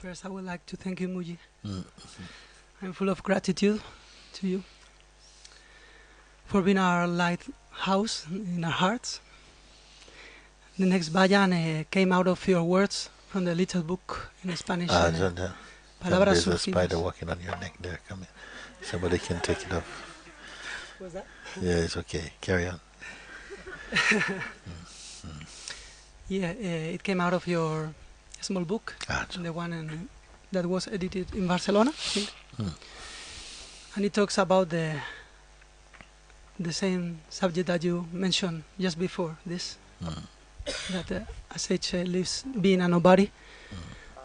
First, I would like to thank you, Mooji. Mm. I'm full of gratitude to you for being our lighthouse in our hearts. The next bhajan came out of your words from the little book in Spanish. Palabras There's a spider surgidas. walking on your neck there. Come in. Somebody can take it off. Was that? Yeah, it's okay. Carry on. Yeah, it came out of your small book, So. the one that was edited in Barcelona, I think. And it talks about the same subject that you mentioned just before this, that a sage lives being a nobody.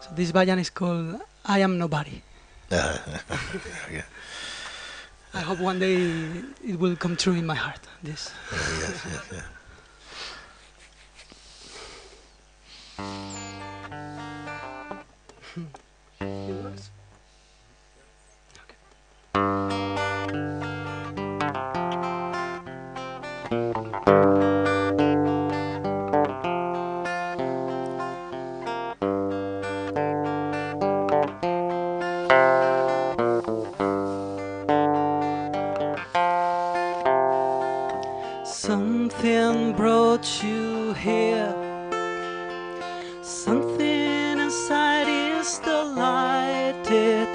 So this bhajan is called I Am Nobody. Yeah. I hope one day it will come true in my heart, this. Yes. It works? Something brought you here. Something inside is delighted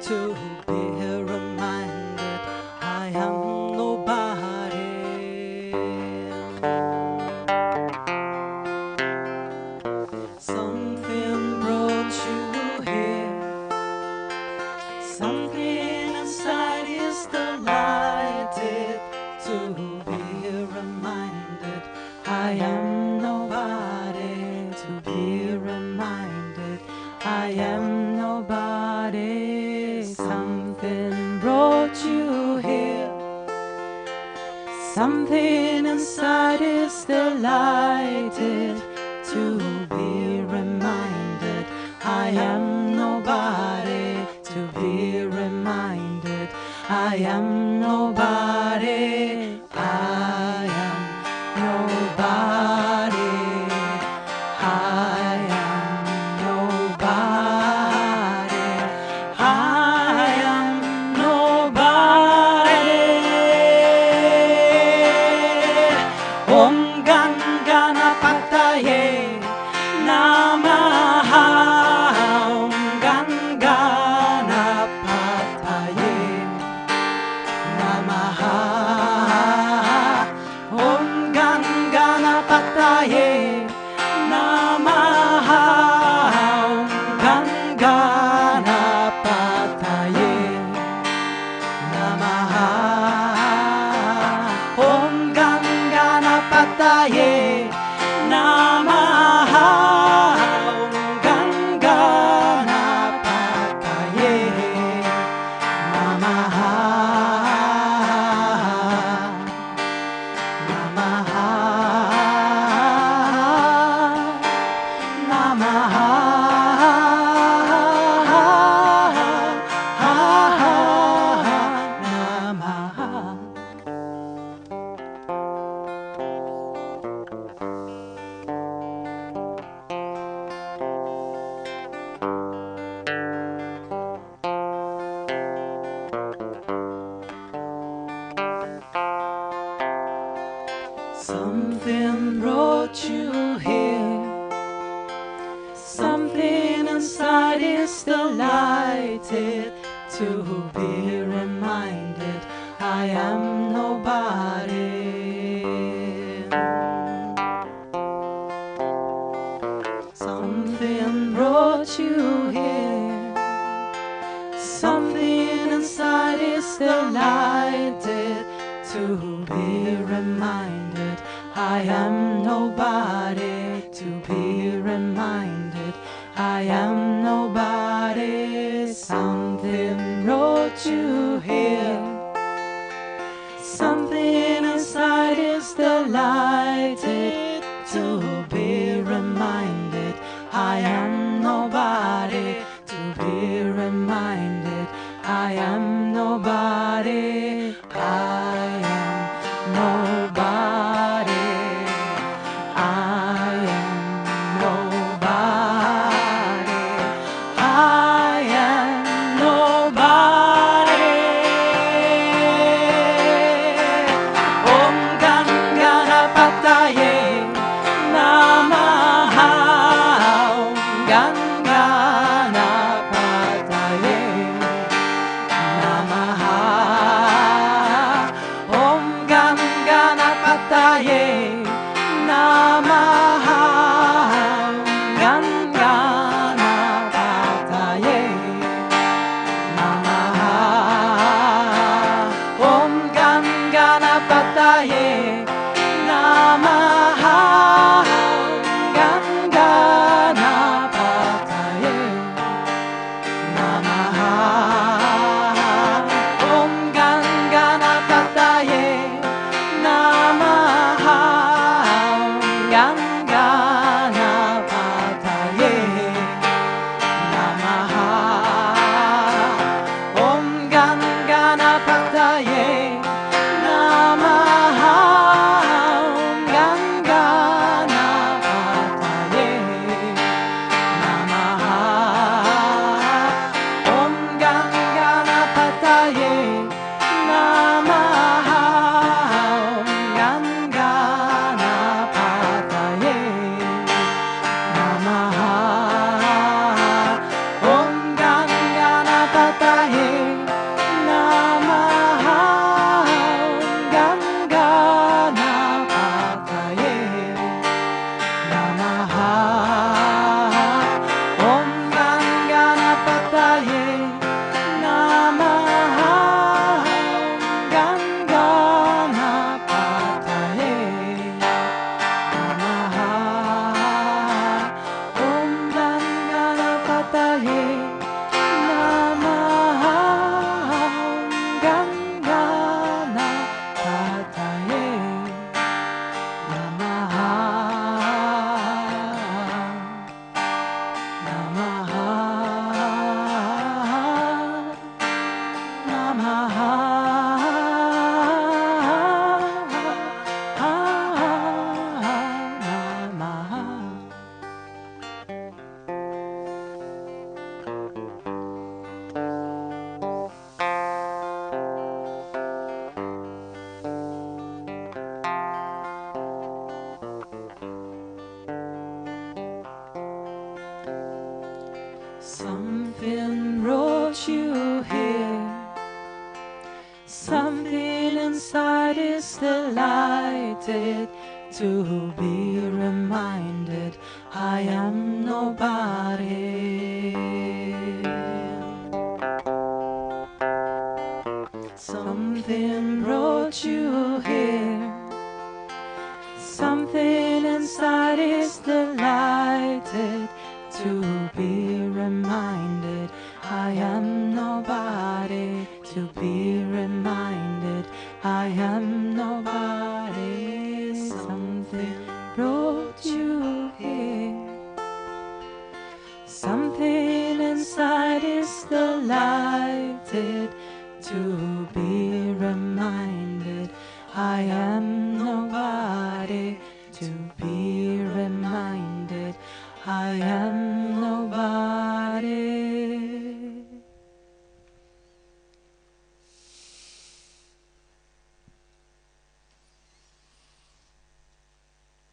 to be reminded I am nobody. Something brought you here. Something inside is delighted to be reminded I am nobody. To be reminded I am nobody. Something brought you here. Something inside is delighted to be reminded I am nobody. To be reminded I am nobody. I am nobody. I am nobody. I am nobody. Om Ganganapataye Namaha. Om Ganganapataye Namaha. Om Ganganapataye Namaha. Om Ganganapataye Namaha. Om Ganganapataye Namaha. Om Ganganapataye Namaha. Namaha. Namaha. Namaha. Something brought you here. Something inside is delighted to be reminded I am nobody. Something brought you here. Something inside is delighted to be reminded I am nobody. To be reminded I am nobody. Something brought you here. Something inside is delighted to be reminded I am nobody. To be reminded I am nobody. I am nobody. I am nobody. I brought you here. Something inside is delighted to be reminded I am nobody. Something brought you here. Something inside is delighted to be reminded I am nobody. To be reminded I am nobody. Something brought you here. Something inside is delighted to be reminded I am nobody. To be reminded I am nobody.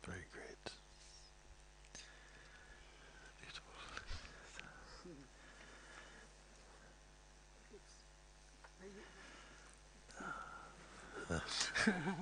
Very great. Beautiful.